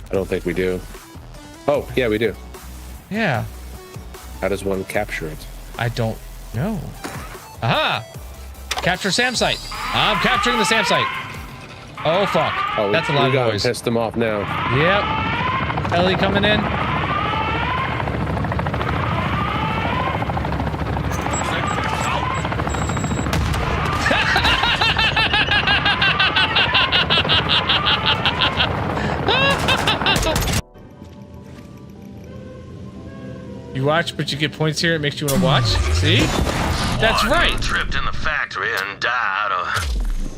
I don't think we do. Oh, yeah, we do. Yeah. How does one capture it? I don't know. Aha! Capture SAM site. I'm capturing the SAM site. Oh, fuck. Oh, that's a lot of noise. Pissed them off now. Yep. Ellie coming in. You watch, but you get points here. It makes you want to watch. See? That's right. Tripped in the factory and died.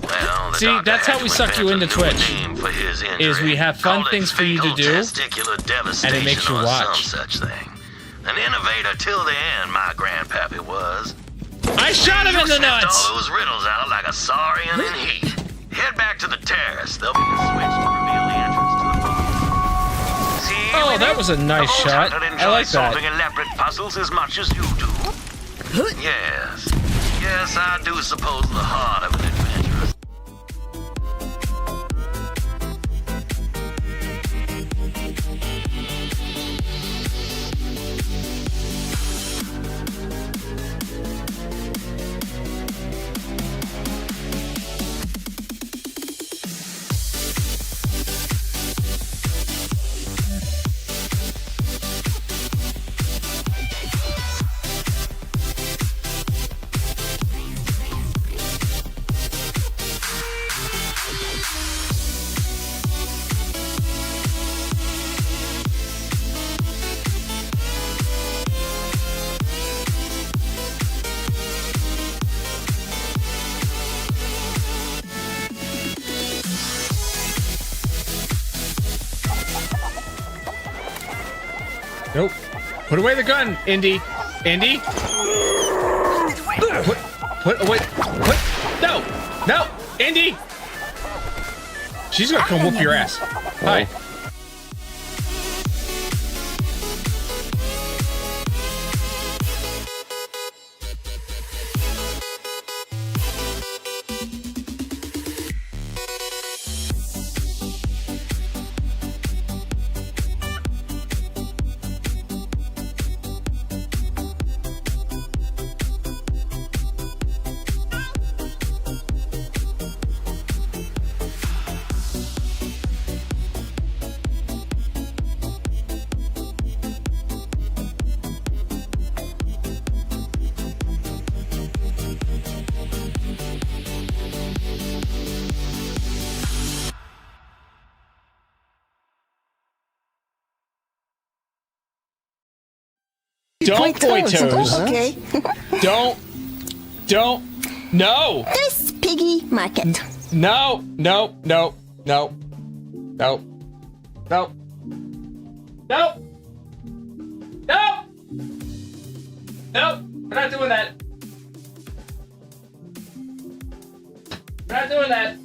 Well, see, that's how we suck you into Twitch. Is we have fun things for you to do, and it makes you watch. Such thing. An innovator till the end, my grandpappy was. I shot him in the nuts. All those riddles out like a saurian in heat. Head back to the terrace. There'll be a switch to reveal the entrance to the vault. Oh, that was a nice shot. I like that. Solving elaborate puzzles as much as you do. Yes. Yes, I do suppose the heart of an adventurous. Nope. Put away the gun, Indy. Indy. Put away. No. No. Indy. She's gonna come whoop your ass. Hi. Don't point toes. Okay. Don't. No. This piggy market. No. No. No. No. No. No. No. No. No. We're not doing that. We're not doing that.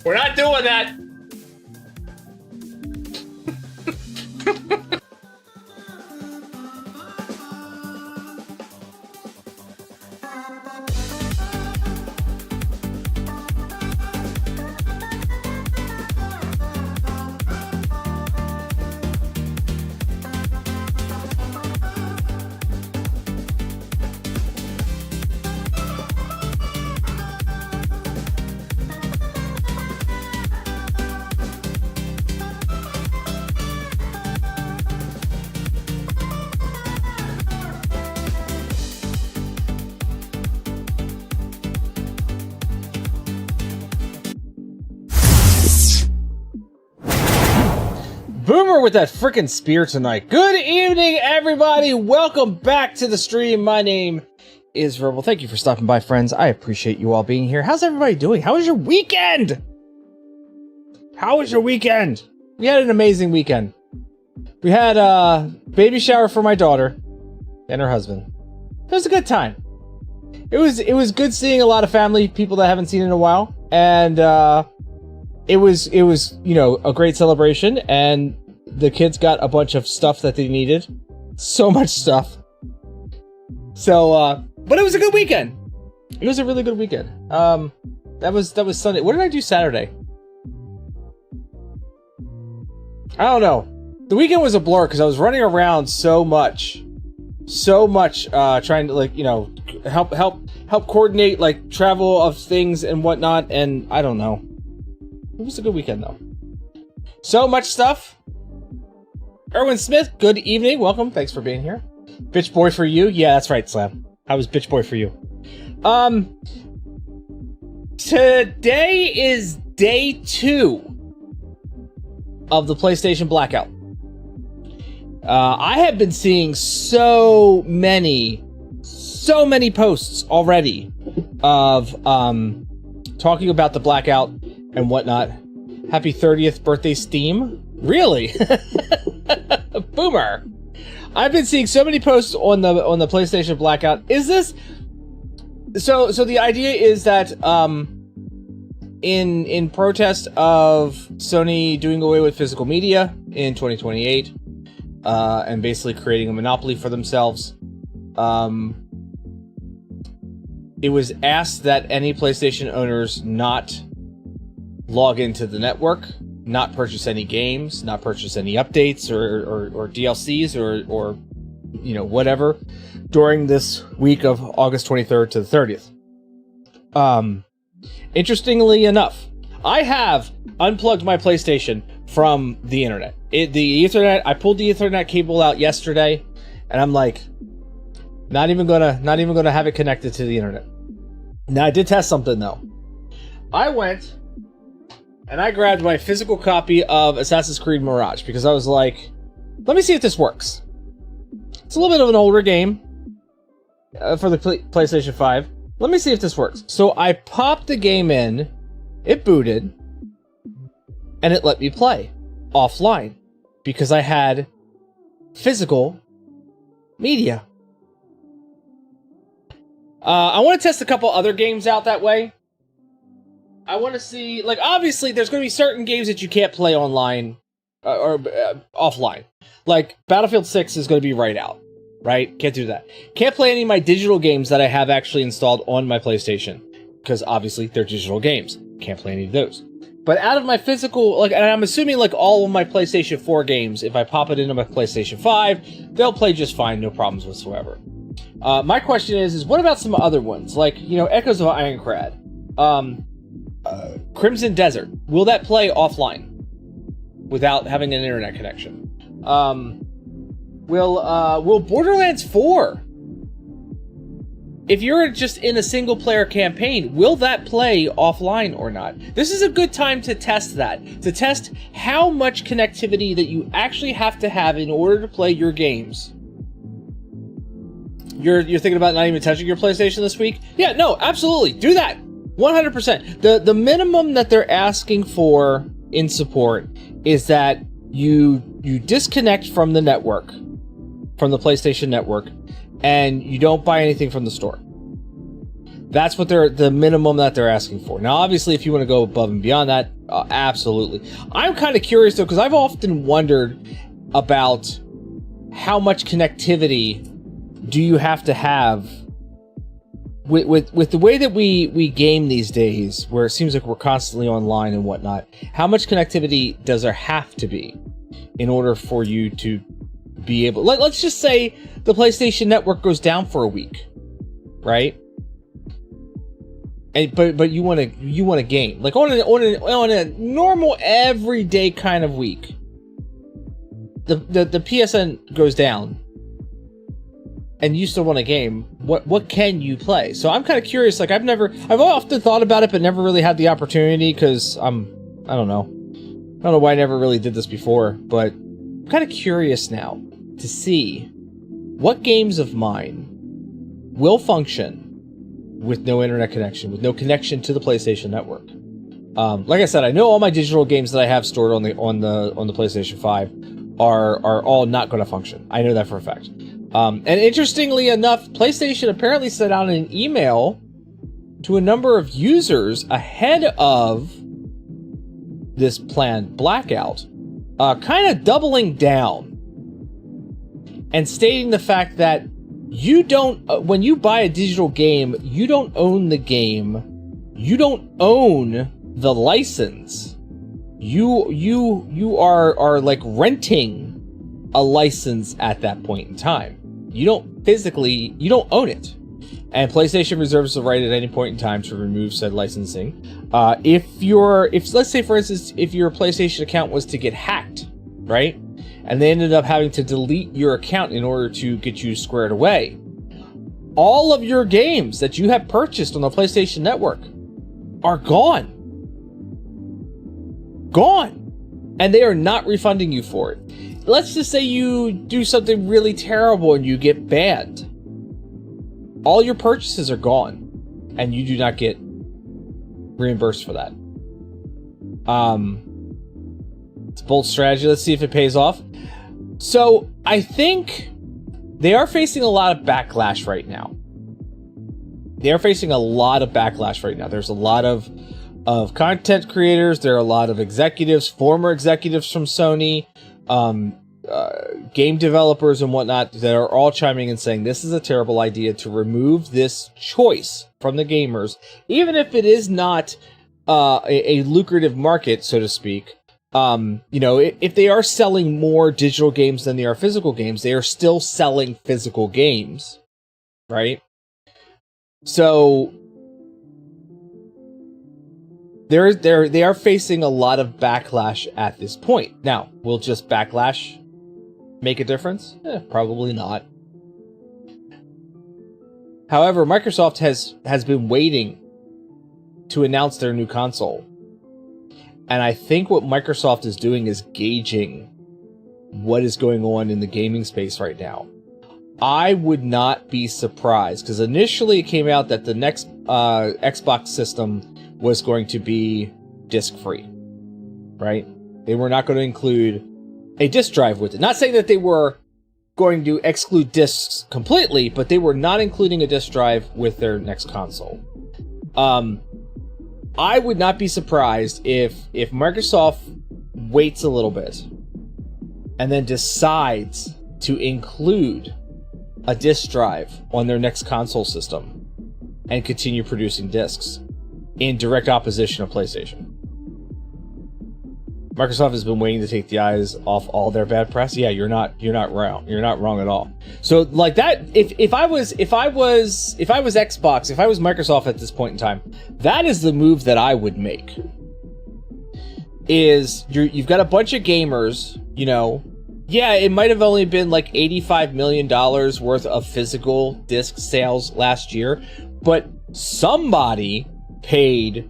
We're not doing that. Boomer with that frickin' spear tonight. Good evening, everybody. Welcome back to the stream. My name is Verbal. Thank you for stopping by, friends. I appreciate you all being here. How's everybody doing? How was your weekend? How was your weekend? We had an amazing weekend. We had a baby shower for my daughter and her husband. It was a good time. It was good seeing a lot of family, people that I haven't seen in a while, and it was, you know, a great celebration, and the kids got a bunch of stuff that they needed. So much stuff. So, but it was a good weekend. It was a really good weekend. That was Sunday. What did I do Saturday? I don't know. The weekend was a blur because I was running around so much, trying to, like, you know, help coordinate, like, travel of things and whatnot, and I don't know. It was a good weekend, though. So much stuff. Erwin Smith, good evening. Welcome. Thanks for being here. Bitch boy for you. Yeah, that's right, Slab. I was bitch boy for you. Today is day 2 of the PlayStation Blackout. I have been seeing so many posts already of talking about the Blackout and whatnot. Happy 30th birthday, Steam. Really? Boomer. I've been seeing so many posts on the PlayStation Blackout. Is this so the idea is that in protest of Sony doing away with physical media in 2028 and basically creating a monopoly for themselves, it was asked that any PlayStation owners not log into the network, not purchase any games, not purchase any updates or DLCs or you know, whatever during this week of August 23rd to the 30th. Interestingly enough, I have unplugged my PlayStation from the internet. The Ethernet, I pulled the Ethernet cable out yesterday, and I'm like, not even gonna have it connected to the internet. Now, I did test something though. I went and I grabbed my physical copy of Assassin's Creed Mirage because I was like, let me see if this works. It's a little bit of an older game for the PlayStation 5. Let me see if this works. So I popped the game in, it booted, and it let me play offline because I had physical media. I want to test a couple other games out that way. I want to see, like, obviously there's going to be certain games that you can't play online or offline. Like Battlefield 6 is going to be right out, right? Can't do that. Can't play any of my digital games that I have actually installed on my PlayStation because obviously they're digital games. Can't play any of those. But out of my physical, like, and I'm assuming like all of my PlayStation 4 games, if I pop it into my PlayStation 5, they'll play just fine, no problems whatsoever. My question is what about some other ones? Like, you know, Echoes of Ironcrad, Crimson Desert. Will that play offline without having an internet connection? Will Borderlands 4, if you're just in a single player campaign, will that play offline or not? This is a good time to test that. To test how much connectivity that you actually have to have in order to play your games. You're thinking about not even touching your PlayStation this week? Yeah, no, absolutely. Do that. 100%. The minimum that they're asking for in support is that you disconnect from the network, from the PlayStation network, and you don't buy anything from the store. That's what the minimum that they're asking for. Now, obviously, if you want to go above and beyond that, absolutely. I'm kind of curious though, because I've often wondered about how much connectivity do you have to have with the way that we game these days, where it seems like we're constantly online and whatnot. How much connectivity does there have to be in order for you to be able? Let's just say the PlayStation Network goes down for a week, right? And but you want to game like on a normal everyday kind of week. The PSN goes down, and you still want a game. What can you play? So I'm kind of curious. Like I've often thought about it, but never really had the opportunity because I don't know why I never really did this before. But I'm kind of curious now to see what games of mine will function with no internet connection, with no connection to the PlayStation Network. Like I said, I know all my digital games that I have stored on the PlayStation 5 are all not going to function. I know that for a fact. And interestingly enough, PlayStation apparently sent out an email to a number of users ahead of this planned blackout, kind of doubling down and stating the fact that you don't, when you buy a digital game, you don't own the game, you don't own the license you are like renting a license at that point in time. You don't own it. And PlayStation reserves the right at any point in time to remove said licensing. If let's say, for instance, if your PlayStation account was to get hacked, right? And they ended up having to delete your account in order to get you squared away, all of your games that you have purchased on the PlayStation Network are gone. Gone. And they are not refunding you for it. Let's just say you do something really terrible and you get banned. All your purchases are gone, and you do not get reimbursed for that. It's a bold strategy. Let's see if it pays off. So I think they are facing a lot of backlash right now. There's a lot of content creators. There are a lot of executives, former executives from Sony, game developers and whatnot, that are all chiming and saying this is a terrible idea to remove this choice from the gamers, even if it is not a lucrative market, so to speak. If they are selling more digital games than they are physical games, they are still selling physical games, right? So they are facing a lot of backlash at this point. Now, will just backlash make a difference? Probably not. However, Microsoft has been waiting to announce their new console. And I think what Microsoft is doing is gauging what is going on in the gaming space right now. I would not be surprised, because initially it came out that the next Xbox system was going to be disc-free, right? They were not going to include a disc drive with it. Not saying that they were going to exclude discs completely, but they were not including a disc drive with their next console. I would not be surprised if Microsoft waits a little bit and then decides to include a disc drive on their next console system and continue producing discs in direct opposition of PlayStation. Microsoft has been waiting to take the eyes off all their bad press. Yeah, you're not wrong. You're not wrong at all. So like that, if I was Xbox, if I was Microsoft at this point in time, that is the move that I would make. Is you've got a bunch of gamers, yeah, it might have only been like $85 million worth of physical disc sales last year, but somebody paid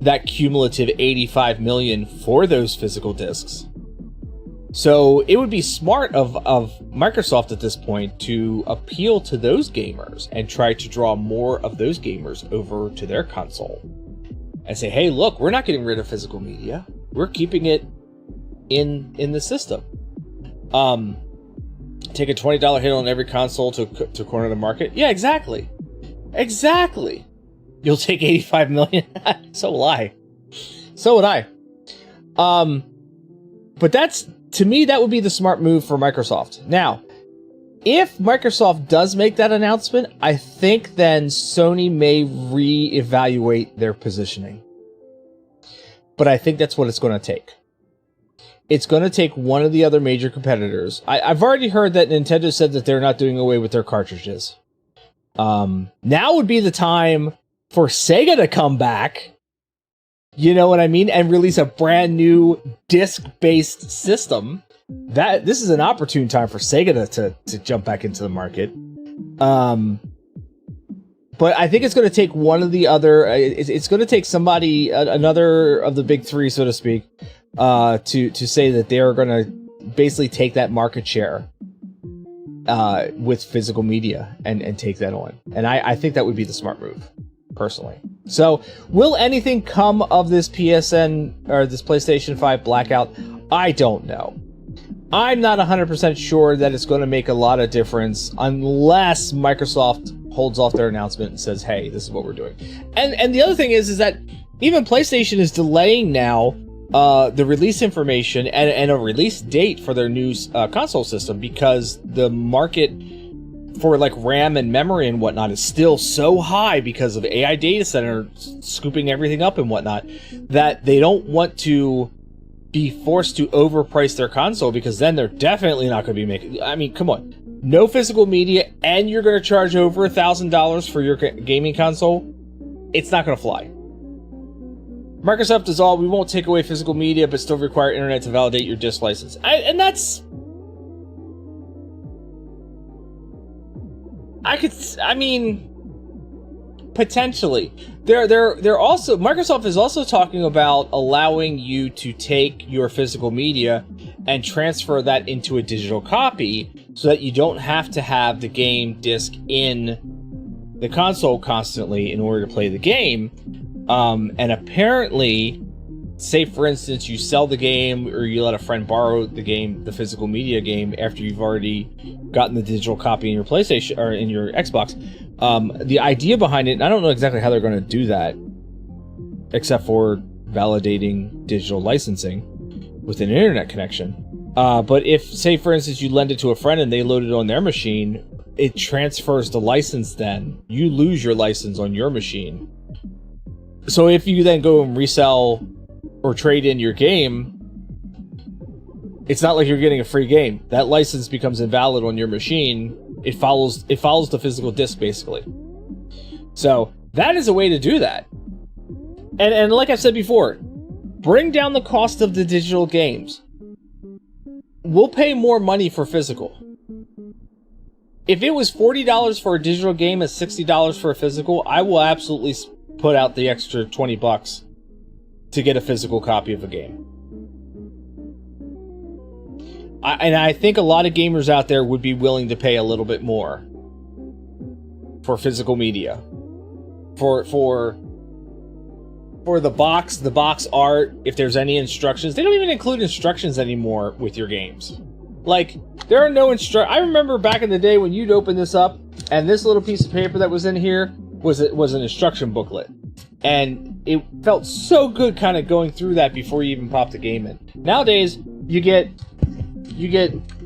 that cumulative 85 million for those physical discs. So it would be smart of Microsoft at this point to appeal to those gamers and try to draw more of those gamers over to their console and say, hey, look, we're not getting rid of physical media. We're keeping it in the system. Take a $20 hit on every console to corner the market. Yeah, exactly. You'll take 85 million. So will I. But to me, that would be the smart move for Microsoft. Now, if Microsoft does make that announcement, I think then Sony may reevaluate their positioning. But I think that's what it's going to take. It's going to take one of the other major competitors. I've already heard that Nintendo said that they're not doing away with their cartridges. Now would be the time for Sega to come back, you know what I mean, and release a brand new disc-based system. This is an opportune time for Sega to jump back into the market. But I think it's going to take one of the other. It's going to take somebody, another of the big three, so to speak, to say that they are going to basically take that market share with physical media and take that on. And I think that would be the smart move, personally. So, will anything come of this PSN or this PlayStation 5 blackout? I don't know. I'm not 100% sure that it's going to make a lot of difference unless Microsoft holds off their announcement and says, hey, this is what we're doing. And the other thing is that even PlayStation is delaying now the release information and a release date for their new console system because the market for like RAM and memory and whatnot is still so high because of AI data center scooping everything up and whatnot, that they don't want to be forced to overprice their console, because then they're definitely not going to be making... I mean, come on. No physical media, and you're going to charge over $1,000 for your gaming console? It's not going to fly. Microsoft is all, we won't take away physical media, but still require internet to validate your disc license. And that's... I mean, potentially. They're also, Microsoft is also talking about allowing you to take your physical media and transfer that into a digital copy so that you don't have to have the game disc in the console constantly in order to play the game. And apparently, say for instance you sell the game or you let a friend borrow the game, the physical media game, after you've already gotten the digital copy in your PlayStation or in your Xbox. The idea behind it, and I don't know exactly how they're going to do that, except for validating digital licensing with an internet connection. But if, say for instance, you lend it to a friend and they load it on their machine, it transfers the license then. You lose your license on your machine. So if you then go and resell or trade in your game, it's not like you're getting a free game. That license becomes invalid on your machine. It follows the physical disc, basically. So that is a way to do that. And like I've said before, bring down the cost of the digital games. We'll pay more money for physical. If it was $40 for a digital game and $60 for a physical, I will absolutely put out the extra $20 to get a physical copy of a game. I think a lot of gamers out there would be willing to pay a little bit more for physical media, for the box art. If there's any instructions, they don't even include instructions anymore with your games. Like, there are no I remember back in the day when you'd open this up and this little piece of paper that was in here was an instruction booklet, and it felt so good kind of going through that before you even pop the game in. Nowadays, you get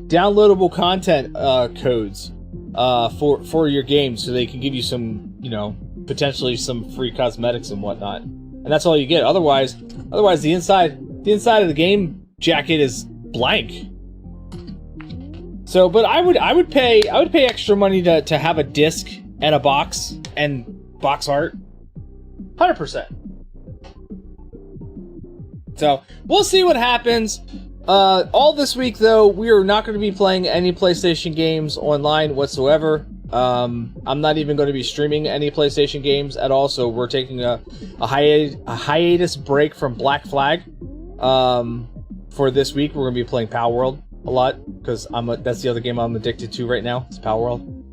downloadable content codes for your game, so they can give you some, potentially some free cosmetics and whatnot, and that's all you get. Otherwise the inside of the game jacket is blank. So, but I would pay extra money to have a disc and a box and box art, 100%. So we'll see what happens. All this week, though, we are not going to be playing any PlayStation games online whatsoever. I'm not even going to be streaming any PlayStation games at all, so we're taking a hiatus break from Black Flag. For this week, we're going to be playing Palworld a lot, because that's the other game I'm addicted to right now. It's Palworld.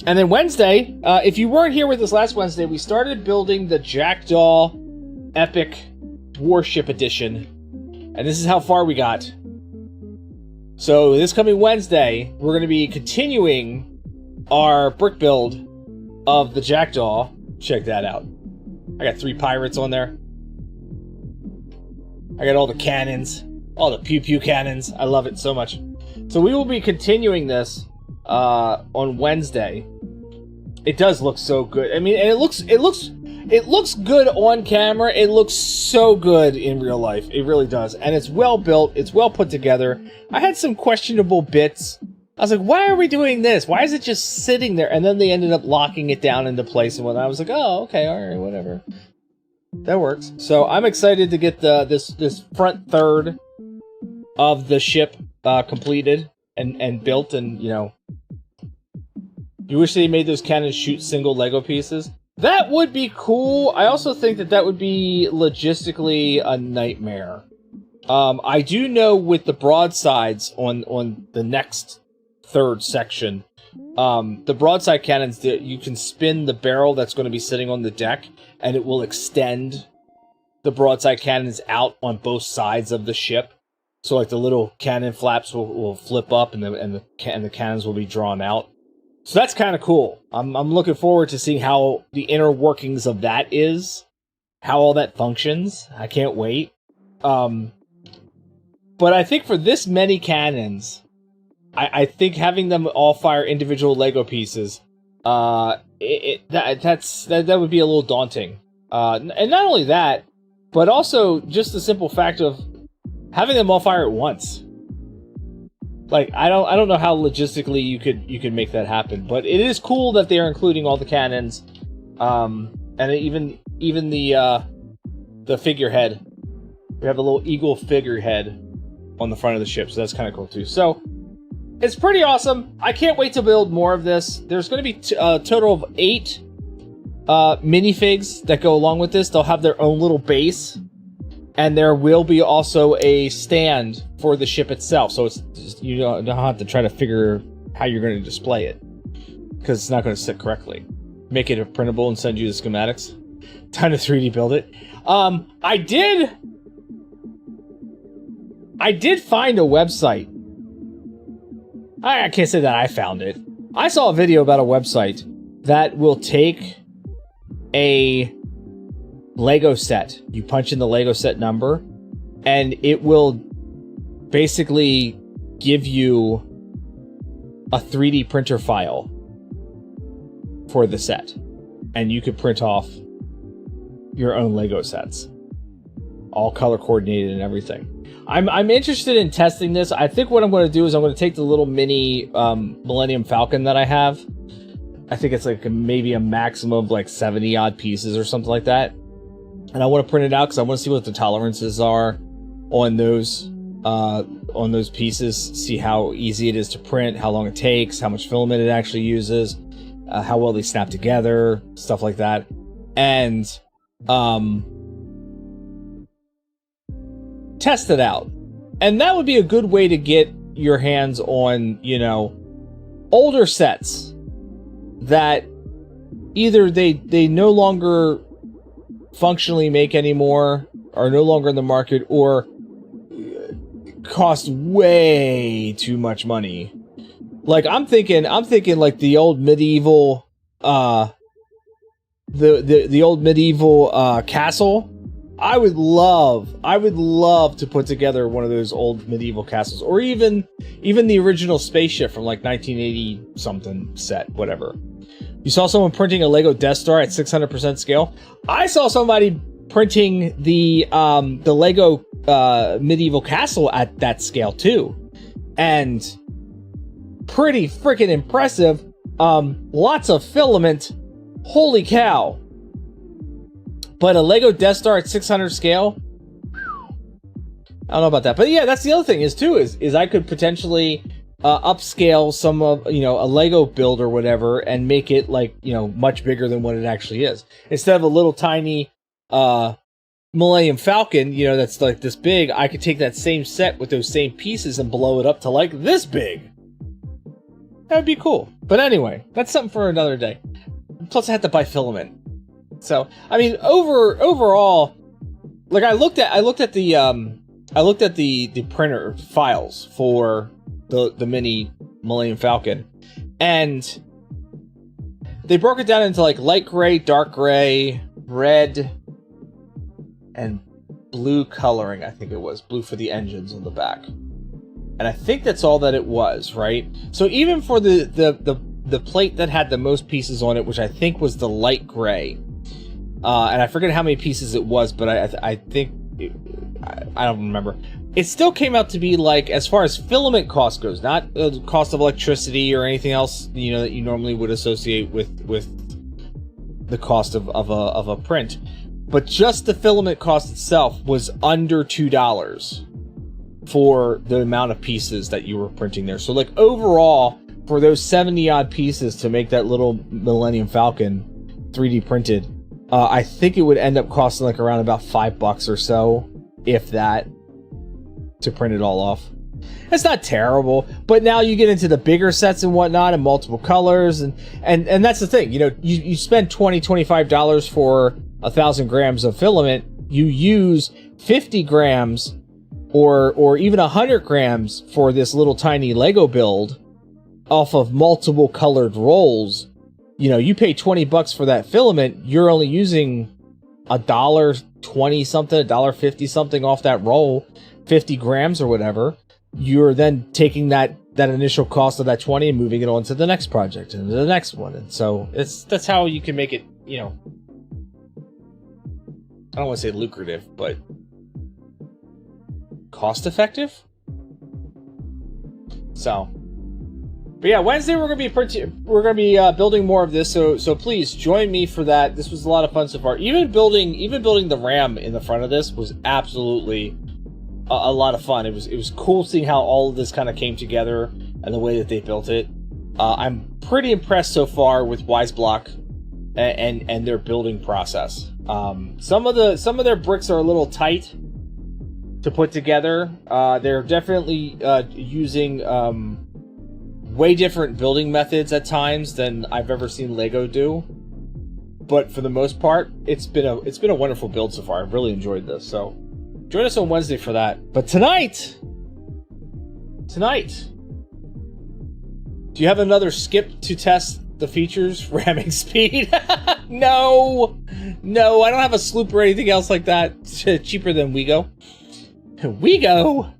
And then Wednesday, if you weren't here with us last Wednesday, we started building the Jackdaw Epic Warship Edition. And this is how far we got. So this coming Wednesday, we're going to be continuing our brick build of the Jackdaw. Check that out. I got 3 pirates on there. I got all the cannons. All the pew-pew cannons. I love it so much. So we will be continuing this on Wednesday. It does look so good. I mean, and it looks good on camera. It looks so good in real life. It really does. And it's well built. It's well put together. I had some questionable bits. I was like, why are we doing this? Why is it just sitting there? And then they ended up locking it down into place and whatnot. I was like, oh, okay, all right, whatever. That works. So I'm excited to get this front third of the ship completed and built, and you wish they made those cannons shoot single Lego pieces. That would be cool. I also think that would be logistically a nightmare. I do know with the broadsides on the next third section, the broadside cannons, you can spin the barrel that's going to be sitting on the deck, and it will extend the broadside cannons out on both sides of the ship. So like the little cannon flaps will flip up, and the cannons will be drawn out. So that's kind of cool. I'm looking forward to seeing how the inner workings of that is, how all that functions. I can't wait. But I think for this many cannons, I think having them all fire individual Lego pieces, that would be a little daunting. And not only that, but also just the simple fact of having them all fire at once. Like, I don't know how logistically you could make that happen, but it is cool that they are including all the cannons, and even the figurehead. We have a little eagle figurehead on the front of the ship, so that's kind of cool too. So it's pretty awesome. I can't wait to build more of this. There's going to be a total of 8 minifigs that go along with this. They'll have their own little base, and there will be also a stand for the ship itself. So it's just, you don't have to try to figure how you're going to display it, because it's not going to sit correctly. Make it printable and send you the schematics. Time to 3D build it. I did find a website. I can't say that I found it. I saw a video about a website that will take a Lego set. You punch in the Lego set number, and it will basically give you a 3D printer file for the set. And you could print off your own Lego sets. All color coordinated and everything. I'm interested in testing this. I think what I'm going to do is I'm going to take the little mini Millennium Falcon that I have. I think it's like maybe a maximum of like 70 odd pieces or something like that. And I want to print it out because I want to see what the tolerances are on those pieces. See how easy it is to print, how long it takes, how much filament it actually uses, how well they snap together, stuff like that. And test it out. And that would be a good way to get your hands on, you know, older sets that either they no longer functionally make anymore, are no longer in the market, or cost way too much money. Like I'm thinking like the old medieval the old medieval castle. I would love to put together one of those old medieval castles, or even the original spaceship from like 1980 something set, whatever. You saw someone printing a Lego Death Star at 600% scale. I saw somebody printing the Lego medieval castle at that scale too, and pretty freaking impressive. Lots of filament. Holy cow. But a Lego Death Star at 600 scale? I don't know about that. But yeah, that's the other thing is I could potentially upscale some of, you know, a Lego build or whatever and make it like, you know, much bigger than what it actually is. Instead of a little tiny Millennium Falcon, you know, that's like this big, I could take that same set with those same pieces and blow it up to like this big. That would be cool. But anyway, that's something for another day. Plus I had to buy filament. So, I mean, overall, like I looked at the printer files for the mini Millennium Falcon, and they broke it down into like light gray, dark gray, red, and blue coloring. I think it was blue for the engines on the back, and I think that's all that it was, right? So even for the plate that had the most pieces on it, which I think was the light gray. And I forget how many pieces it was, but I think, I don't remember. It still came out to be like, as far as filament cost goes, not the cost of electricity or anything else, you know, that you normally would associate with the cost of a print, but just the filament cost itself was under $2 for the amount of pieces that you were printing there. So like overall, for those 70 odd pieces to make that little Millennium Falcon 3D printed, I think it would end up costing like around about $5 or so, if that, to print it all off. It's not terrible, but now you get into the bigger sets and whatnot, and multiple colors, and that's the thing. You know, you spend $20-$25 for 1,000 grams of filament. You use 50 grams or even 100 grams for this little tiny Lego build off of multiple colored rolls. You know, you pay $20 for that filament, you're only using $1.20 something, $1.50 something off that roll, 50 grams or whatever. You're then taking that that initial cost of that 20 and moving it on to the next project and the next one. And so that's how you can make it, you know, I don't want to say lucrative, but cost effective. So, but yeah, Wednesday we're gonna be building more of this. So please join me for that. This was a lot of fun so far. Even building the RAM in the front of this was absolutely a lot of fun. It was cool seeing how all of this kind of came together and the way that they built it. I'm pretty impressed so far with WiseBlock and their building process. Some of their bricks are a little tight to put together. They're definitely using way different building methods at times than I've ever seen Lego do. But for the most part, it's been a wonderful build so far. I've really enjoyed this. So join us on Wednesday for that. But tonight, do you have another skip to test the features? Ramming speed? No, I don't have a sloop or anything else like that. It's cheaper than WeGo. WeGo?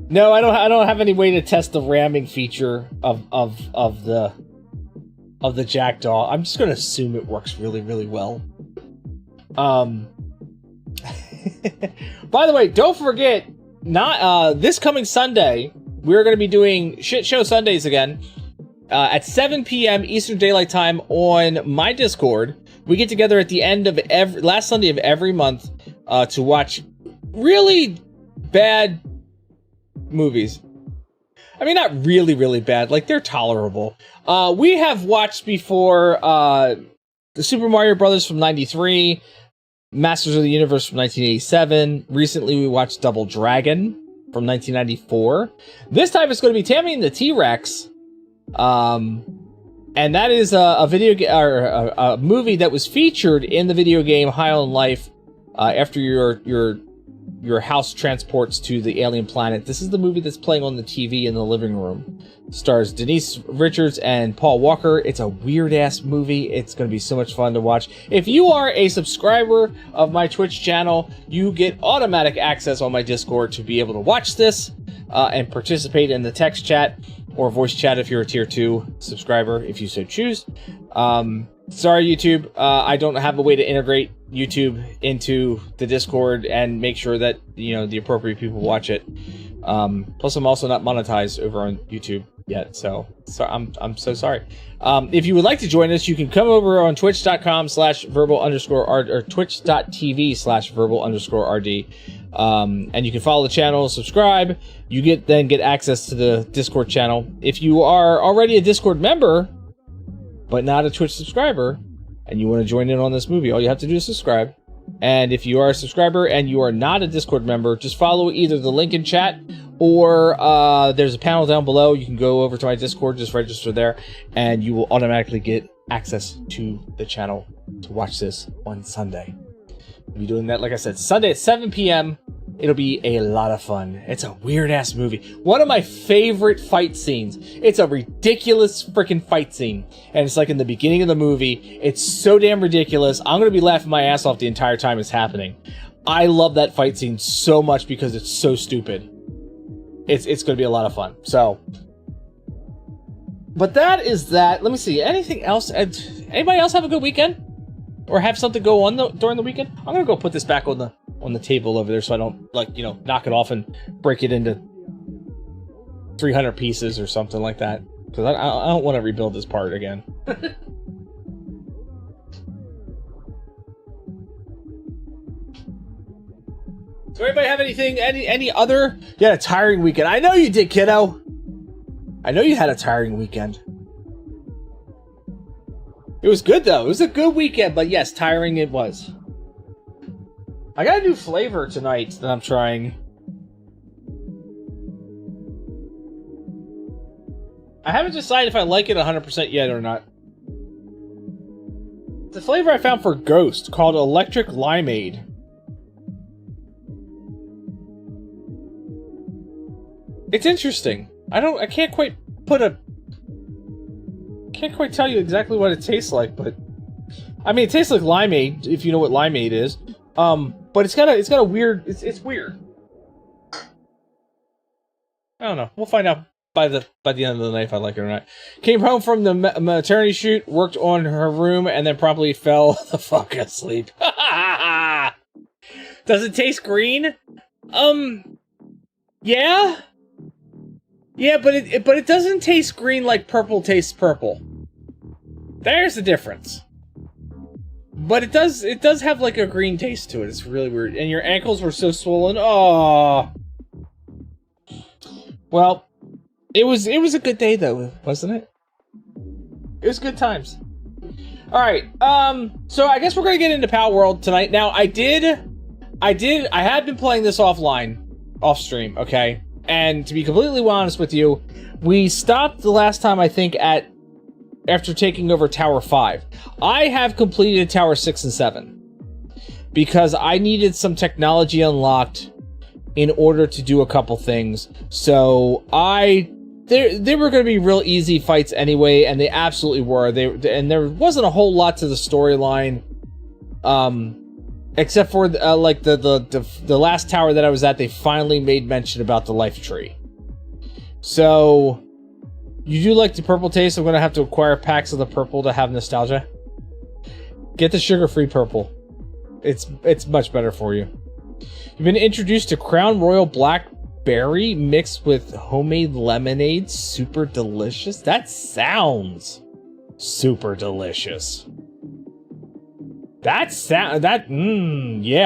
No, I don't have any way to test the ramming feature of the Jackdaw. I'm just gonna assume it works really, really well. By the way, don't forget, this coming Sunday, we're going to be doing Shit Show Sundays again at 7 p.m. Eastern Daylight Time on my Discord. We get together at the end of last Sunday of every month to watch really bad movies. I mean, not really, really bad. Like, they're tolerable. We have watched before the Super Mario Brothers from '93. Masters of the Universe from 1987. Recently, we watched Double Dragon from 1994. This time, it's going to be Tammy and the T-Rex. And that is a movie that was featured in the video game High on Life after your house transports to the alien planet. This is the movie that's playing on the TV in the living room. Stars Denise Richards and Paul Walker. It's a weird-ass movie. It's going to be so much fun to watch. If you are a subscriber of my Twitch channel, you get automatic access on my Discord to be able to watch this and participate in the text chat or voice chat if you're a tier 2 subscriber, if you so choose. Sorry, YouTube. I don't have a way to integrate YouTube into the Discord and make sure that, you know, the appropriate people watch it. Plus, I'm also not monetized over on YouTube yet, so I'm so sorry. If you would like to join us, you can come over on twitch.com/verbal_rd or twitch.tv/verbal_rd. And you can follow the channel, subscribe. You get access to the Discord channel. If you are already a Discord member, but not a Twitch subscriber, and you want to join in on this movie, all you have to do is subscribe. And if you are a subscriber and you are not a Discord member, just follow either the link in chat or there's a panel down below. You can go over to my Discord, just register there, and you will automatically get access to the channel to watch this on Sunday. We'll be doing that, like I said, Sunday at 7 p.m. It'll be a lot of fun. It's a weird-ass movie. One of my favorite fight scenes. It's a ridiculous freaking fight scene. And it's like in the beginning of the movie. It's so damn ridiculous. I'm going to be laughing my ass off the entire time it's happening. I love that fight scene so much because it's so stupid. It's going to be a lot of fun. So, but that is that. Let me see. Anything else? Anybody else have a good weekend? Or have something go on during the weekend? I'm going to go put this back on the table over there so I don't, like, you know, knock it off and break it into 300 pieces or something like that. Because I don't want to rebuild this part again. So anybody have anything, any other? You had a tiring weekend. I know you did, kiddo. I know you had a tiring weekend. It was good, though. It was a good weekend, but yes, tiring it was. I got a new flavor tonight that I'm trying. I haven't decided if I like it 100% yet or not. The flavor I found for Ghost called Electric Limeade. It's interesting. I can't quite tell you exactly what it tastes like, but I mean, it tastes like limeade if you know what limeade is. But it's got a weird. It's weird. I don't know. We'll find out by the end of the night if I like it or not. Came home from the maternity shoot, worked on her room, and then probably fell the fuck asleep. Does it taste green? Yeah. Yeah, but it doesn't taste green like purple tastes purple. There's the difference. But it does have like a green taste to it. It's really weird. And your ankles were so swollen. Oh. Well, it was a good day though, wasn't it? It was good times. All right. So I guess we're gonna get into Palworld tonight. Now I had been playing this offline, off stream, okay? And to be completely honest with you, we stopped the last time I think after taking over Tower 5. I have completed Tower 6 and 7 because I needed some technology unlocked in order to do a couple things. So they were going to be real easy fights anyway, and they absolutely were. And there wasn't a whole lot to the storyline, except for like the last tower that I was at. They finally made mention about the life tree. So you do like the purple taste. I'm going to have to acquire packs of the purple to have nostalgia. Get the sugar-free purple. It's much better for you. You've been introduced to Crown Royal Blackberry mixed with homemade lemonade. Super delicious. That sounds super delicious. Yeah,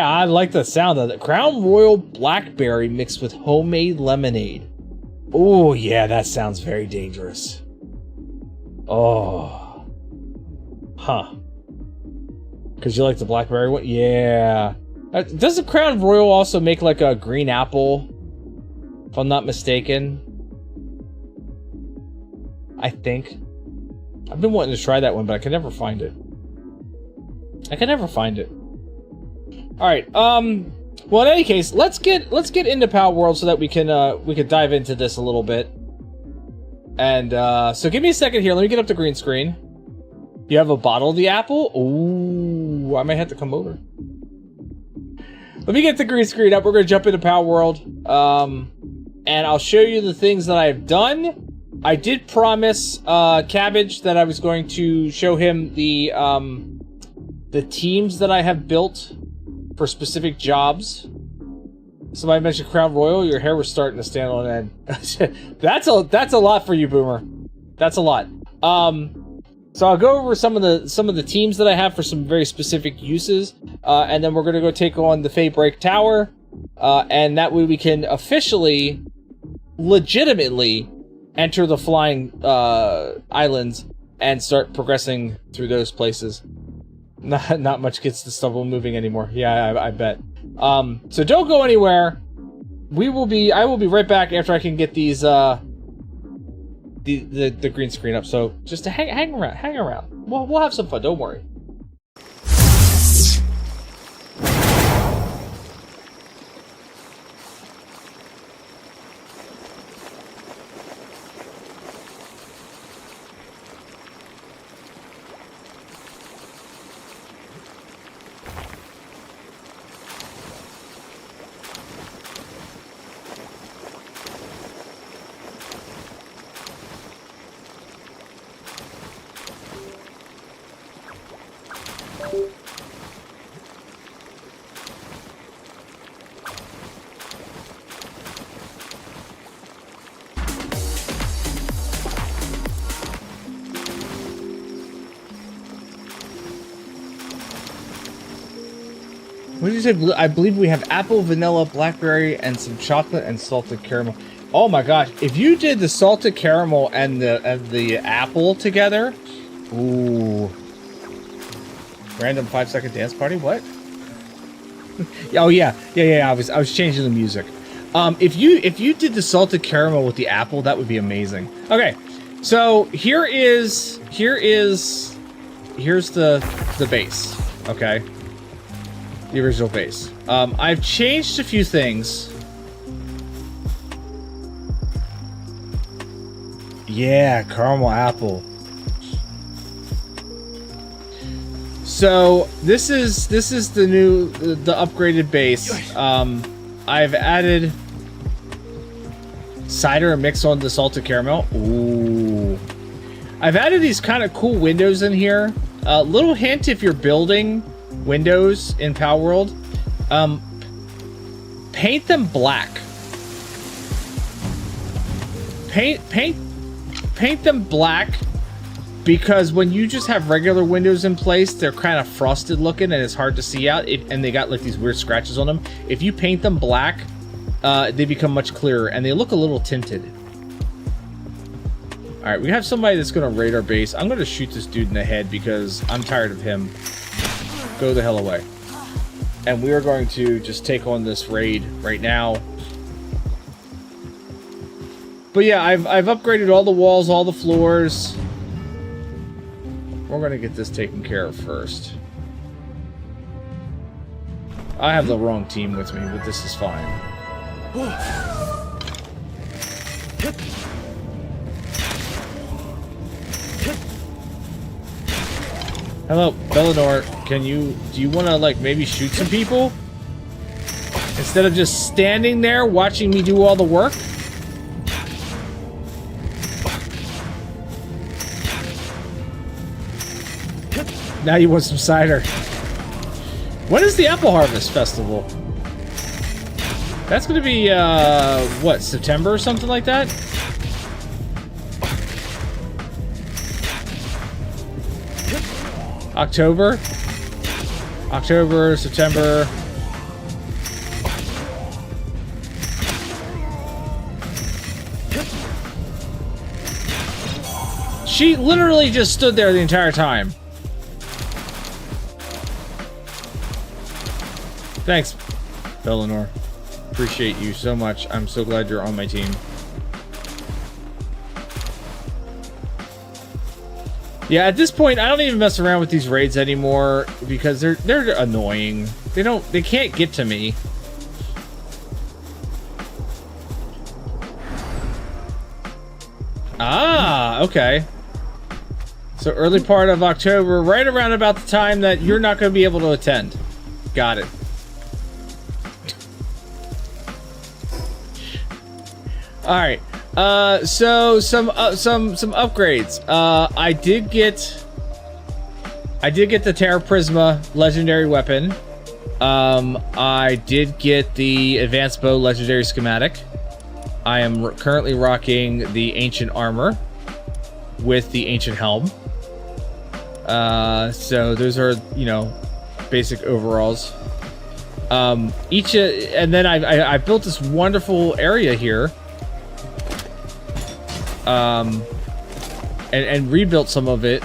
I like the sound of it. Crown Royal Blackberry mixed with homemade lemonade. Oh, yeah, that sounds very dangerous. Oh. Huh. Because you like the blackberry one? Yeah. Doesn't Crown Royal also make like a green apple? If I'm not mistaken. I think. I've been wanting to try that one, but I can never find it. Alright, well, in any case, let's get into Palworld so that we can dive into this a little bit. And so give me a second here. Let me get up the green screen. You have a bottle of the apple? Ooh, I might have to come over. Let me get the green screen up. We're going to jump into Palworld. And I'll show you the things that I've done. I did promise Cabbage that I was going to show him the teams that I have built for specific jobs. Somebody mentioned Crown Royal. Your hair was starting to stand on end. That's a lot for you, Boomer. That's a lot. So I'll go over some of the teams that I have for some very specific uses, and then we're gonna go take on the Feybreak Tower, and that way we can officially, legitimately, enter the flying islands and start progressing through those places. Not much gets the stubble moving anymore. Yeah, I bet. So don't go anywhere. I will be right back after I can get these the green screen up. So just hang around. We'll have some fun. Don't worry. What did you say? I believe we have apple, vanilla, blackberry, and some chocolate and salted caramel. Oh my gosh! If you did the salted caramel and the apple together, ooh! Random 5-second dance party. What? Oh yeah. I was changing the music. If you did the salted caramel with the apple, that would be amazing. Okay, so here's the base. Okay. The original base. I've changed a few things. Yeah, caramel apple. So this is the new the upgraded base. I've added Cider and mix on the salted caramel. Ooh. I've added these kind of cool windows in here. Little hint if you're building windows in Palworld, paint them black. Paint them black, because when you just have regular windows in place, they're kind of frosted looking and it's hard to see out, and they got like these weird scratches on them. If you paint them black, they become much clearer and they look a little tinted. All right, we have somebody that's gonna raid our base. I'm gonna shoot this dude in the head because I'm tired of him. Go the hell away. And we are going to just take on this raid right now. But yeah, I've upgraded all the walls, all the floors. We're gonna get this taken care of first. I have the wrong team with me, but this is fine. Hello, Bellinor. Do you want to like maybe shoot some people? Instead of just standing there watching me do all the work? Now you want some cider. When is the Apple Harvest Festival? That's gonna be, what, September or something like that? October, September. She literally just stood there the entire time. Thanks, Bellinor. Appreciate you so much. I'm so glad you're on my team. Yeah, at this point, I don't even mess around with these raids anymore because they're annoying. They can't get to me. Ah, okay. So early part of October, right around about the time that you're not going to be able to attend. Got it. All right. So some upgrades. I did get the Terra Prisma legendary weapon. I did get the advanced bow legendary schematic. I am currently rocking the ancient armor with the ancient helm. So those are, you know, basic overalls. And then I built this wonderful area here. And rebuilt some of it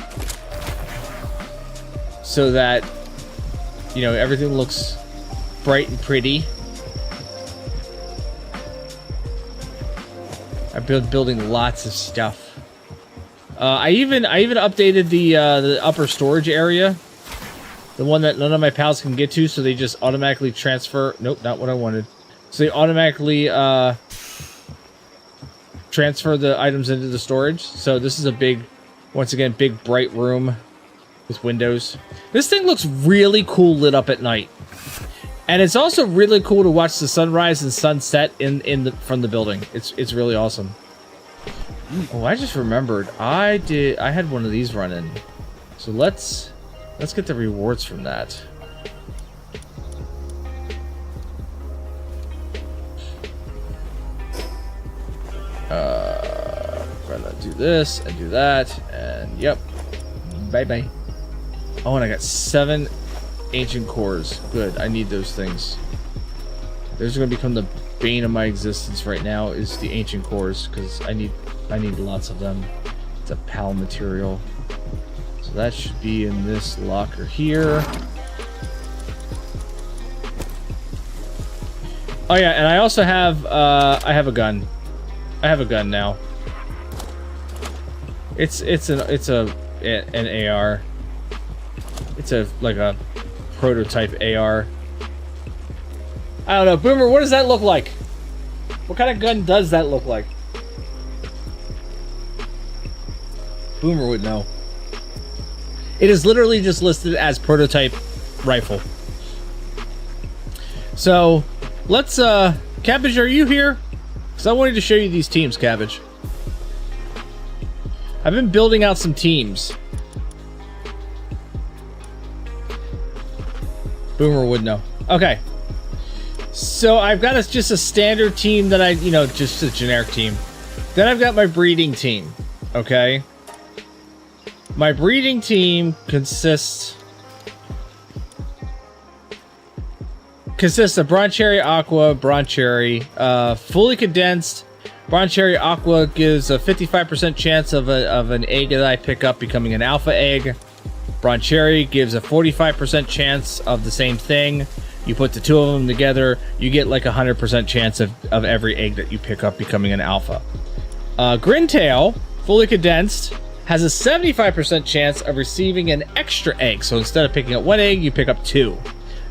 so that, you know, everything looks bright and pretty. I've been building lots of stuff. I even updated the upper storage area, the one that none of my pals can get to, so they just automatically transfer. Nope, not what I wanted. So they automatically transfer the items into the storage. So this is a big, once again, big bright room with windows. This thing looks really cool lit up at night, and it's also really cool to watch the sunrise and sunset from the building. It's really awesome. Oh, I just remembered I had one of these running, so let's get the rewards from that. Gonna do this and do that, and yep, bye bye. Oh, and I got 7 ancient cores. Good, I need those things. Those are gonna become the bane of my existence right now, is the ancient cores, because I need lots of them. It's a PAL material, so that should be in this locker here. Oh yeah, and I also have I have a gun. I have a gun now. It's an AR. It's like a prototype AR. I don't know, Boomer. What does that look like? What kind of gun does that look like? Boomer would know. It is literally just listed as prototype rifle. So let's. Cabbage, are you here? Because I wanted to show you these teams, Cabbage. I've been building out some teams. Boomer would know. Okay. So I've got just a standard team that just a generic team. Then I've got my breeding team. Okay. My breeding team consists of Bronze Cherry Aqua, Bronze Cherry, fully condensed. Bronze Cherry Aqua gives a 55% chance of an egg that I pick up becoming an alpha egg. Bronze Cherry gives a 45% chance of the same thing. You put the two of them together, you get like a 100% chance of every egg that you pick up becoming an alpha. Grintail, fully condensed, has a 75% chance of receiving an extra egg. So instead of picking up one egg, you pick up two.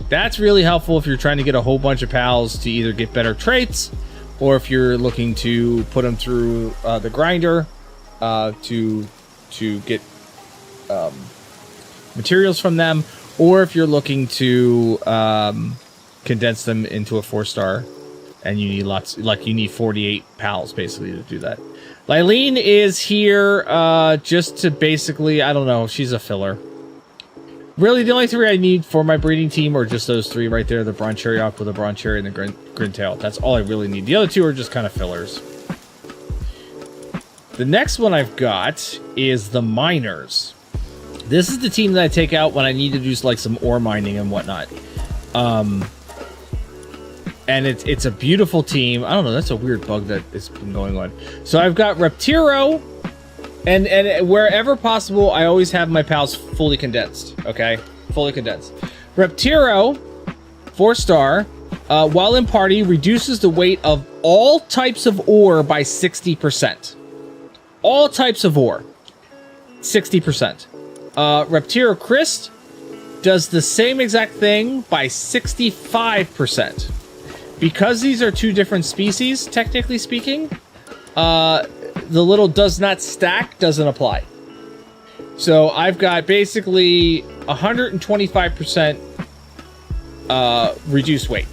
That's really helpful if you're trying to get a whole bunch of pals to either get better traits, or if you're looking to put them through the grinder to get materials from them, or if you're looking to condense them into a 4-star, and you need lots, like you need 48 pals basically to do that. Lylene is here just to basically, I don't know, she's a filler. Really, the only three I need for my breeding team are just those three right there, the Bronze Cherry Aqua, the Bronze Cherry, and the Grintail. That's all I really need. The other two are just kind of fillers. The next one I've got is the Miners. This is the team that I take out when I need to do like some ore mining and whatnot. And it's a beautiful team. I don't know, that's a weird bug that has been going on. So I've got Reptiro, and wherever possible, I always have my pals fully condensed. Okay, fully condensed. Reptiro, 4-star, while in party, reduces the weight of all types of ore by 60%. All types of ore, 60%. Reptiro Christ does the same exact thing by 65%. Because these are two different species, technically speaking, the little does not stack doesn't apply. So I've got basically 125% reduced weight.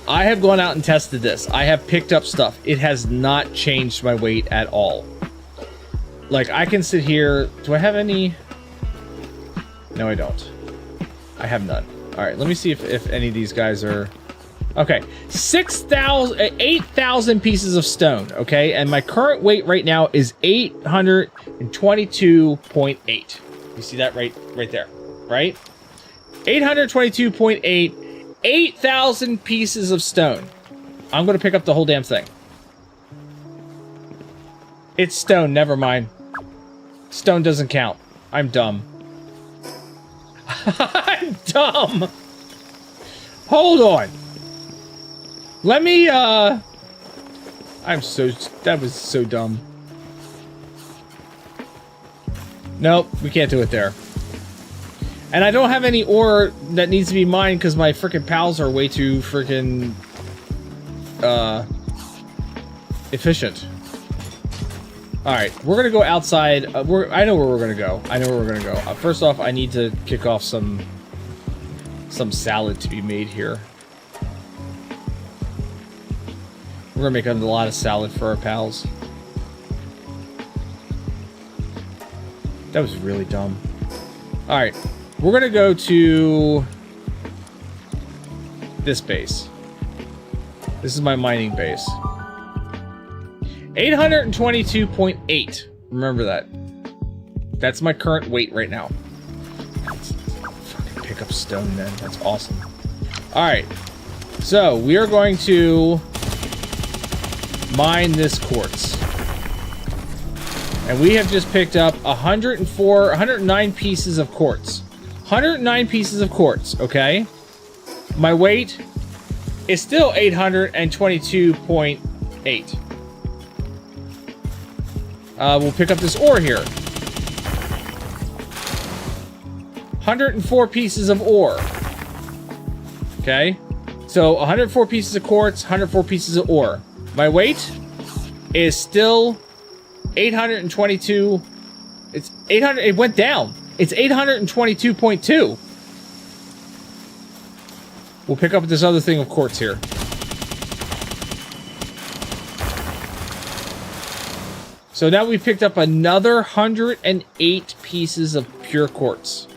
I have gone out and tested this. I have picked up stuff. It has not changed my weight at all. Like, I can sit here. Do I have any? No, I don't. I have none. All right, let me see if any of these guys are... Okay, 8,000 pieces of stone, okay? And my current weight right now is 822.8. You see that right there, right? 822.8, 8,000 pieces of stone. I'm going to pick up the whole damn thing. It's stone, never mind. Stone doesn't count. I'm dumb. I'm dumb! Hold on. Let me, that was so dumb. Nope, we can't do it there. And I don't have any ore that needs to be mined because my freaking pals are way too freaking, efficient. Alright, we're gonna go outside. I know where we're gonna go. First off, I need to kick off some salad to be made here. We're gonna make a lot of salad for our pals. That was really dumb. Alright, we're gonna go to this base. This is my mining base. 822.8. Remember that. That's my current weight right now. Fucking pick up stone then. That's awesome. Alright. So, we are going to mine this quartz. And we have just picked up 109 pieces of quartz. 109 pieces of quartz, okay? My weight is still 822.8. We'll pick up this ore here. 104 pieces of ore. Okay? So, 104 pieces of quartz, 104 pieces of ore. My weight is still 822. It's 800. It went down. It's 822.2. We'll pick up this other thing of quartz here. So now we picked up another 108 pieces of pure quartz.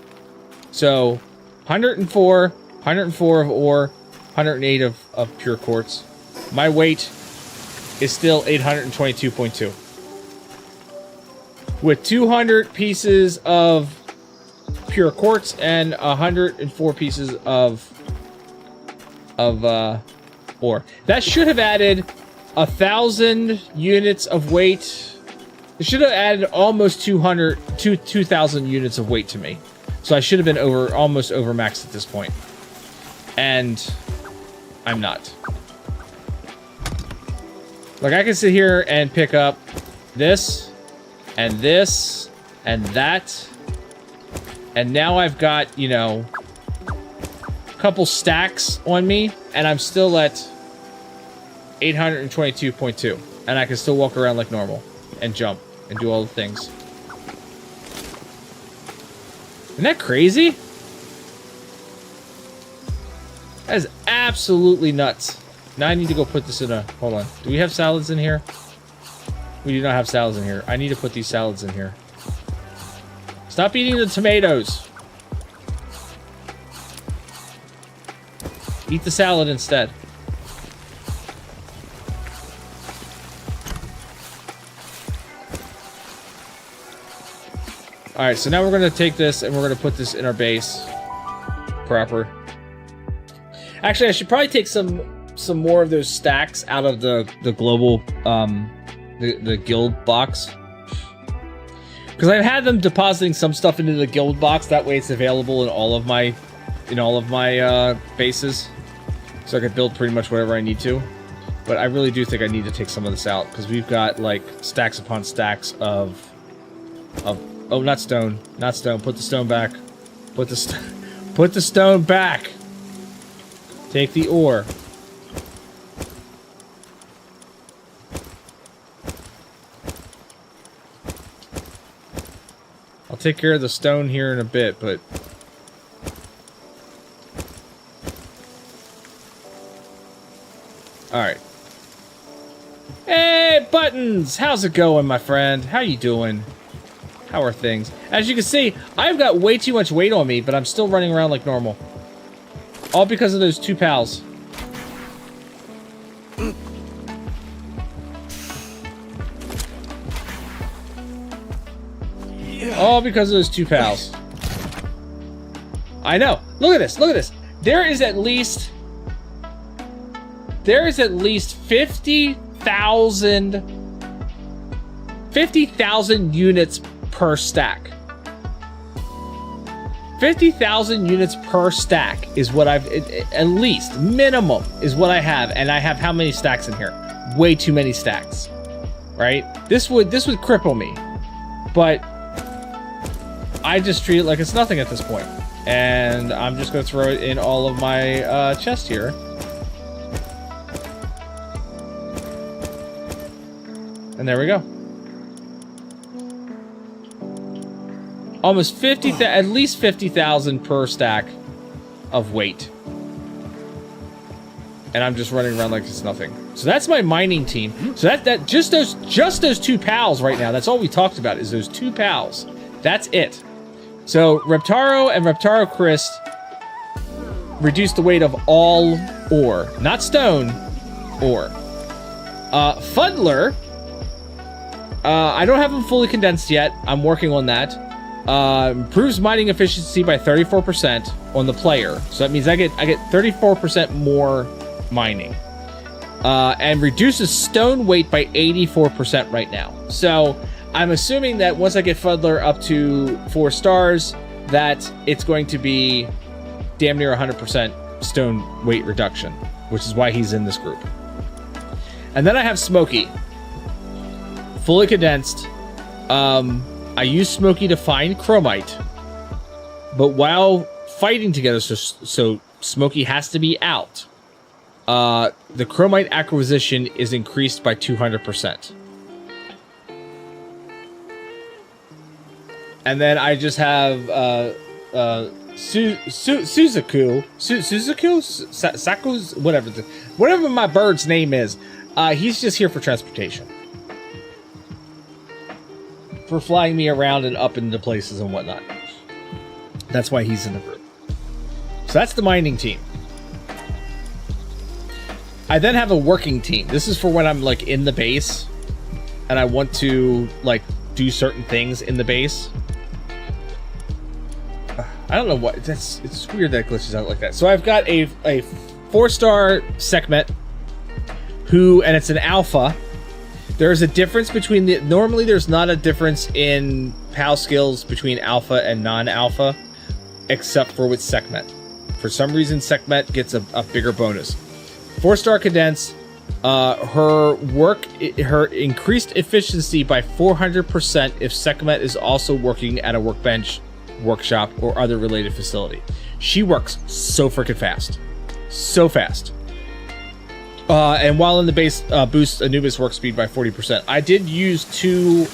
So 104 of ore, 108 of pure quartz. My weight is still 822.2. With 200 pieces of pure quartz and 104 pieces of ore. That should have added 1,000 units of weight. It should have added almost 2,000 units of weight to me. So I should have been almost over max at this point. And I'm not. Like, I can sit here and pick up this and this and that. And now I've got, you know, a couple stacks on me, and I'm still at 822.2. And I can still walk around like normal and jump and do all the things. Isn't that crazy? That is absolutely nuts. Now I need to go put this in a... Hold on. Do we have salads in here? We do not have salads in here. I need to put these salads in here. Stop eating the tomatoes. Eat the salad instead. Alright, so now we're going to take this and we're going to put this in our base. Proper. Actually, I should probably take some more of those stacks out of the global, the guild box. Because I've had them depositing some stuff into the guild box. That way it's available in all of my bases. So I can build pretty much whatever I need to. But I really do think I need to take some of this out. Because we've got, like, stacks upon stacks of... Oh, not stone. Not stone. Put the stone back. Put the stone back! Take the ore. I'll take care of the stone here in a bit, but... Alright. Hey, Buttons! How's it going, my friend? How you doing? How are things? As you can see, I've got way too much weight on me, but I'm still running around like normal. All because of those two pals. All because of those two pals. I know. Look at this. Look at this. There is at least 50,000 units per stack. 50,000 units per stack is what I've, at least, minimum, is what I have. And I have how many stacks in here? Way too many stacks. Right? This would cripple me. But I just treat it like it's nothing at this point. And I'm just going to throw it in all of my chest here. And there we go. Almost 50, at least 50,000 per stack of weight. And I'm just running around like it's nothing. So that's my mining team. So that just those two pals right now. That's all we talked about is those two pals. That's it. So Reptaro and Reptaro Chris reduced the weight of all ore, not stone, ore. Fuddler, I don't have them fully condensed yet. I'm working on that. Improves mining efficiency by 34% on the player. So that means I get 34% more mining. And reduces stone weight by 84% right now. So I'm assuming that once I get Fuddler up to 4 stars, that it's going to be damn near 100% stone weight reduction, which is why he's in this group. And then I have Smokey. Fully condensed. I use Smokey to find chromite, but while fighting together, so Smokey has to be out, the chromite acquisition is increased by 200%. And then I just have Suzaku, Saku's, whatever my bird's name is. He's just here for transportation. for flying me around and up into places and whatnot. That's why he's in the group. So that's the mining team. I then have a working team. This is for when I'm like in the base and I want to like do certain things in the base. I don't know what it's weird that it glitches out like that. So I've got a 4-star Sekhmet and it's an alpha. There's a difference between normally there's not a difference in PAL skills between alpha and non-alpha, except for with Sekhmet. For some reason, Sekhmet gets a bigger bonus. 4-star Cadence, her increased efficiency by 400% if Sekhmet is also working at a workbench, workshop, or other related facility. She works so freaking fast. So fast. And while in the base, boosts Anubis work speed by 40%. I did use 2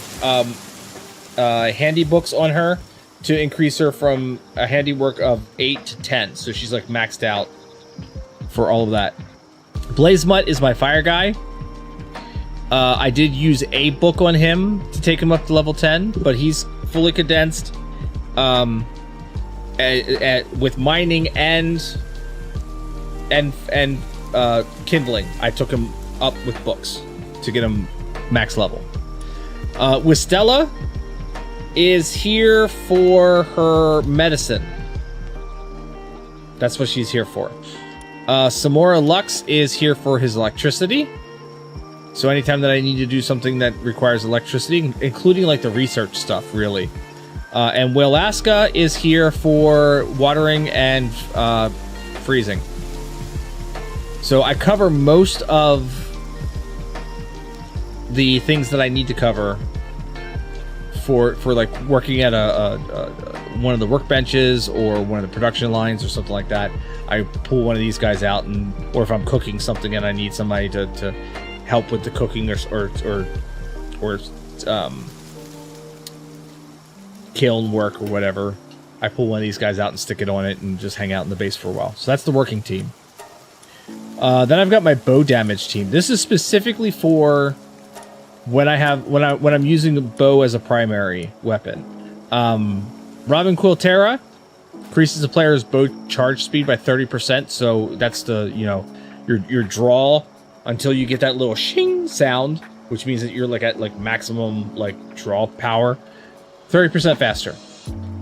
handy books on her to increase her from a handiwork of 8 to 10. So she's like maxed out for all of that. Blaze Mutt is my fire guy. I did use a book on him to take him up to level 10, but he's fully condensed. With mining and kindling, I took him up with books to get him max level. With Stella is here for her medicine. That's what she's here for. Samora Lux is here for his electricity. So anytime that I need to do something that requires electricity, including like the research stuff, really. And Wailaska is here for watering and freezing. So I cover most of the things that I need to cover for like working at one of the workbenches or one of the production lines or something like that. I pull one of these guys out, or if I'm cooking something and I need somebody to help with the cooking or kiln work or whatever, I pull one of these guys out and stick it on it and just hang out in the base for a while. So that's the working team. Then I've got my bow damage team. This is specifically for when I'm using the bow as a primary weapon. Robin Quiltera increases the player's bow charge speed by 30%. So that's your draw until you get that little shing sound, which means that you're like at like maximum like draw power. 30% faster.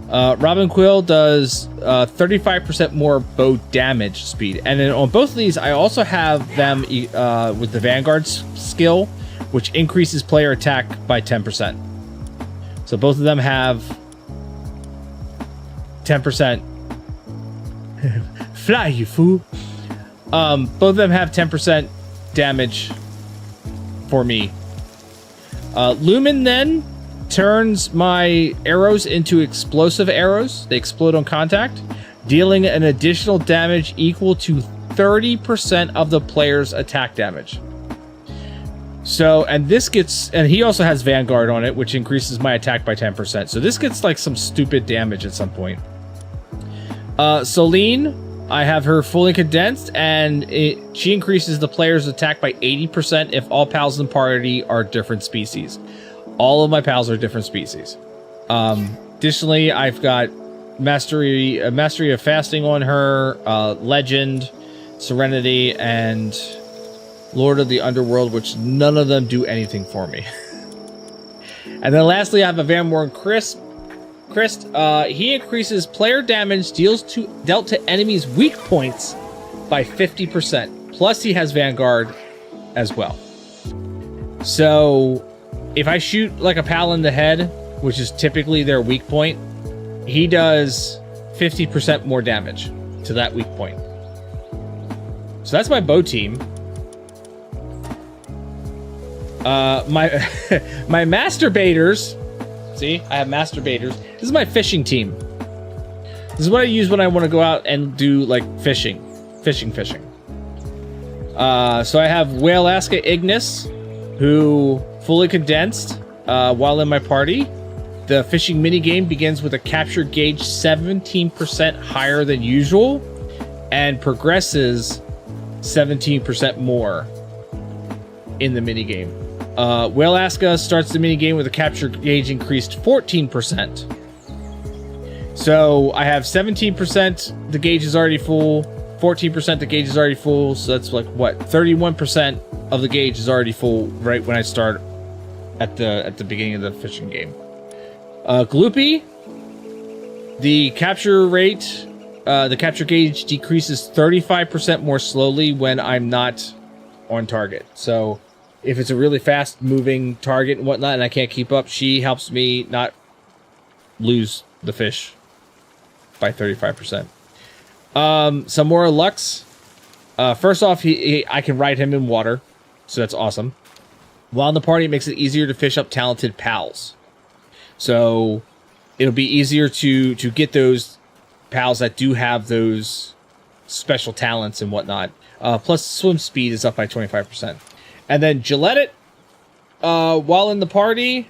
Robin Quill does 35% more bow damage speed. And then on both of these, I also have them with the Vanguard skill, which increases player attack by 10%. So both of them have 10%. Fly, you fool. Both of them have 10% damage for me. Lumen then turns my arrows into explosive arrows. They explode on contact, dealing an additional damage equal to 30% of the player's attack damage. So, and he also has Vanguard on it, which increases my attack by 10%. So this gets like some stupid damage at some point. Celine, I have her fully condensed, and she increases the player's attack by 80% if all pals in the party are different species. All of my pals are different species. Additionally, I've got mastery of fasting on her, legend, serenity, and Lord of the Underworld, which none of them do anything for me. And then lastly, I have a Van Warren Christ. He increases player damage dealt to enemies' weak points by 50%. Plus, he has Vanguard as well. So if I shoot like a pal in the head, which is typically their weak point, he does 50% more damage to that weak point. So that's my bow team. My masturbators. See, I have masturbators. This is my fishing team. This is what I use when I want to go out and do like fishing. So I have Wailaska Ignis, who fully condensed while in my party. The fishing minigame begins with a capture gauge 17% higher than usual and progresses 17% more in the minigame. Whale Aska starts the minigame with a capture gauge increased 14%. So I have 17%, the gauge is already full, 14% the gauge is already full, so that's like what, 31% of the gauge is already full right when I start at the beginning of the fishing game. Gloopy, the capture rate, the capture gauge decreases 35% more slowly when I'm not on target. So if it's a really fast moving target and whatnot and I can't keep up, she helps me not lose the fish by 35%. Some more Lux. First off, I can ride him in water, so that's awesome. While in the party, it makes it easier to fish up talented pals. So it'll be easier to get those pals that do have those special talents and whatnot. Plus, swim speed is up by 25%. And then Gillette, while in the party,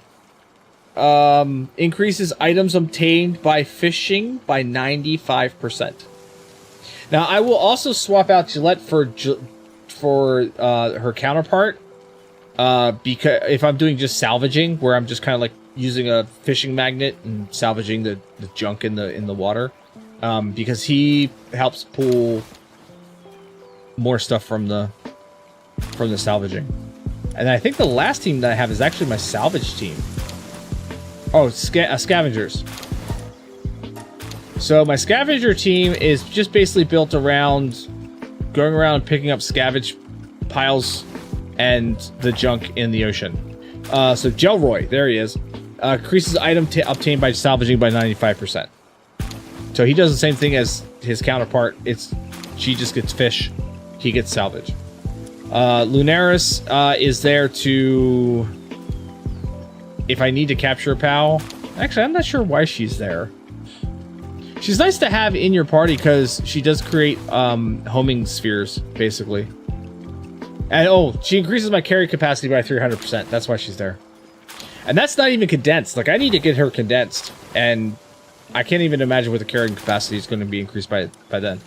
increases items obtained by fishing by 95%. Now, I will also swap out Gillette for her counterpart, because if I'm doing just salvaging, where I'm just kind of like using a fishing magnet and salvaging the junk in the water, because he helps pull more stuff from the salvaging. And I think the last team that I have is actually my salvage team. Oh, scavengers. So my scavenger team is just basically built around going around picking up scavenge piles and the junk in the ocean. So Gelroy, there he is. Increases item obtained by salvaging by 95%. So he does the same thing as his counterpart. She just gets fish, he gets salvage. Lunaris is there to, if I need to capture a pal. Actually, I'm not sure why she's there. She's nice to have in your party because she does create homing spheres, basically. And she increases my carry capacity by 300%. That's why she's there. And that's not even condensed. Like, I need to get her condensed, and I can't even imagine what the carrying capacity is going to be increased by then.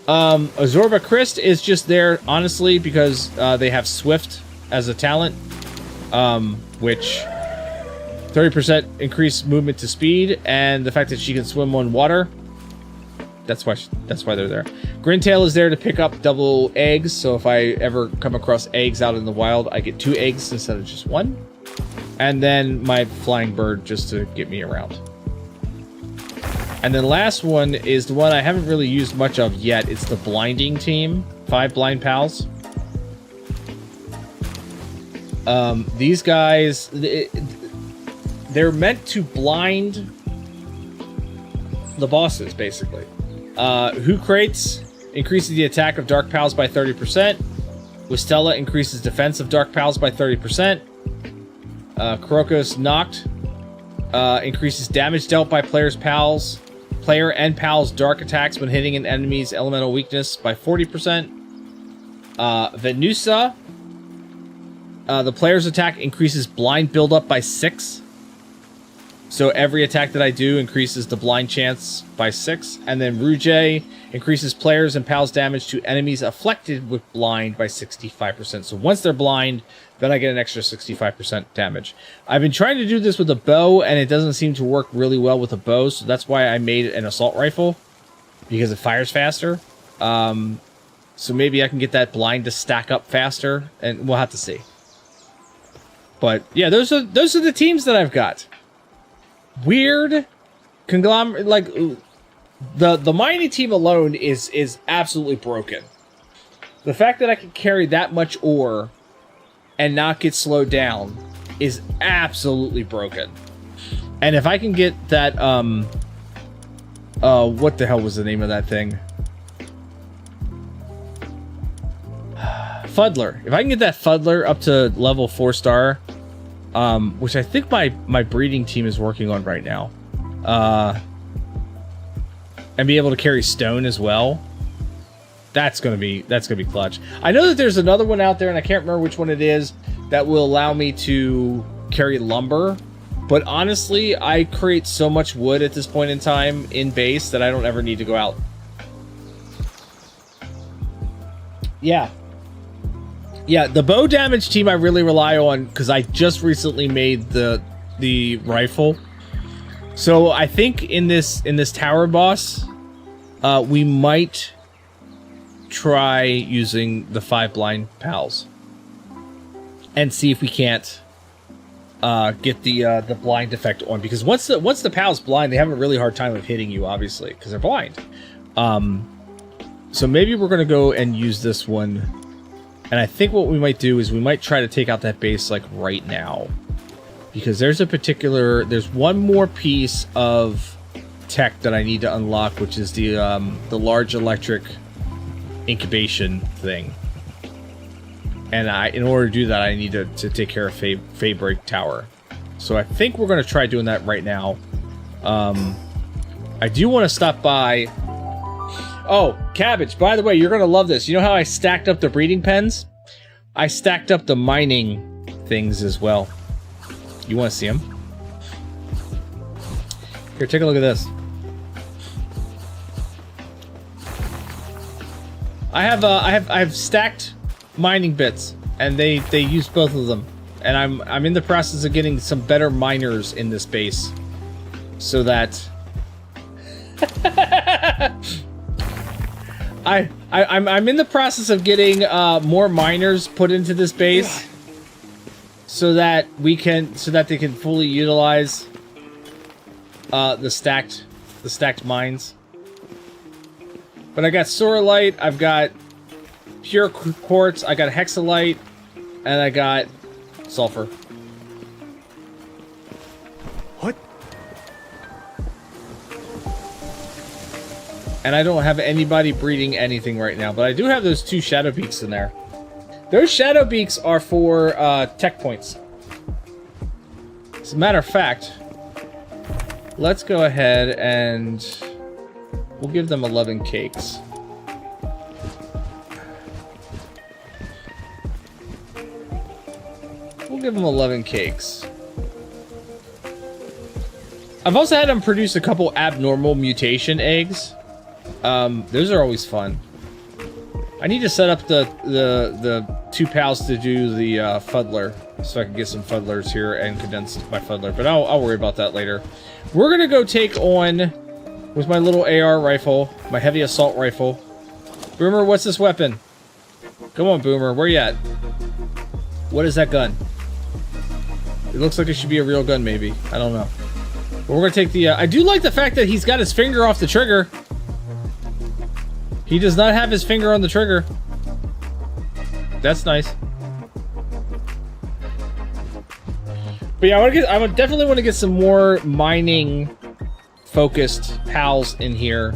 Azorba Christ is just there, honestly, because they have Swift as a talent, which 30% increased movement to speed, and the fact that she can swim on water. That's why they're there. Grintail is there to pick up double eggs, so if I ever come across eggs out in the wild, I get 2 eggs instead of just 1. And then my flying bird just to get me around. And then last one is the one I haven't really used much of yet. It's the blinding team. 5 blind pals. These guys, they're meant to blind the bosses, basically. Who Crates increases the attack of Dark Pals by 30%. Wistella increases defense of Dark Pals by 30%. Krokos Knocked increases damage dealt by player and pals' dark attacks when hitting an enemy's elemental weakness by 40%. Venusa, the player's attack increases blind buildup by 6. So every attack that I do increases the blind chance by 6. And then Rouge increases players' and pals' damage to enemies afflicted with blind by 65%. So once they're blind, then I get an extra 65% damage. I've been trying to do this with a bow, and it doesn't seem to work really well with a bow, so that's why I made an assault rifle, because it fires faster. So maybe I can get that blind to stack up faster, and we'll have to see. But yeah, those are the teams that I've got. Weird conglomerate, like the mining team alone is absolutely broken. The fact that I can carry that much ore and not get slowed down is absolutely broken. And if I can get that what the hell was the name of that thing? Fuddler. If I can get that Fuddler up to level 4-star, which I think my breeding team is working on right now, and be able to carry stone as well, that's gonna be clutch. I know that there's another one out there, and I can't remember which one it is, that will allow me to carry lumber. But honestly, I create so much wood at this point in time in base that I don't ever need to go out. Yeah, Yeah, the bow damage team I really rely on because I just recently made the rifle. So I think in this tower boss, we might try using the 5 blind pals and see if we can't get the blind effect on, because once the pal's blind, they have a really hard time of hitting you, obviously, because they're blind. So maybe we're gonna go and use this one, and I think what we might do is we might try to take out that base like right now, because there's one more piece of tech that I need to unlock, which is the large electric incubation thing. And in order to do that, I need to take care of Feybreak Tower. So I think we're going to try doing that right now. I do want to stop by... Oh, Cabbage, by the way, you're going to love this. You know how I stacked up the breeding pens? I stacked up the mining things as well. You want to see them? Here, take a look at this. I have stacked mining bits, and they use both of them, and I'm in the process of getting some better miners in this base, so that I'm in the process of getting more miners put into this base, so that they can fully utilize the stacked mines. But I got Sorolite, I've got pure quartz, I got hexalite, and I got sulfur. What? And I don't have anybody breeding anything right now, but I do have those 2 shadow beaks in there. Those shadow beaks are for tech points. As a matter of fact, let's go ahead and we'll give them 11 cakes. We'll give them 11 cakes. I've also had them produce a couple abnormal mutation eggs. Those are always fun. I need to set up the 2 pals to do the fuddler, so I can get some fuddlers here and condense my fuddler, but I'll worry about that later. We're gonna go take on, with my little AR rifle, my heavy assault rifle. Boomer, what's this weapon? Come on, Boomer, where you at? What is that gun? It looks like it should be a real gun, maybe. I don't know. But we're gonna take the... I do like the fact that he's got his finger off the trigger. He does not have his finger on the trigger. That's nice. But yeah, I would definitely want to get some more mining focused pals in here,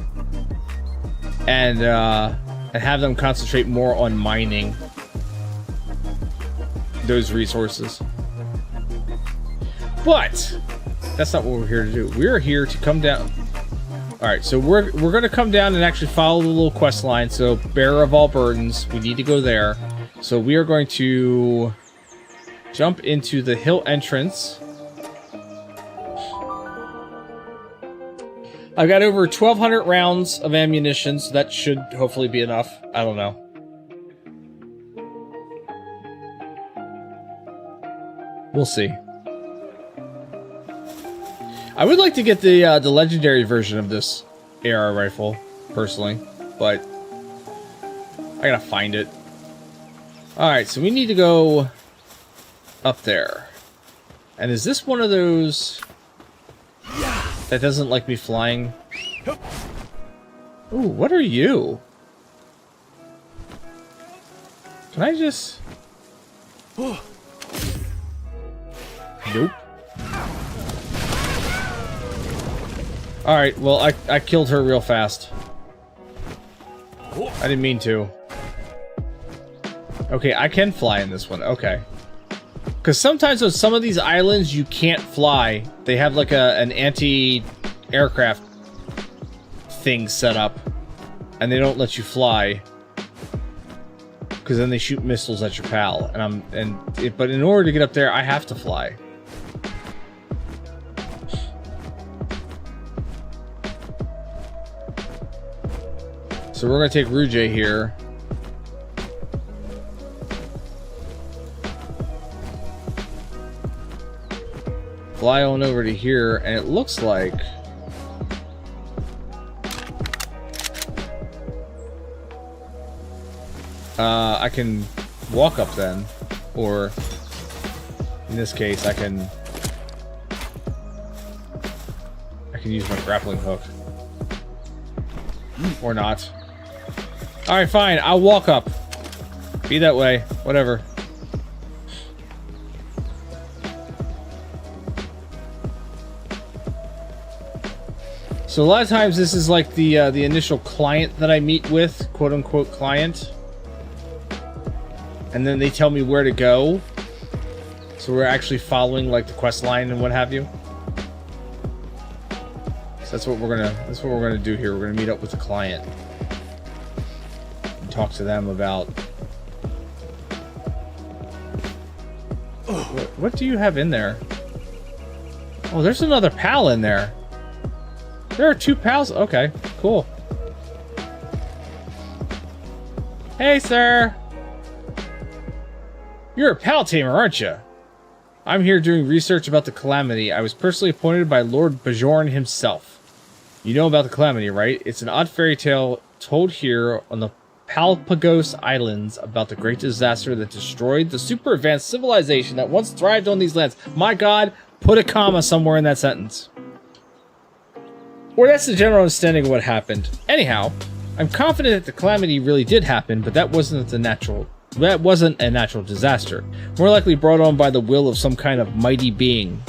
and have them concentrate more on mining those resources. But that's not what we're here to do. We're here to come down. All right, so we're going to come down and actually follow the little quest line. So Bearer of all burdens, we need to go there. So we are going to jump into the hill entrance. I've got over 1,200 rounds of ammunition, so that should hopefully be enough. I don't know. We'll see. I would like to get the legendary version of this AR rifle, personally, but I gotta find it. Alright, so we need to go up there. And is this one of those that doesn't like me flying? Ooh, what are you? Can I just... Nope. Alright, well, I killed her real fast. I didn't mean to. Okay, I can fly in this one. Okay. Because sometimes on some of these islands, you can't fly. They have like an anti-aircraft thing set up. And they don't let you fly. Because then they shoot missiles at your pal. But in order to get up there, I have to fly. So we're going to take Rouge here. fly on over to here, and it looks like I can walk up then, or in this case, I can use my grappling hook, or not. All right, fine. I'll walk up. Be that way. Whatever. So a lot of times this is like the initial client that I meet with, quote unquote client. And then they tell me where to go. So we're actually following like the quest line and what have you. So that's what we're gonna do here. We're gonna meet up with the client and talk to them about what do you have in there? Oh, there's another pal in there. There are 2 pals. Okay, cool. Hey, sir. You're a pal tamer, aren't you? I'm here doing research about the Calamity. I was personally appointed by Lord Bajorn himself. You know about the Calamity, right? It's an odd fairy tale told here on the Palpagos Islands about the great disaster that destroyed the super advanced civilization that once thrived on these lands. My God, put a comma somewhere in that sentence. Or that's the general understanding of what happened. Anyhow, I'm confident that the Calamity really did happen, but that wasn't a natural disaster. More likely brought on by the will of some kind of mighty being.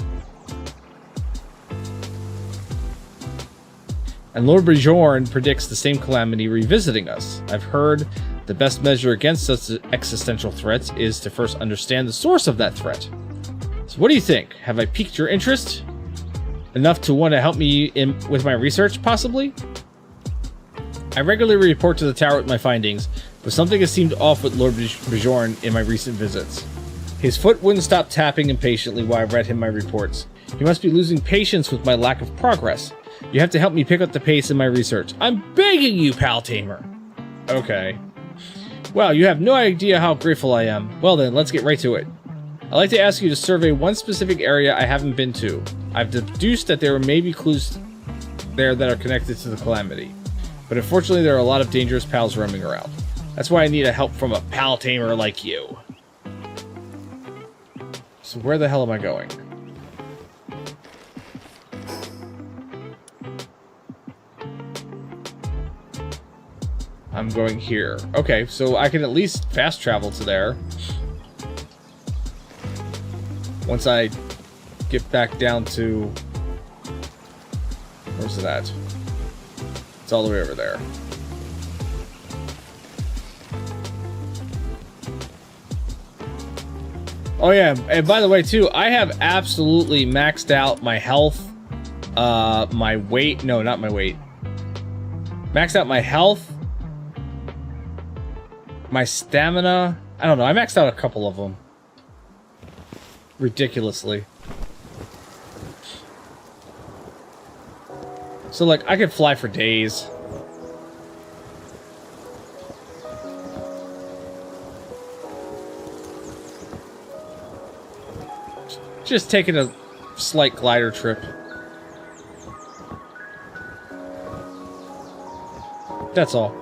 And Lord Bajorn predicts the same calamity revisiting us. I've heard the best measure against such existential threats is to first understand the source of that threat. So what do you think? Have I piqued your interest? Enough to want to help me with my research, possibly? I regularly report to the tower with my findings, but something has seemed off with Lord Bajorn in my recent visits. His foot wouldn't stop tapping impatiently while I read him my reports. He must be losing patience with my lack of progress. You have to help me pick up the pace in my research. I'm begging you, pal tamer. Okay. Well, you have no idea how grateful I am. Well then, let's get right to it. I'd like to ask you to survey one specific area I haven't been to. I've deduced that there may be clues there that are connected to the Calamity. But unfortunately, there are a lot of dangerous pals roaming around. That's why I need help from a pal tamer like you. So where the hell am I going? I'm going here. Okay, so I can at least fast travel to there. Once I get back down to... Where's it at? It's all the way over there. Oh yeah, and by the way too, I have absolutely maxed out my health, my weight, no, not my weight. Maxed out my health, my stamina, I don't know, I maxed out a couple of them. Ridiculously. So like, I could fly for days. Just taking a slight glider trip. That's all.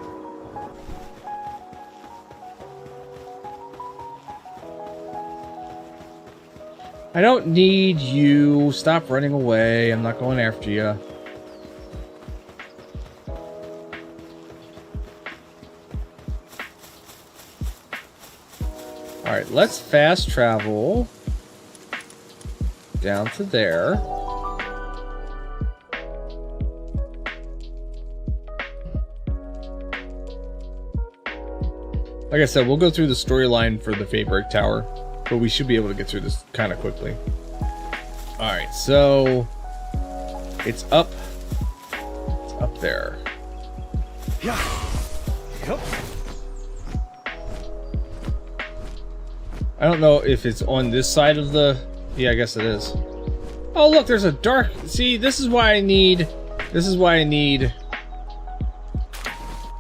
I don't need you. Stop running away. I'm not going after you. Alright, let's fast travel down to there. Like I said, we'll go through the storyline for the Feybreak Tower, but we should be able to get through this kind of quickly. Alright, so it's up there. Yeah. Yep. I don't know if it's on this side of the... Yeah, I guess it is. Oh, look, there's a dark... See, this is why I need the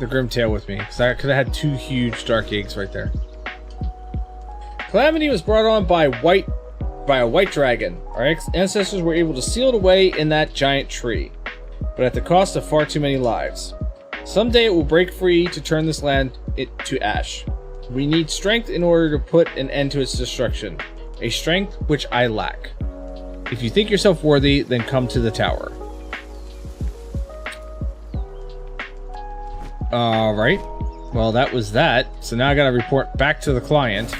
Grimtail with me, because I could have had 2 huge dark eggs right there. Calamity was brought on by white by a white dragon. Our ancestors were able to seal it away in that giant tree, but at the cost of far too many lives. Someday it will break free to turn this land to ash. We need strength in order to put an end to its destruction, a strength which I lack. If you think yourself worthy, then come to the tower. Alright, well that was that, so now I gotta report back to the client.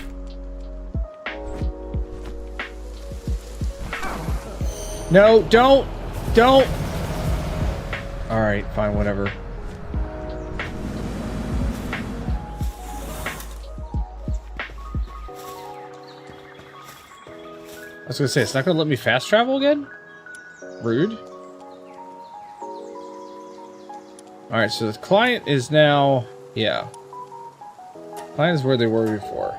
No, don't! Alright, fine, whatever. I was gonna say, it's not gonna let me fast travel again? Rude. Alright, so the client is now... yeah. Client is where they were before.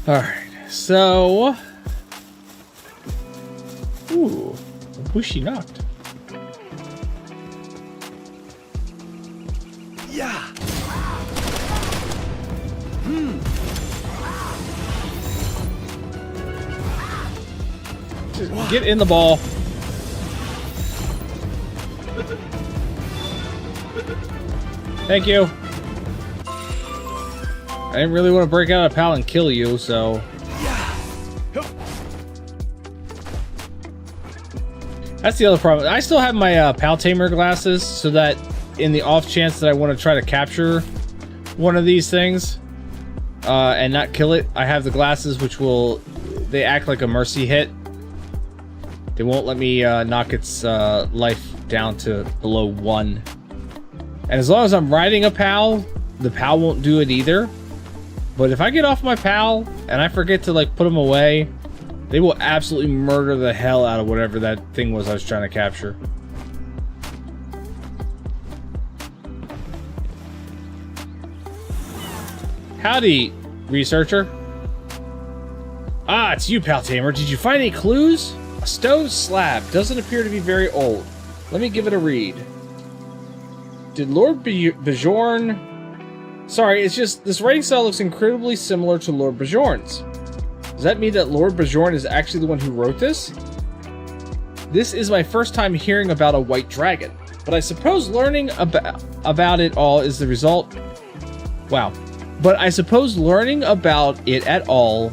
Alright, so... ooh, a bushy knocked. Yeah. Just get in the ball. Thank you. I didn't really want to break out a pal and kill you, so... that's the other problem. I still have my pal tamer glasses, so that in the off chance that I want to try to capture one of these things and not kill it, I have the glasses which will... they act like a mercy hit. They won't let me knock its life down to below 1. And as long as I'm riding a pal, the pal won't do it either. But if I get off my pal and I forget to like put them away, they will absolutely murder the hell out of whatever that thing was I was trying to capture. Howdy, researcher. Ah, it's you, pal tamer. Did you find any clues? A stone slab doesn't appear to be very old. Let me give it a read. Did Lord Bjorn... sorry, it's just this writing style looks incredibly similar to Lord Bjorn's. Does that mean that Lord Bjorn is actually the one who wrote this? This is my first time hearing about a white dragon, but I suppose learning about it all is the result... wow. But I suppose learning about it at all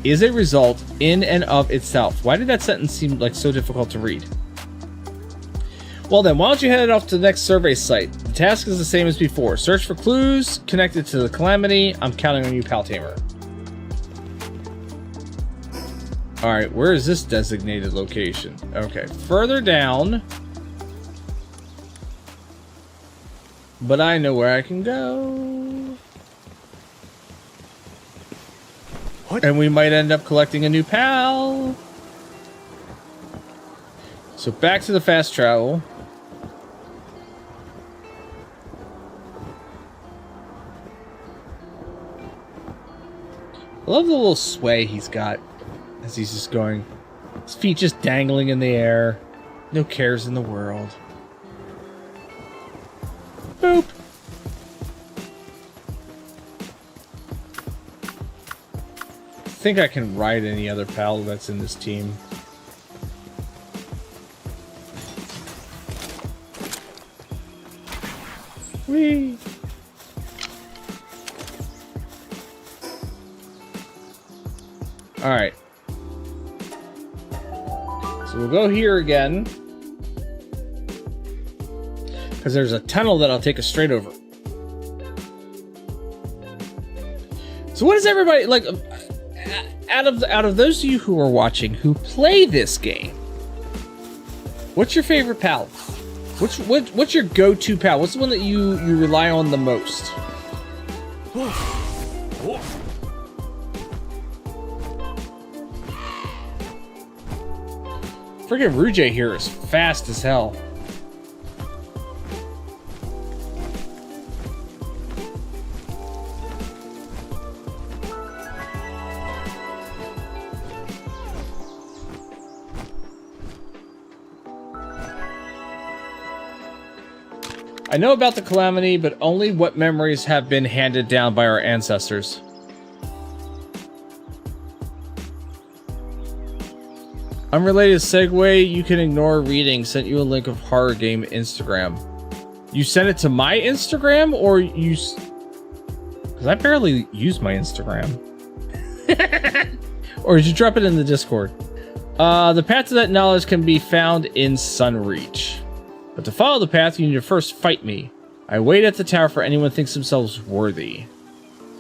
is a result in and of itself. Why did that sentence seem like so difficult to read? Well then, why don't you head off to the next survey site? The task is the same as before. Search for clues connected to the calamity. I'm counting on you, pal tamer. Alright, where is this designated location? Okay, further down. But I know where I can go. What? And we might end up collecting a new pal. So back to the fast travel. I love the little sway he's got as he's just going. His feet just dangling in the air. No cares in the world. Boop. I think I can ride any other pal that's in this team. Whee! Alright. So we'll go here again. Because there's a tunnel that I'll take us straight over. So what is everybody like? Out of those of you who are watching who play this game, what's your favorite pal? What's your go-to pal? What's the one that you rely on the most? Friggin' Rouge here is fast as hell. I know about the calamity, but only what memories have been handed down by our ancestors. Unrelated segue, you can ignore reading. Sent you a link of horror game Instagram. You sent it to my Instagram, or you... Because I barely use my Instagram. Or did you drop it in the Discord? The path to that knowledge can be found in Sunreach. But to follow the path, you need to first fight me. I wait at the tower for anyone who thinks themselves worthy.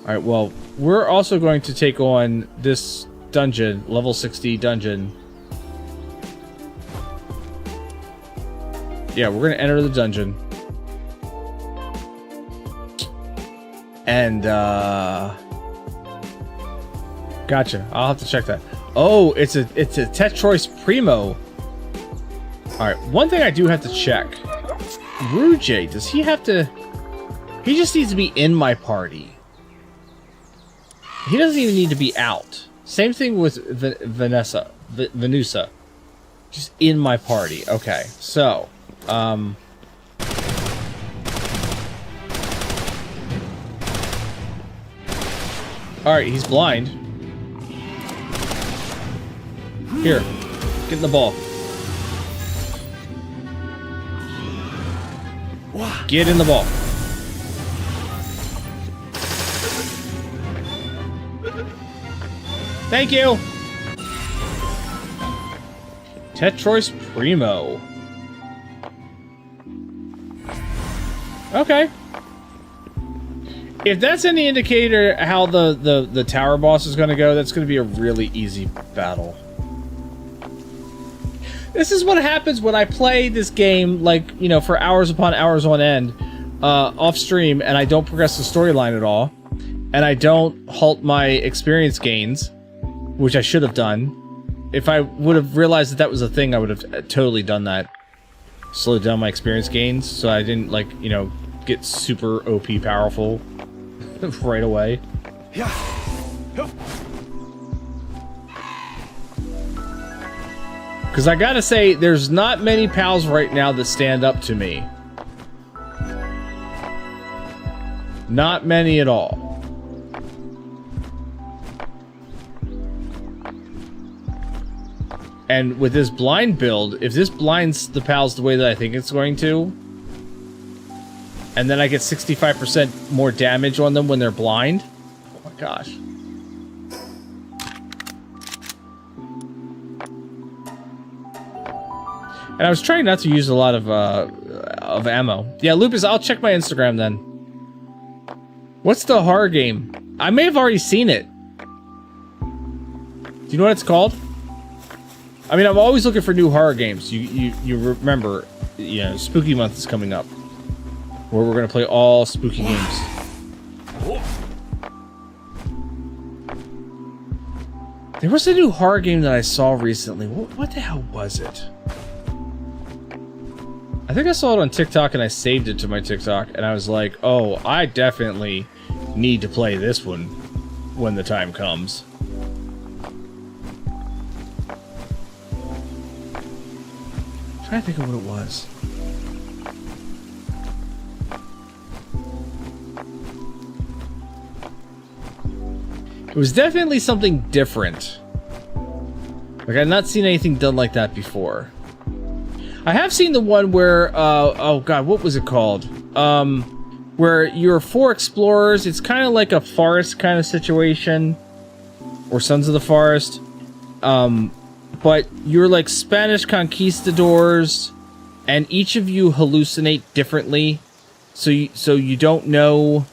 Alright, well, we're also going to take on this dungeon, level 60 dungeon. Yeah, we're going to enter the dungeon. And, gotcha. I'll have to check that. Oh, it's a Tetris Primo. Alright, one thing I do have to check. Rouge, does he have to... He just needs to be in my party. He doesn't even need to be out. Same thing with Venusa. Just in my party. Okay, so... Alright, he's blind. Here, get in the ball. Get in the ball. Thank you! Tetris Primo. Okay. If that's any indicator how the tower boss is going to go, that's going to be a really easy battle. This is what happens when I play this game, like, you know, for hours upon hours on end, off stream, and I don't progress the storyline at all, and I don't halt my experience gains, which I should have done. If I would have realized that that was a thing, I would have totally done that. Slowed down my experience gains, so I didn't, like, you know, get super OP powerful right away. Because I gotta say, there's not many pals right now that stand up to me. Not many at all. And with this blind build, if this blinds the pals the way that I think it's going to, and then I get 65% more damage on them when they're blind, oh my gosh. And I was trying not to use a lot of ammo. Yeah, Lupus, I'll check my Instagram then. What's the horror game? I may have already seen it. Do you know what it's called? I mean, I'm always looking for new horror games. You remember, you know, Spooky Month is coming up, where we're gonna play all spooky games. There was a new horror game that I saw recently. What the hell was it? I think I saw it on TikTok and I saved it to my TikTok, and I was like, oh, I definitely need to play this one when the time comes. I'm trying to think of what it was. It was definitely something different. Like, I've not seen anything done like that before. I have seen the one where, oh god, what was it called? Where you're 4 explorers, it's kind of like a forest kind of situation, or Sons of the Forest, but you're like Spanish conquistadors, and each of you hallucinate differently, so you don't know.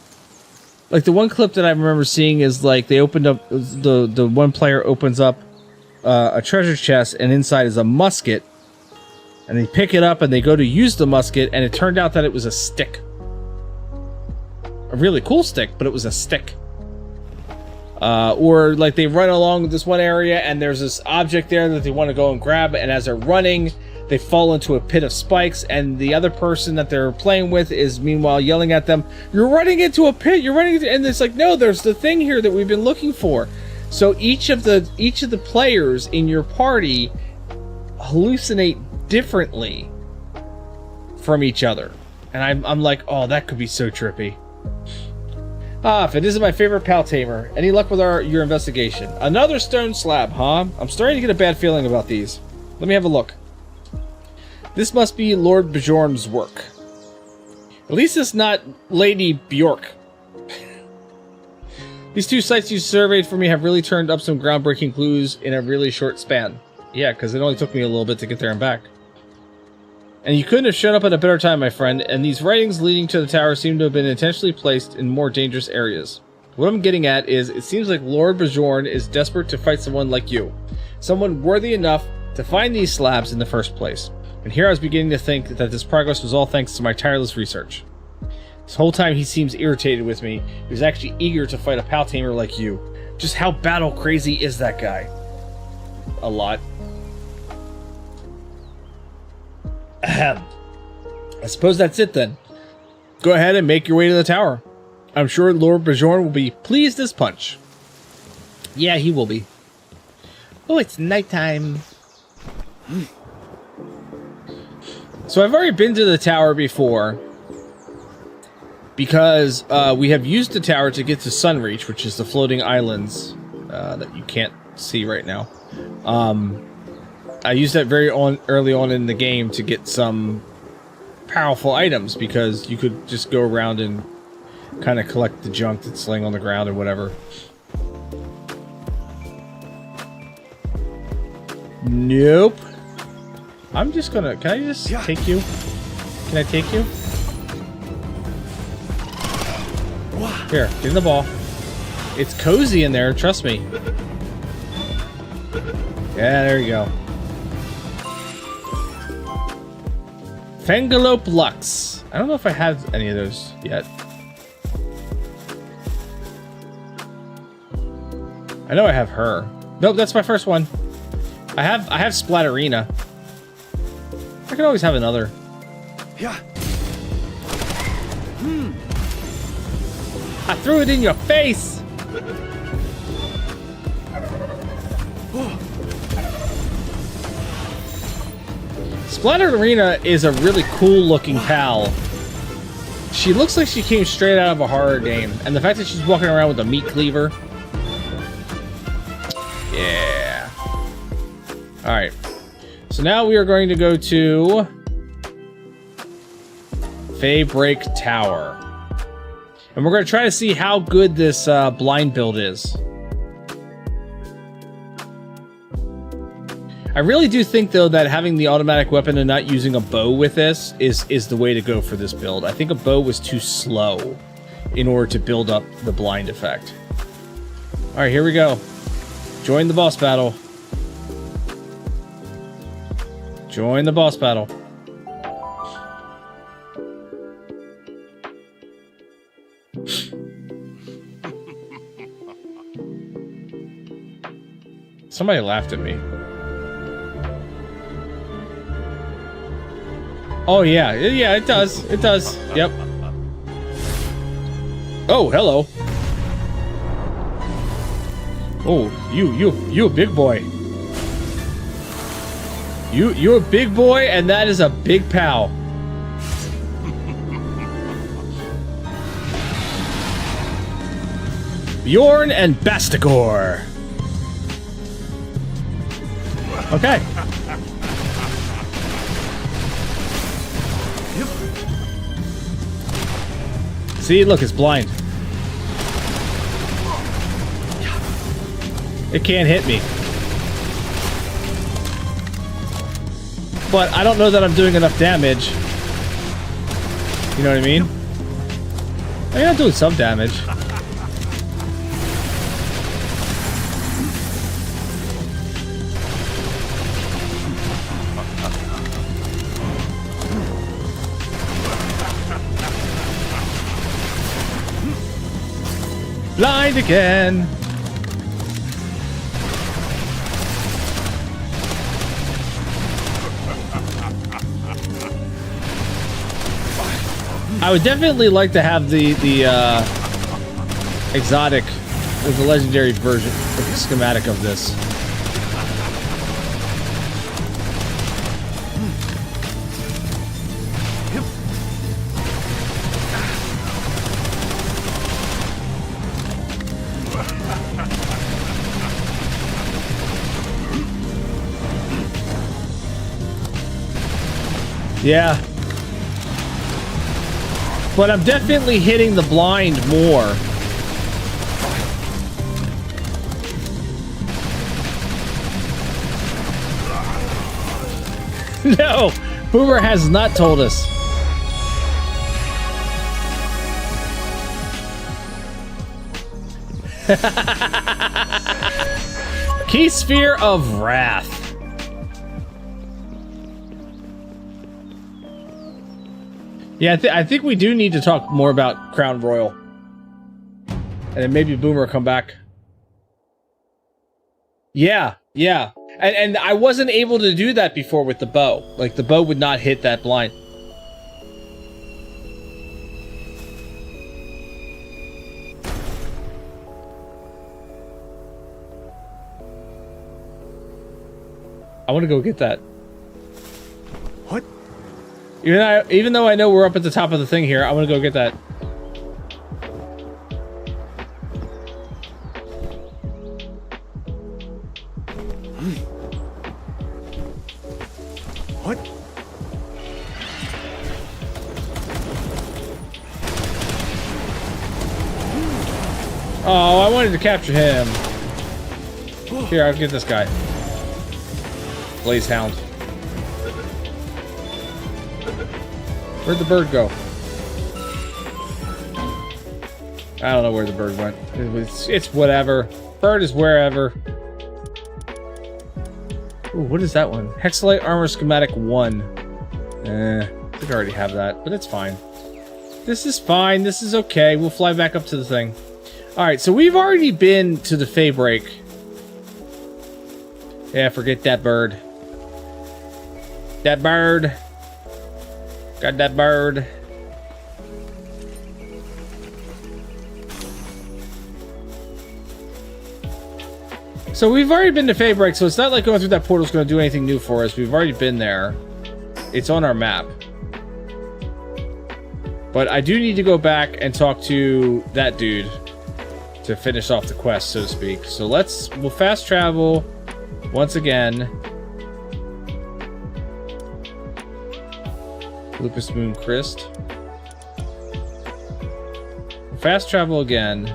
Like, the one clip that I remember seeing is, like, they opened up, the one player opens up a treasure chest, and inside is a musket, and they pick it up and they go to use the musket, and it turned out that it was a stick. A really cool stick, but it was a stick. Or like they run along this one area and there's this object there that they want to go and grab, and as they're running, they fall into a pit of spikes, and the other person that they're playing with is meanwhile yelling at them, "You're running into a pit, you're running into," and it's like, no, there's the thing here that we've been looking for. So each of the players in your party hallucinate differently from each other. And I'm like, oh, that could be so trippy. Ah, if it isn't my favorite pal tamer. Any luck with your investigation? Another stone slab, huh? I'm starting to get a bad feeling about these. Let me have a look. This must be Lord Bjorn's work. At least it's not Lady Bjork. These 2 sites you surveyed for me have really turned up some groundbreaking clues in a really short span. Yeah, because it only took me a little bit to get there and back. And you couldn't have shown up at a better time, my friend, and these writings leading to the tower seem to have been intentionally placed in more dangerous areas. What I'm getting at is, it seems like Lord Bjorn is desperate to fight someone like you. Someone worthy enough to find these slabs in the first place. And here I was beginning to think that this progress was all thanks to my tireless research. This whole time he seems irritated with me. He was actually eager to fight a pal tamer like you. Just how battle crazy is that guy? A lot. Ahem. I suppose that's it then. Go ahead and make your way to the tower. I'm sure Lord Bjorn will be pleased as punch. Yeah, he will be. Oh, it's nighttime. So I've already been to the tower before. Because we have used the tower to get to Sunreach, which is the floating islands that you can't see right now. I used that very early on in the game to get some powerful items, because you could just go around and kind of collect the junk that's laying on the ground or whatever. Nope. I'm just gonna... Can I just take you? Can I take you? Here, get in the ball. It's cozy in there, trust me. Yeah, there you go. Fangalope Lux. I don't know if I have any of those yet. I know I have her. Nope, that's my first one. I have Splatterina. I could always have another. Yeah. I threw it in your face! Splatterina is a really cool looking pal. She looks like she came straight out of a horror game. And the fact that she's walking around with a meat cleaver. Yeah. Alright. So now we are going to go to Feybreak Tower. And we're going to try to see how good this blind build is. I really do think, though, that having the automatic weapon and not using a bow with this is the way to go for this build. I think a bow was too slow in order to build up the blind effect. Alright, here we go. Join the boss battle. Join the boss battle. Somebody laughed at me. Oh yeah, yeah, it does. It does. Yep. Oh, hello. Oh, you a big boy. You're a big boy, and that is a big pal. Bjorn and Bastigor. Okay. See, look, it's blind. It can't hit me. But I don't know that I'm doing enough damage. You know what I mean? I mean, I'm doing some damage. Blind again. I would definitely like to have the exotic or the legendary version of the schematic of this. Yeah. But I'm definitely hitting the blind more. No! Boomer has not told us. Key Sphere of Wrath. Yeah, I think we do need to talk more about Crown Royal. And then maybe Boomer will come back. Yeah, yeah. And I wasn't able to do that before with the bow. Like, the bow would not hit that blind. I want to go get that. What? Even though I know we're up at the top of the thing here, I want to go get that. What? Oh, I wanted to capture him. Here, I'll get this guy. Blaze Hound. Where'd the bird go? I don't know where the bird went. It's whatever. Bird is wherever. Ooh, what is that one? Hexalite Armor Schematic 1. I think I already have that, but it's fine. This is fine. This is okay. We'll fly back up to the thing. Alright, so we've already been to the Feybreak. Yeah, forget that bird. That bird. Got that bird. So we've already been to Feybreak, so it's not like going through that portal is going to do anything new for us. We've already been there. It's on our map. But I do need to go back and talk to that dude to finish off the quest, so to speak. So we'll fast travel once again. Lupus Moon Crest. Fast travel again.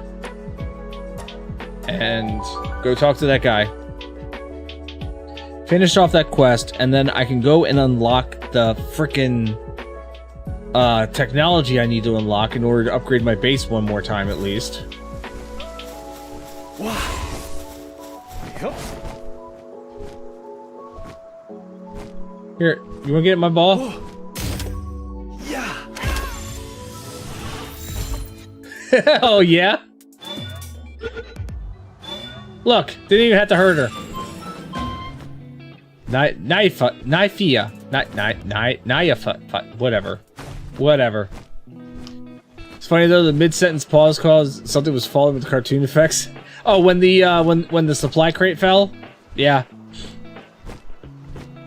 And go talk to that guy. Finish off that quest, and then I can go and unlock the frickin' technology I need to unlock in order to upgrade my base one more time at least. Wow. Yep. Here, you wanna get my ball? Yeah. Oh yeah? Look, didn't even have to hurt her. Whatever. Whatever. It's funny though, the mid-sentence pause caused something was falling with cartoon effects. Oh, when the when the supply crate fell? Yeah.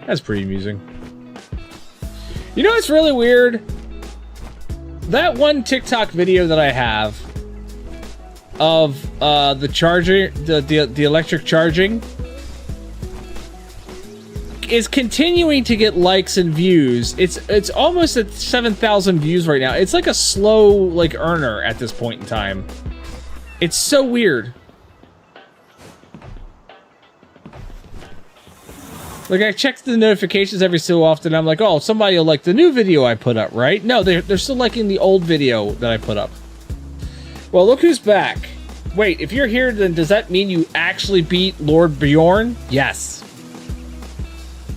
That's pretty amusing. You know what's really weird? That one TikTok video that I have of the charger, the electric charging, is continuing to get likes and views. It's almost at 7,000 views right now. It's like a slow like earner at this point in time. It's so weird. Like, I check the notifications every so often. I'm like, oh, somebody will like the new video I put up, right? No, they're still liking the old video that I put up. Well, look who's back. Wait, if you're here, then does that mean you actually beat Lord Bjorn? Yes.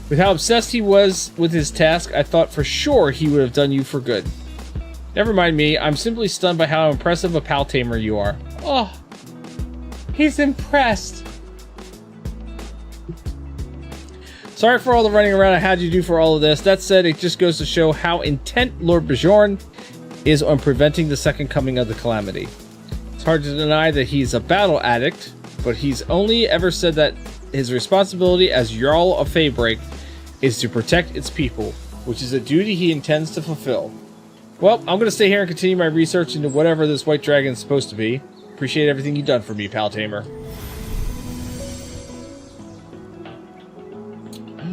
With how obsessed he was with his task, I thought for sure he would have done you for good. Never mind me, I'm simply stunned by how impressive a pal tamer you are. Oh, he's impressed. Sorry for all the running around I had you do for all of this. That said, it just goes to show how intent Lord Bjorn is on preventing the second coming of the Calamity. It's hard to deny that he's a battle addict, but he's only ever said that his responsibility as Jarl of Feybreak is to protect its people, which is a duty he intends to fulfill. Well, I'm going to stay here and continue my research into whatever this white dragon is supposed to be. Appreciate everything you've done for me, pal tamer.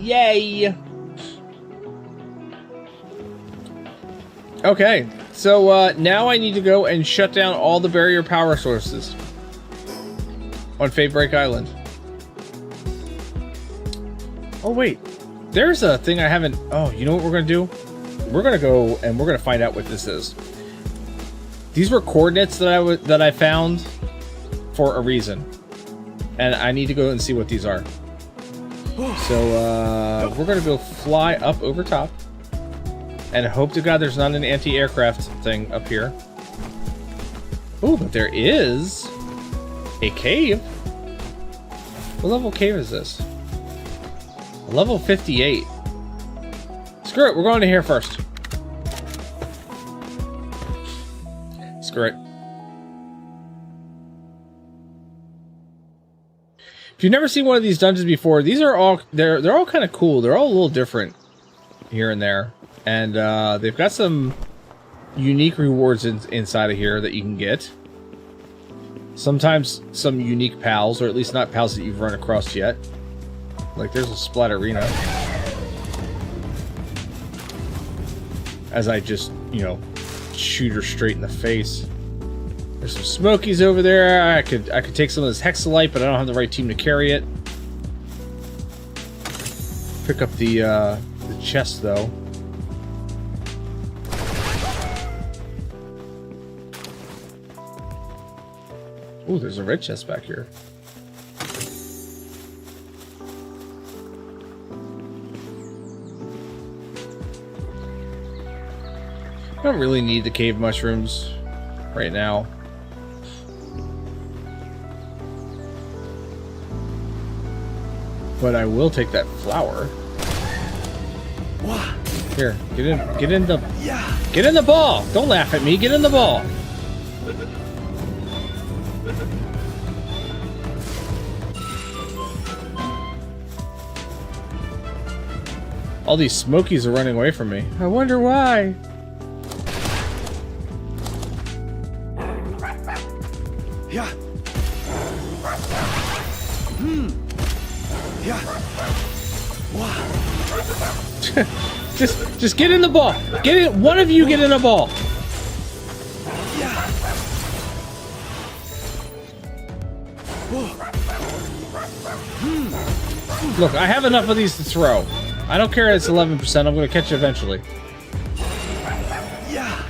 Yay! Okay, so now I need to go and shut down all the barrier power sources on Feybreak Island. Oh wait, there's a thing I haven't... Oh, you know what we're going to do? We're going to go and we're going to find out what this is. These were coordinates that I found for a reason. And I need to go and see what these are. So we're going to go fly up over top. And hope to God there's not an anti-aircraft thing up here. Oh, but there is a cave. What level cave is this? Level 58. Screw it, we're going to here first. Screw it. If you've never seen one of these dungeons before, these are all they're all kind of cool. They're all a little different here and there. And they've got some unique rewards inside of here that you can get. Sometimes some unique pals, or at least not pals that you've run across yet. Like there's a Splatterina. As I just, you know, shoot her straight in the face. There's some smokies over there. I could take some of this hexalite, but I don't have the right team to carry it. Pick up the chest though. Ooh, there's a red chest back here. I don't really need the cave mushrooms right now. But I will take that flower. Here, get in the ball. Don't laugh at me. Get in the ball. All these smokies are running away from me. I wonder why. Yeah. Yeah. just get in the ball. Get in. One of you get in the ball. Look, I have enough of these to throw. I don't care if it's 11%. I'm going to catch it eventually. Yeah.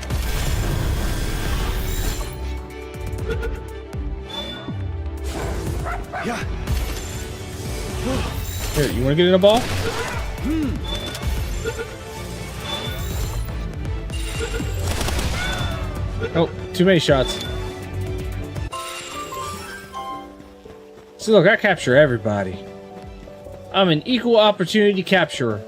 Yeah. Here, you want to get in a ball? Oh, too many shots. See, look, I capture everybody. I'm an equal opportunity capturer.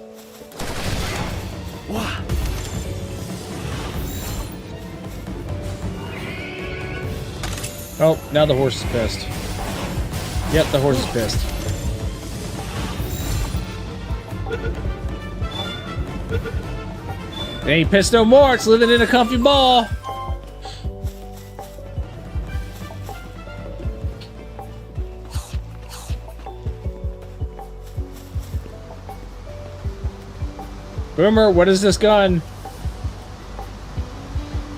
Oh, now the horse is pissed. Yep, the horse is pissed. It ain't pissed no more, it's living in a comfy ball. Boomer, what is this gun?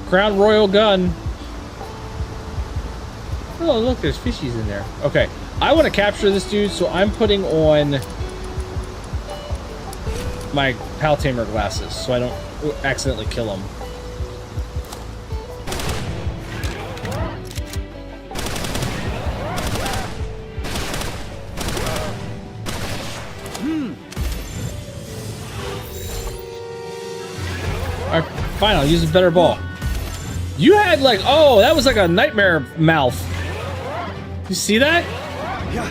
Crown Royal gun. Oh, look, there's fishies in there. Okay, I want to capture this dude, so I'm putting on my Pal Tamer glasses, so I don't accidentally kill him. Alright, fine, I'll use a better ball. You had like, oh, that was like a nightmare mouth. You see that? Yeah.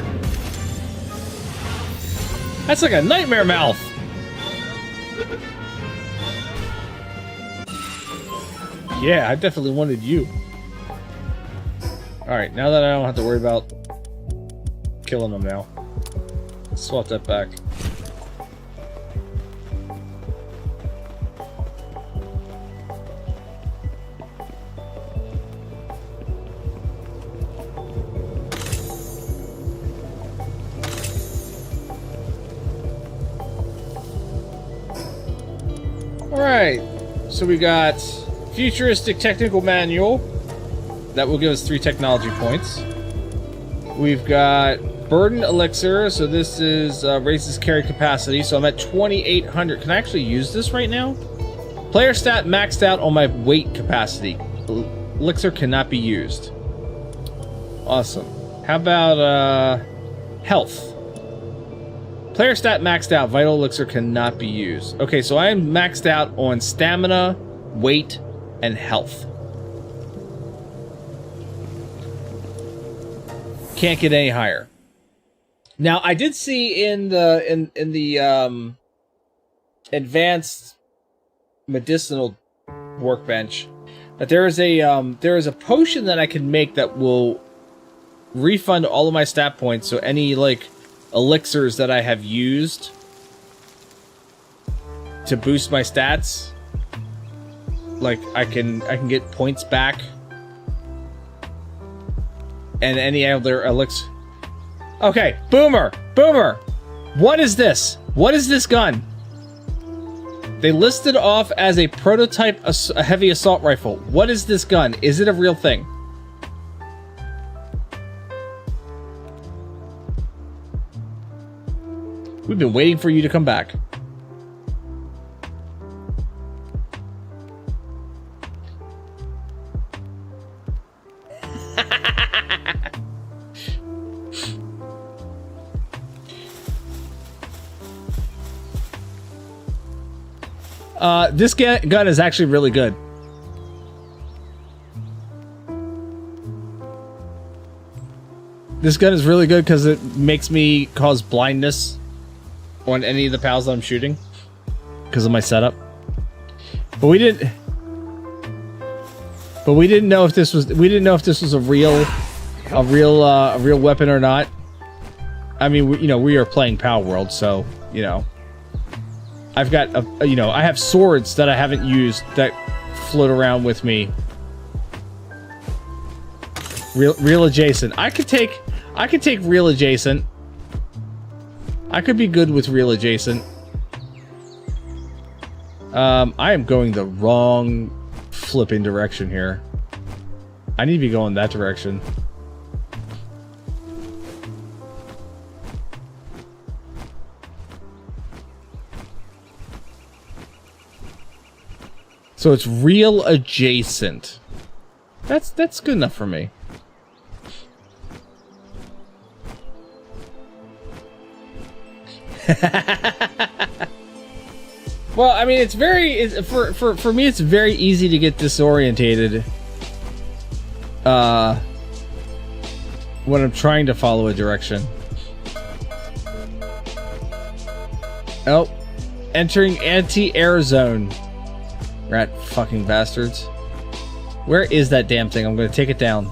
That's like a nightmare mouth. Yeah, I definitely wanted you. Alright, now that I don't have to worry about killing them now. Let's swap that back. Alright, so we got futuristic technical manual. That will give us 3 technology points. We've got burden elixir, so this is raises carry capacity, so I'm at 2,800. Can I actually use this right now? Player stat maxed out on my weight capacity. Elixir cannot be used. Awesome. How about health? Player stat maxed out. Vital elixir cannot be used. Okay, so I am maxed out on stamina, weight, and health. Can't get any higher. Now, I did see in the advanced medicinal workbench that there is a potion that I can make that will refund all of my stat points. So any like elixirs that I have used to boost my stats, like I can get points back. And any other elixir. Okay, Boomer! What is this? What is this gun? They listed off as a prototype a heavy assault rifle. What is this gun? Is it a real thing? We've been waiting for you to come back. This gun is actually really good. This gun is really good because it makes me cause blindness on any of the pals that I'm shooting because of my setup. But we didn't know if this was a real weapon or not. I mean, we are playing Palworld, so I've got I have swords that I haven't used that float around with me. Real adjacent. I could take real adjacent. I could be good with real adjacent. I am going the wrong flipping direction here. I need to be going that direction. So it's real adjacent. That's good enough for me. Well, I mean, for me, it's very easy to get disorientated when I'm trying to follow a direction. Oh, entering anti-air zone. Rat fucking bastards. Where is that damn thing? I'm gonna take it down.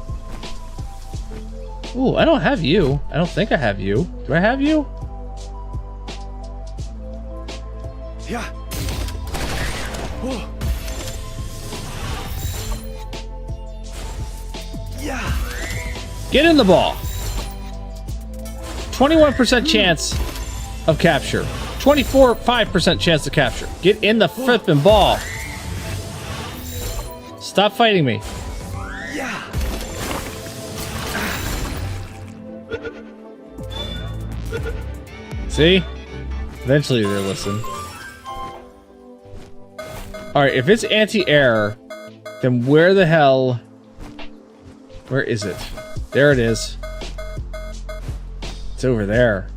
Ooh, I don't have you. I don't think I have you. Do I have you? Yeah. Oh. Yeah. Get in the ball. 21% chance of capture. 5% chance to capture. Get in the flipping ball. Stop fighting me. Yeah. See? Eventually they'll listen. Alright, if it's anti-air, then where the hell... Where is it? There it is. It's over there.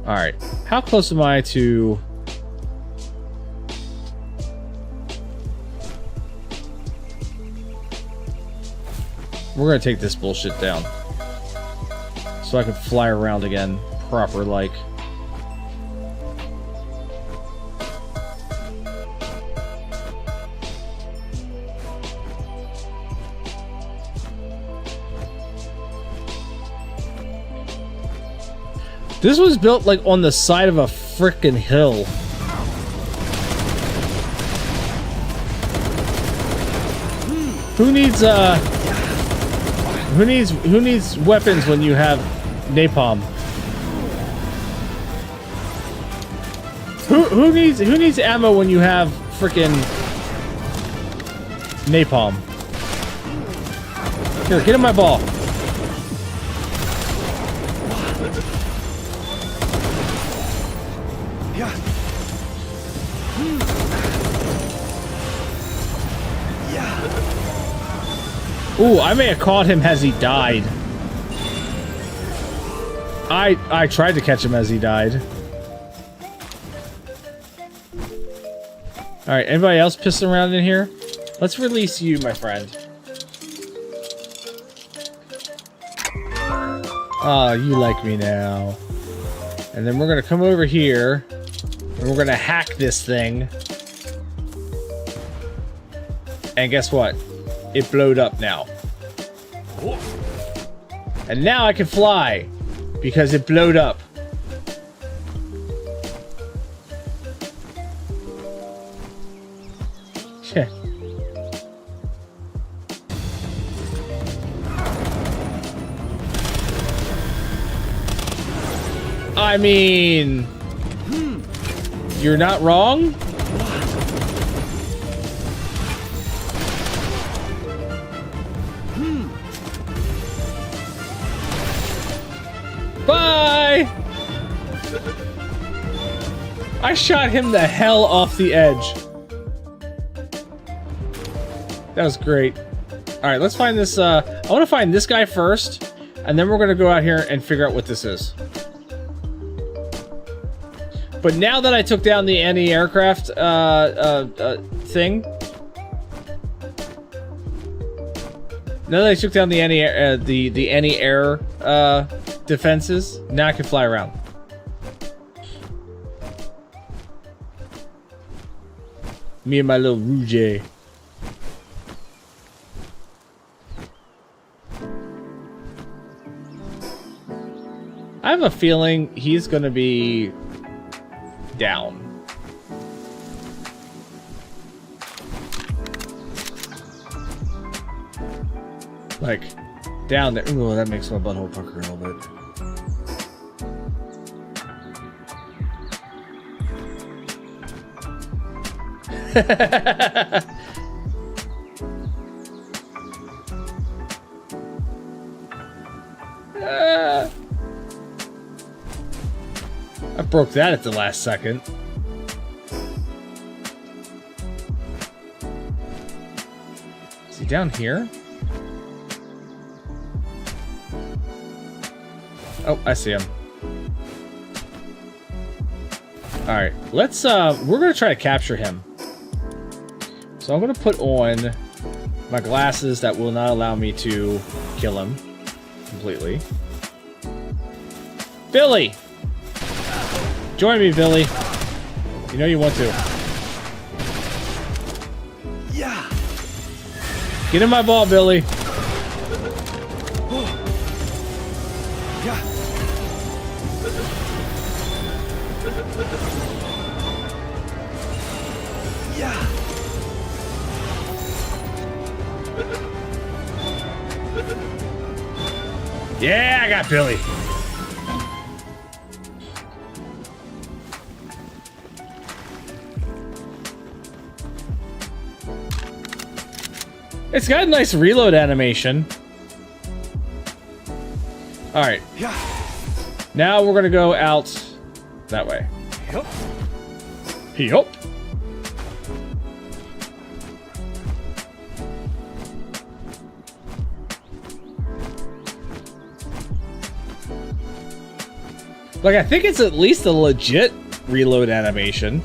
Alright, how close am I to... We're gonna take this bullshit down. So I can fly around again, proper like. This was built like on the side of a frickin' hill. Who needs weapons when you have napalm? Who needs ammo when you have frickin' napalm. Here, get in my ball. Yeah. Yeah. Ooh, I may have caught him as he died. I tried to catch him as he died. Alright, anybody else pissing around in here? Let's release you, my friend. Oh, you like me now. And then we're gonna come over here, and we're gonna hack this thing. And guess what? It blowed up now. And now I can fly, because it blowed up. Shit. I mean, you're not wrong. Bye. I shot him the hell off the edge. That was great. All right, let's find this. I want to find this guy first, and then we're gonna go out here and figure out what this is. But now that I took down the anti-aircraft thing, now that I took down the anti-air defenses, now I can fly around. Me and my little Rouge. I have a feeling he's gonna be down. Like, down there. Ooh, that makes my butthole pucker a little bit. I broke that at the last second. Is he down here? Oh, I see him. Alright, let's, we're gonna try to capture him. So I'm gonna put on my glasses that will not allow me to kill him completely. Billy! Join me, Billy. You know you want to. Yeah. Get in my ball, Billy. Yeah. Yeah. Yeah, I got Billy. It's got a nice reload animation. Alright. Yeah. Now we're gonna go out that way. Yup. Yup. Like, I think it's at least a legit reload animation.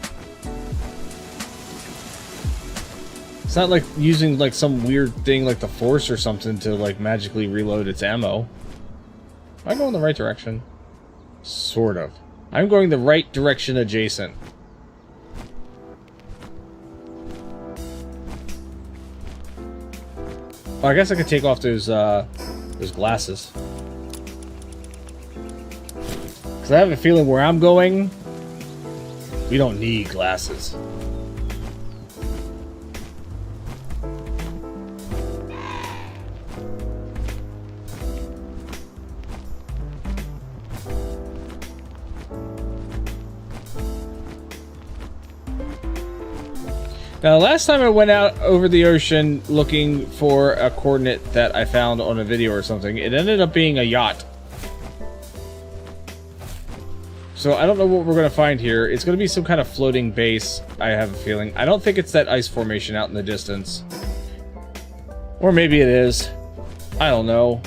It's not like using like some weird thing like the Force or something to like magically reload its ammo. Am I going the right direction? Sort of. I'm going the right direction adjacent. Oh, I guess I could take off those glasses. Because I have a feeling where I'm going, we don't need glasses. Now, last time I went out over the ocean looking for a coordinate that I found on a video or something, it ended up being a yacht. So I don't know what we're going to find here. It's going to be some kind of floating base, I have a feeling. I don't think it's that ice formation out in the distance. Or maybe it is. I don't know.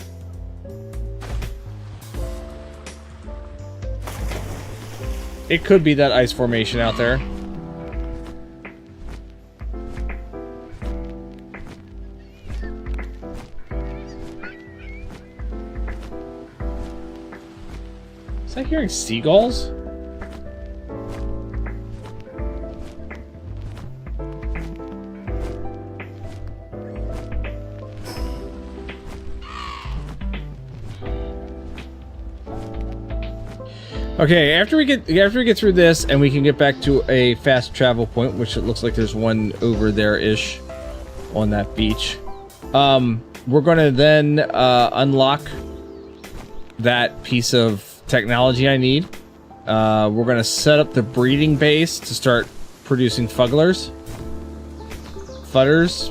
It could be that ice formation out there. Is I hearing seagulls? Okay, after we get through this and we can get back to a fast travel point, which it looks like there's one over there-ish on that beach. We're gonna then unlock that piece of technology I need. We're gonna set up the breeding base to start producing fuddlers,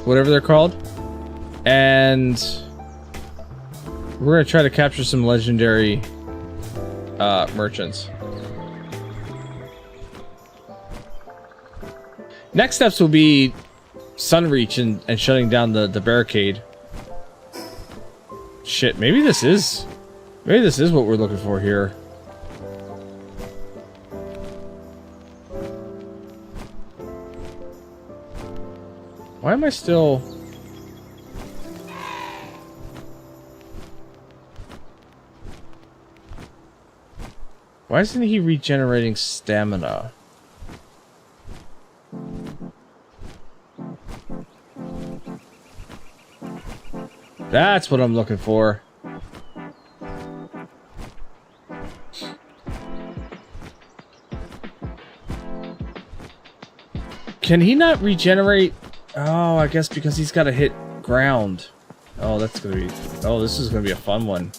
whatever they're called, and we're gonna try to capture some legendary merchants. Next steps will be Sunreach and shutting down the barricade. Shit, maybe this is what we're looking for here. Why am I still... Why isn't he regenerating stamina? That's what I'm looking for. Can he not regenerate? Oh, I guess because he's got to hit ground. Oh, that's gonna be... Oh, this is gonna be a fun one.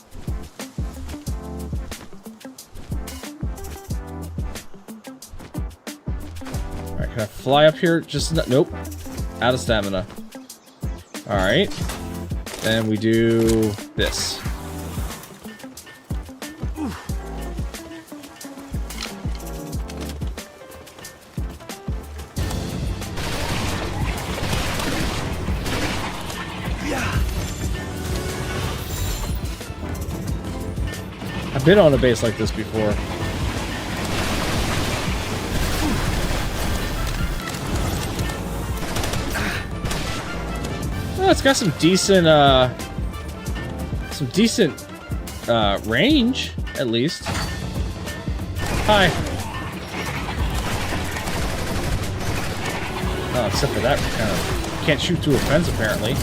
Alright, can I fly up here? Just... Nope. Out of stamina. Alright. Then we do this. I've been on a base like this before. Oh, it's got some decent range, at least. Hi. Oh, except for that kind of can't shoot through a fence apparently.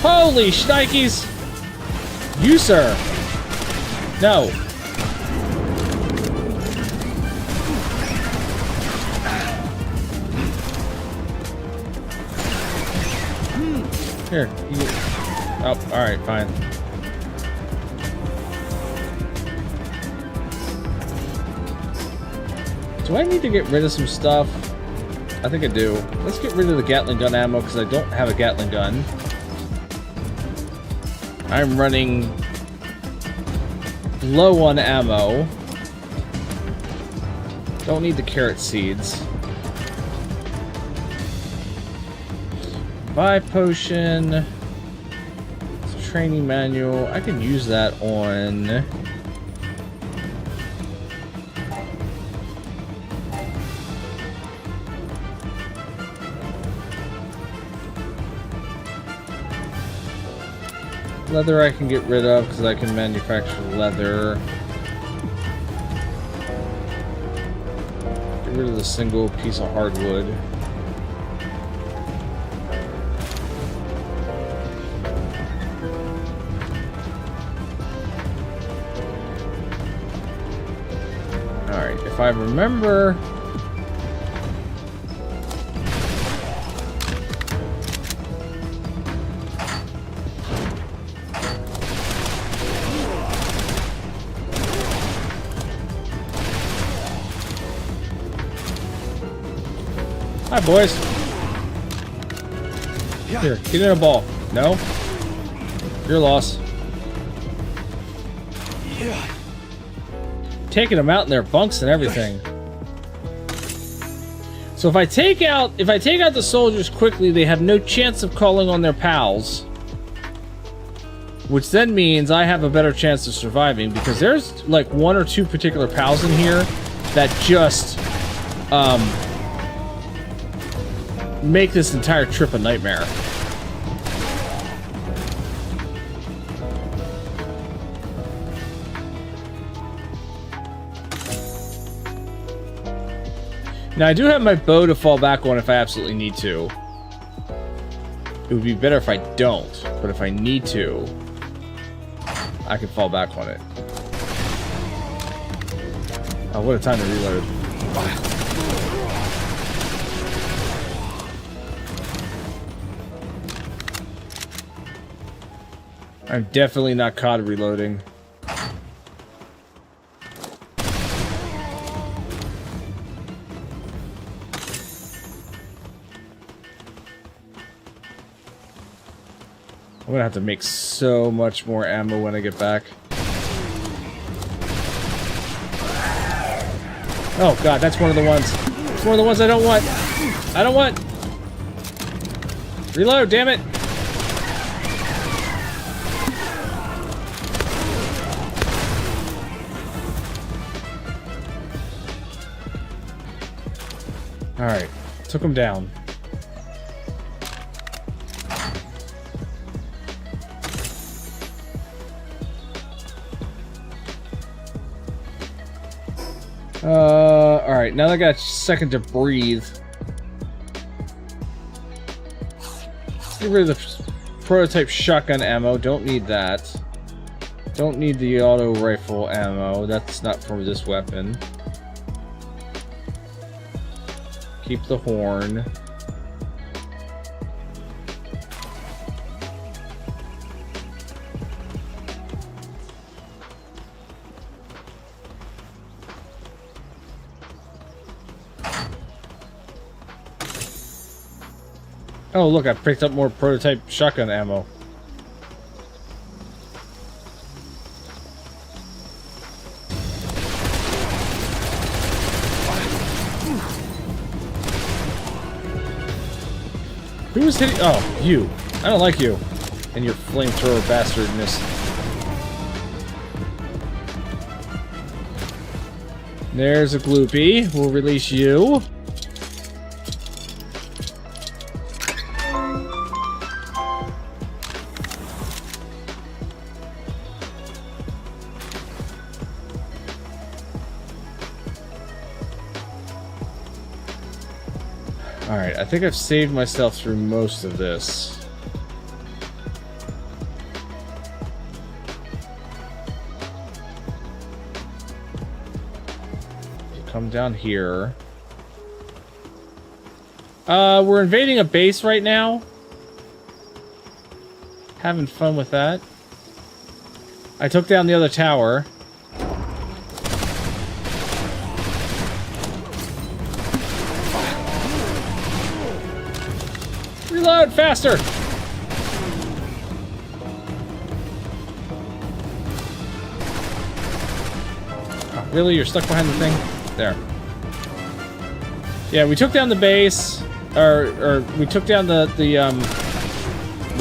Holy shnikes! You, sir! No. Here. Oh, alright, fine. Do I need to get rid of some stuff? I think I do. Let's get rid of the Gatling gun ammo because I don't have a Gatling gun. I'm running low on ammo. Don't need the carrot seeds. Buy potion. It's a training manual. I can use that on... Leather I can get rid of because I can manufacture leather. Get rid of the single piece of hardwood. Alright, if I remember... Hi, boys. Yeah. Here, get in a ball. No? Your loss. Yeah. Taking them out in their bunks and everything. So if I take out the soldiers quickly, they have no chance of calling on their pals. Which then means I have a better chance of surviving, because there's like 1 or 2 particular pals in here that just make this entire trip a nightmare. Now I do have my bow to fall back on if I absolutely need to. It would be better if I don't, but if I need to, I can fall back on it. Oh, what a time to reload. I'm definitely not COD reloading. I'm gonna have to make so much more ammo when I get back. Oh god, that's one of the ones. It's one of the ones I don't want. I don't want. Reload, damn it. Alright, took him down. Alright, now that I got a second to breathe. Let's get rid of the prototype shotgun ammo. Don't need that. Don't need the auto rifle ammo. That's not for this weapon. Keep the horn. Oh, look, I picked up more prototype shotgun ammo. Who was hitting? Oh, you. I don't like you. And your flamethrower bastardness. There's a gloopy. We'll release you. Alright, I think I've saved myself through most of this. Come down here. We're invading a base right now. Having fun with that. I took down the other tower. Reload faster! Oh, really? You're stuck behind the thing? There. Yeah, we took down the base, or we took down the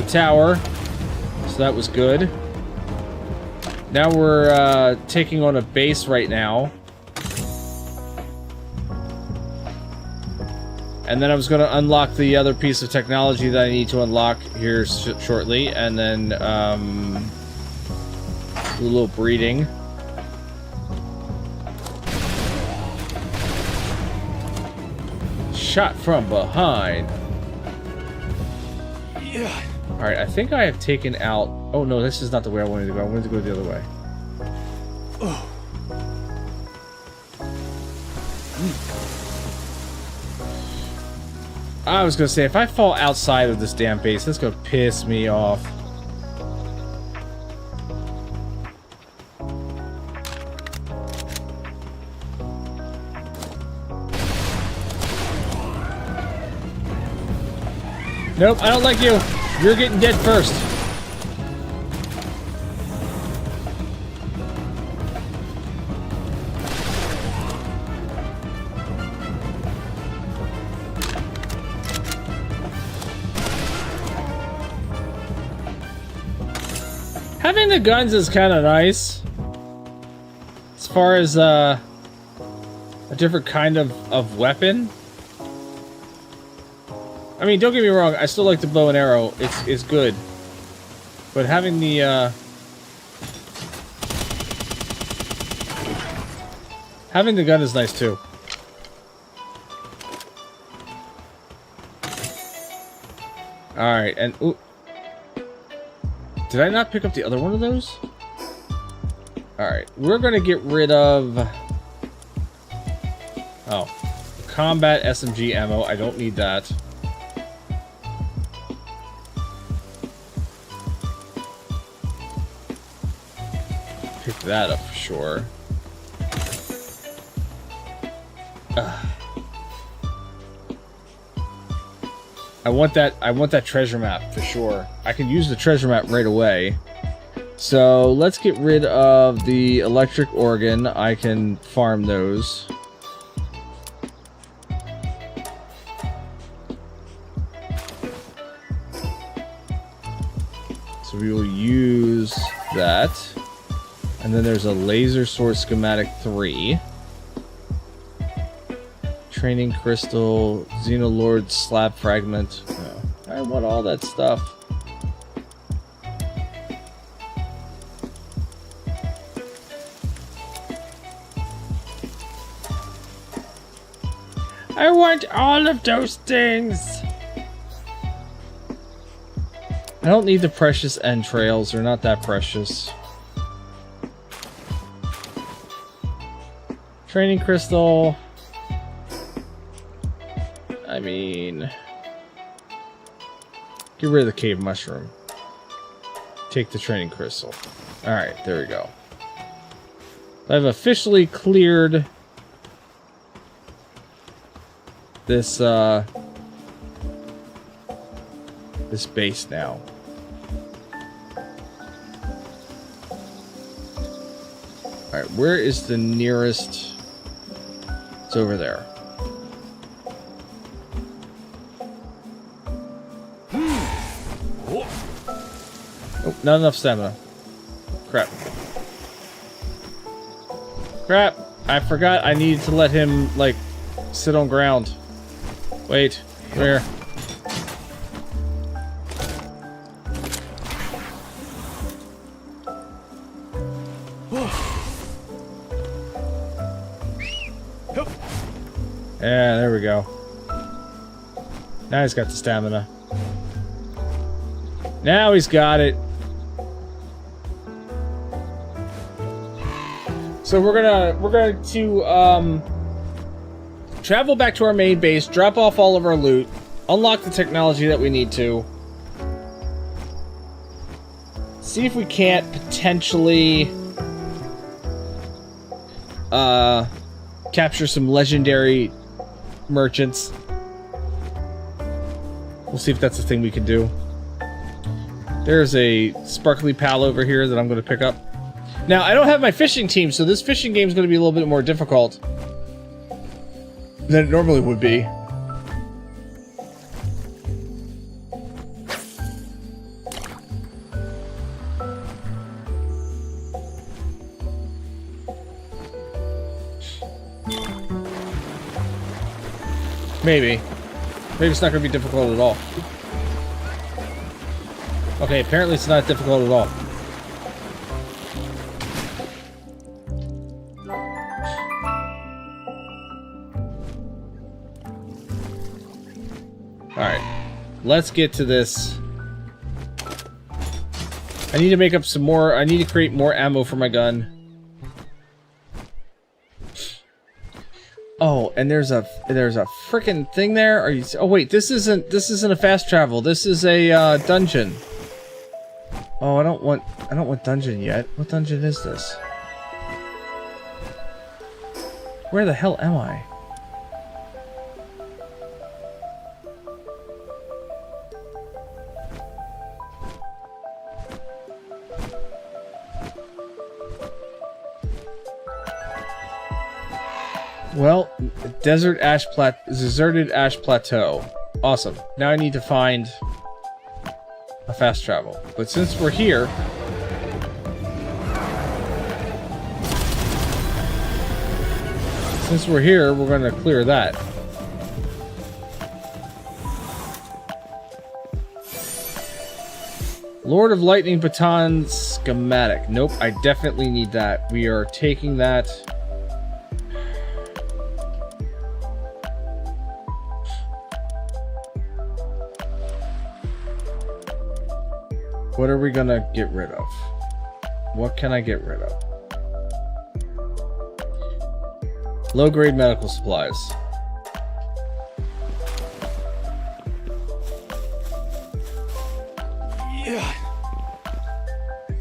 tower, so that was good. Now we're taking on a base right now. And then I was going to unlock the other piece of technology that I need to unlock here shortly, and then do a little breeding. Shot from behind. Yeah. Alright, I think I have taken out... Oh no, this is not the way I wanted to go. I wanted to go the other way. Oh. I was gonna say, if I fall outside of this damn base, that's gonna piss me off. Nope, I don't like you. You're getting dead first. Having the guns is kind of nice. As far as a different kind of weapon. I mean, don't get me wrong, I still like the bow and arrow. It's good. But having the gun is nice too. Alright, and ooh. Did I not pick up the other one of those? Alright, we're gonna get rid of... Oh. Combat SMG ammo. I don't need that. Pick that up for sure. I want that treasure map for sure. I can use the treasure map right away. So let's get rid of the electric organ. I can farm those. So we will use that. And then there's a laser sword schematic 3. Training crystal, Xenolord slab fragment. Oh, I want all that stuff. I want all of those things. I don't need the precious entrails. They're not that precious. Training crystal. I mean, get rid of the cave mushroom. Take the training crystal. Alright, there we go. I've officially cleared this this base now. Alright, where is the nearest? It's over there. Oh, not enough stamina. Crap. Crap! I forgot I needed to let him, like, sit on ground. Wait. Come here. Yeah, there we go. Now he's got the stamina. Now he's got it. So we're going to travel back to our main base, drop off all of our loot, unlock the technology that we need to, see if we can't potentially capture some legendary merchants. We'll see if that's a thing we can do. There's a sparkly pal over here that I'm going to pick up. Now, I don't have my fishing team, so this fishing game is going to be a little bit more difficult than it normally would be. Maybe. Maybe it's not going to be difficult at all. Okay, apparently it's not difficult at all. Alright. Let's get to this. I need to make up some more. I need to create more ammo for my gun. Oh, and there's a frickin' thing there. Are you? Oh wait, this isn't a fast travel. This is a dungeon. Oh, I don't want dungeon yet. What dungeon is this? Where the hell am I? Well, deserted ash plateau. Awesome. Now I need to find a fast travel. But since we're here, we're going to clear that. Lord of Lightning Baton schematic. Nope, I definitely need that. We are taking that. What are we gonna get rid of? What can I get rid of? Low-grade medical supplies. Yeah.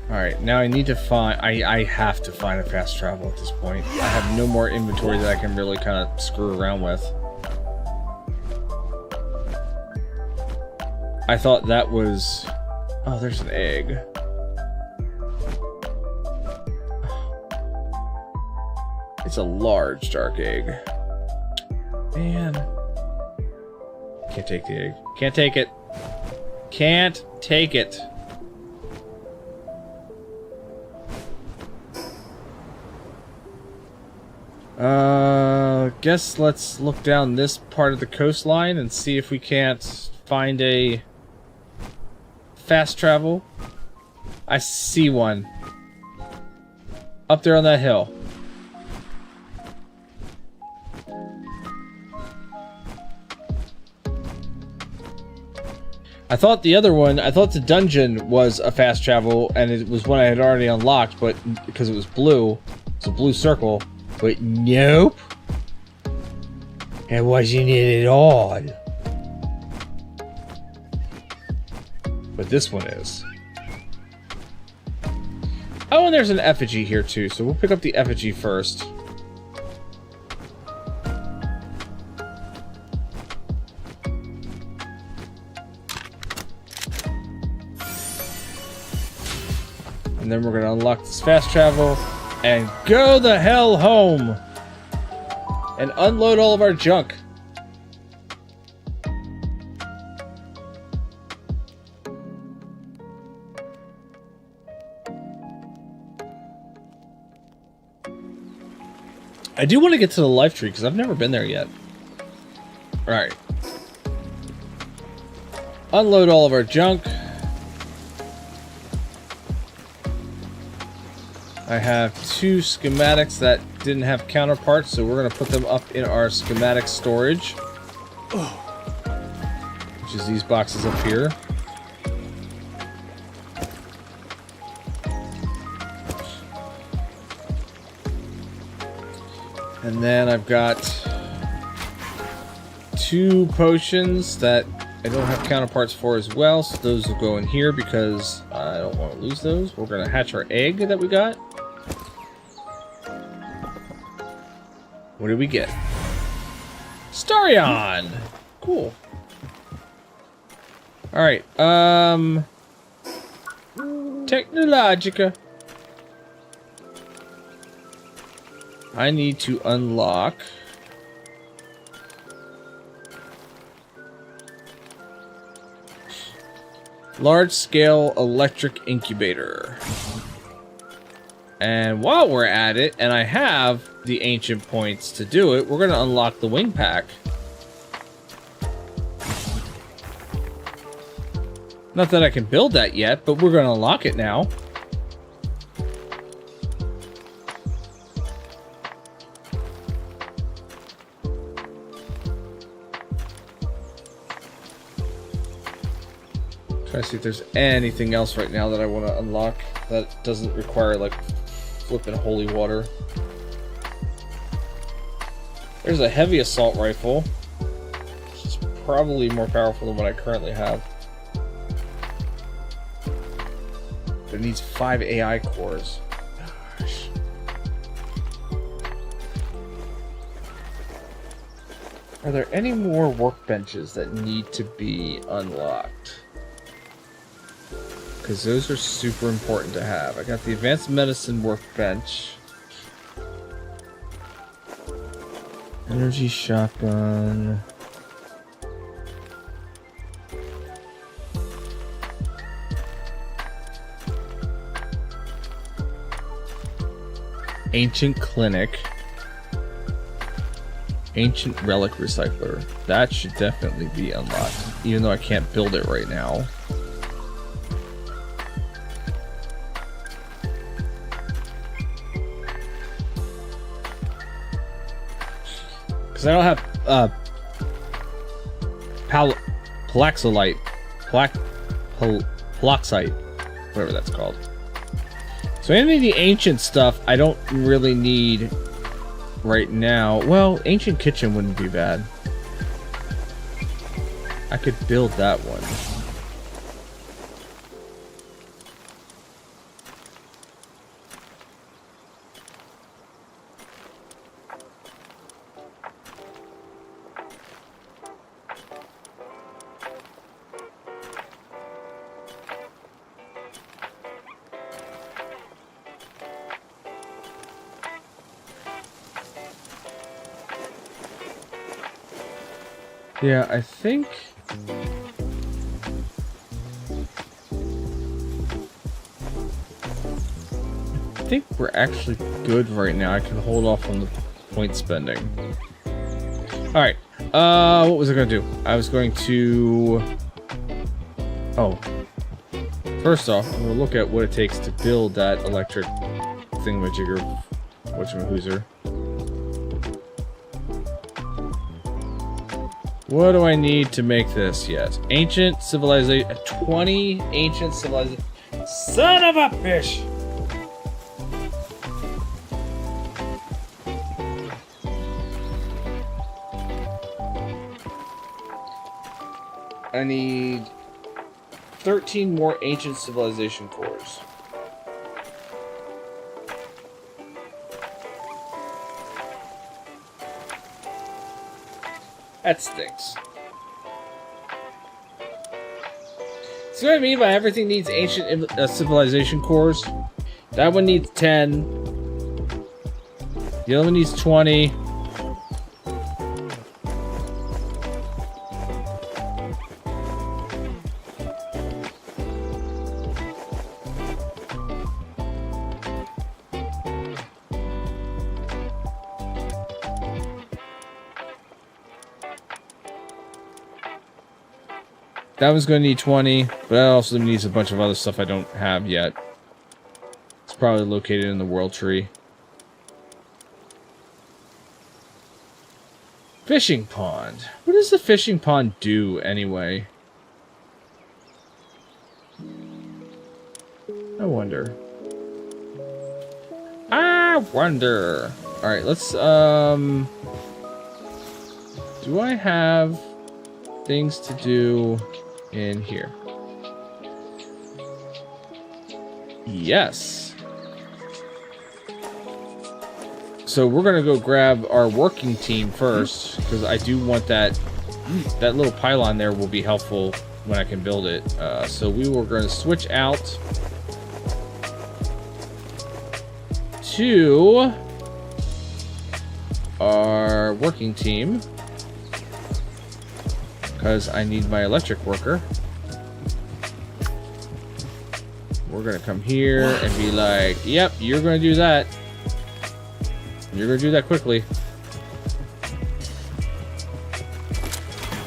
Alright, now I need to find... I have to find a fast travel at this point. I have no more inventory that I can really kind of screw around with. I thought that was... Oh, there's an egg. It's a large dark egg. Man. Can't take the egg. Can't take it. Can't take it. Guess let's look down this part of the coastline and see if we can't find a fast travel. I see one. Up there on that hill. I thought the other one, I thought the dungeon was a fast travel, and it was one I had already unlocked, but because it was blue, it's a blue circle, but nope. It wasn't it at all. But this one is. Oh, and there's an effigy here too, so we'll pick up the effigy first. And then we're going to unlock this fast travel and go the hell home and unload all of our junk. I do want to get to the life tree because I've never been there yet. Alright. Unload all of our junk. I have 2 schematics that didn't have counterparts, so we're going to put them up in our schematic storage. Which is these boxes up here. And then I've got 2 potions that I don't have counterparts for as well, so those will go in here because I don't want to lose those. We're going to hatch our egg that we got. What did we get? Starion! Cool. Alright, Technologica. I need to unlock large-scale electric incubator. And while we're at it, and I have the ancient points to do it, we're going to unlock the wing pack. Not that I can build that yet, but we're going to unlock it now. Try to see if there's anything else right now that I want to unlock that doesn't require like flipping holy water. There's a heavy assault rifle, which is probably more powerful than what I currently have. But it needs 5 AI cores. Gosh. Are there any more workbenches that need to be unlocked? Because those are super important to have. I got the advanced medicine workbench. Energy shotgun. Ancient clinic. Ancient relic recycler. That should definitely be unlocked, even though I can't build it right now. Because I don't have Palaxolite. Paloxite. Whatever that's called. So any of the ancient stuff I don't really need right now. Well, ancient kitchen wouldn't be bad. I could build that one. Yeah, I think we're actually good right now. I can hold off on the point spending. Alright. What was I gonna do? I was going to... Oh. First off, I'm gonna look at what it takes to build that electric thingamajigger. Whatchamahoozer. What do I need to make this yet? Ancient civilization. 20 ancient civilization. Son of a bitch! I need 13 more ancient civilization cores. That stinks. See what I mean by everything needs ancient civilization cores? That one needs 10. The other one needs 20. That one's going to need 20, but that also needs a bunch of other stuff I don't have yet. It's probably located in the world tree. Fishing pond. What does the fishing pond do, anyway? I wonder. I wonder. Alright, let's, do I have things to do in here? Yes. So we're gonna go grab our working team first, because I do want that little pylon there will be helpful when I can build it. So we were gonna switch out to our working team, because I need my electric worker. We're gonna come here and be like, yep, you're gonna do that. You're gonna do that quickly.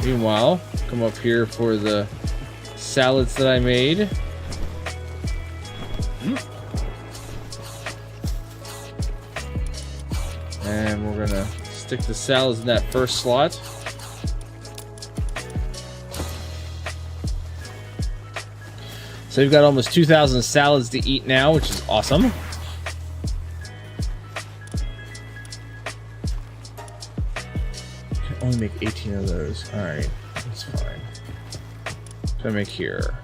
Meanwhile, come up here for the salads that I made. And we're gonna stick the salads in that first slot. So we've got almost 2,000 salads to eat now, which is awesome. Can only make 18 of those. Alright, that's fine. What do I make here?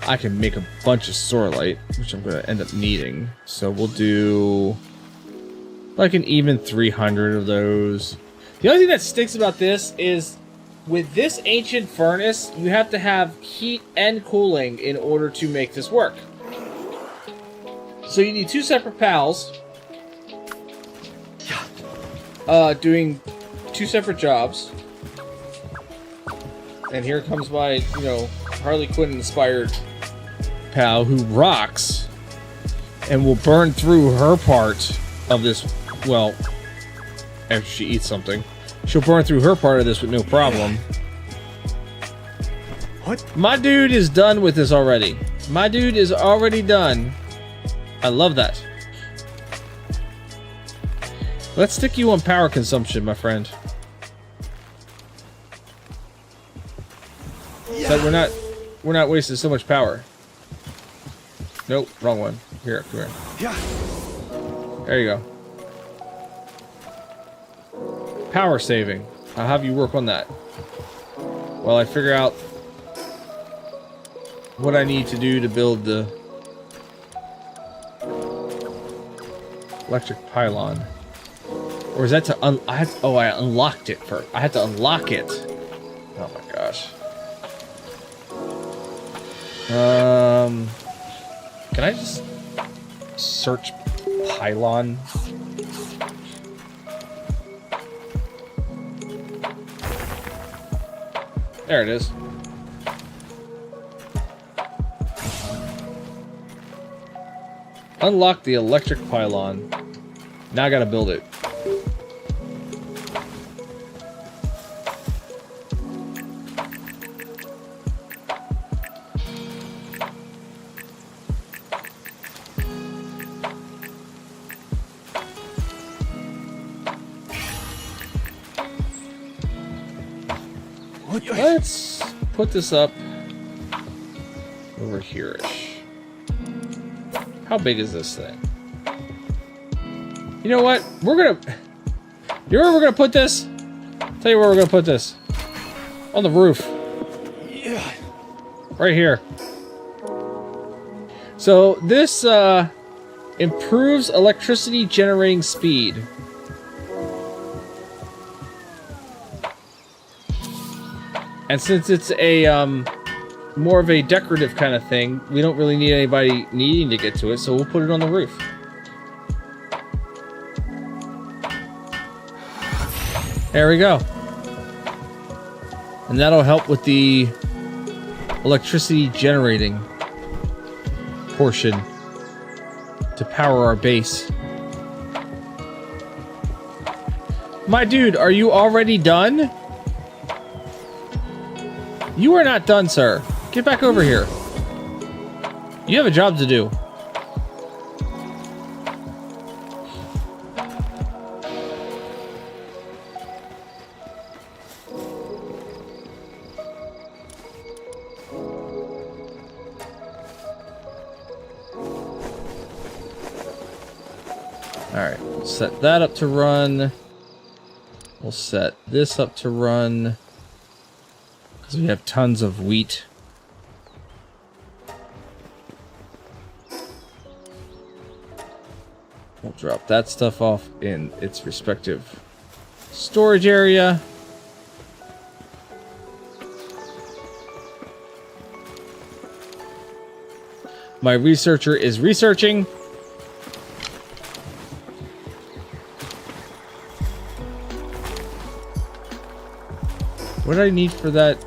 I can make a bunch of sorlite, which I'm going to end up needing. So we'll do like an even 300 of those. The only thing that stinks about this is with this ancient furnace, you have to have heat and cooling in order to make this work. So you need two separate pals. doing 2 separate jobs. And here comes my, you know, Harley Quinn inspired pal who rocks and will burn through her part of this. Well, after she eats something, she'll burn through her part of this with no problem. What? My dude is done with this already. My dude is already done. I love that. Let's stick you on power consumption, my friend. So we're not wasting so much power. Nope, wrong one. Here, come here. Yeah. There you go. Power saving. I'll have you work on that while I figure out what I need to do to build the electric pylon. Or is that to I unlocked it first. I had to unlock it. Oh my gosh. Can I just search pylon? There it is. Unlock the electric pylon. Now I gotta build it. Let's put this up over here-ish. How big is this thing? You know what? You know where we're gonna put this? Tell you where we're gonna put this. On the roof. Yeah. Right here. So this improves electricity generating speed. And since it's a more of a decorative kind of thing, we don't really need anybody needing to get to it, so we'll put it on the roof. There we go. And that'll help with the electricity generating portion to power our base. My dude, are you already done? You are not done, sir. Get back over here. You have a job to do. Alright, we'll set that up to run. We'll set this up to run. Because we have tons of wheat. We'll drop that stuff off in its respective storage area. My researcher is researching. What do I need for that?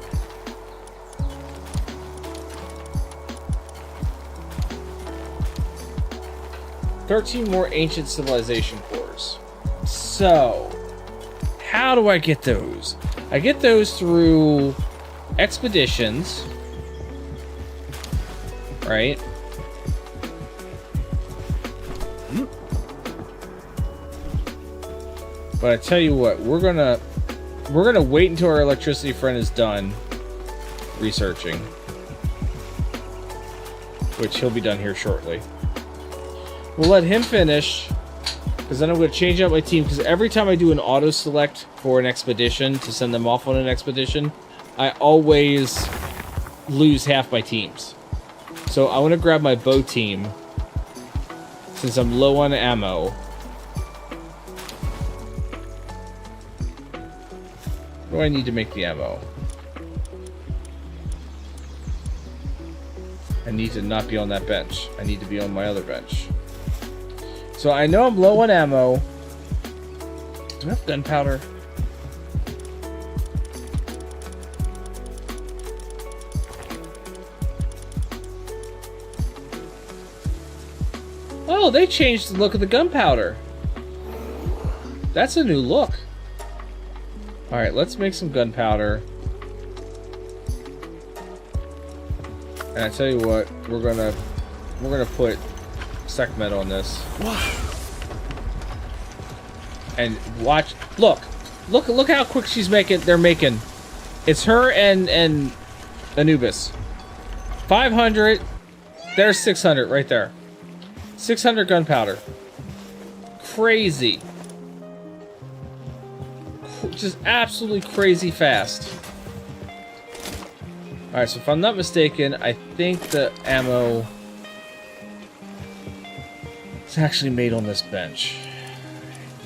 "13 more ancient civilization cores." So, how do I get those? I get those through expeditions, right? But I tell you what, we're gonna wait until our electricity friend is done researching, which he'll be done here shortly. We'll let him finish, because then I'm going to change out my team, because every time I do an auto select for an expedition to send them off on an expedition, I always lose half my teams. So I want to grab my bow team, since I'm low on ammo. What do I need to make the ammo? I need to not be on that bench. I need to be on my other bench. So I know I'm low on ammo. Do I have gunpowder? Oh, they changed the look of the gunpowder. That's a new look. Alright, let's make some gunpowder. And I tell you what, we're gonna put sec metal on this. And watch, look how quick they're making. It's her and Anubis. 500, there's 600 right there. 600 gunpowder. Crazy. Just absolutely crazy fast. Alright, so if I'm not mistaken, I think the ammo is actually made on this bench.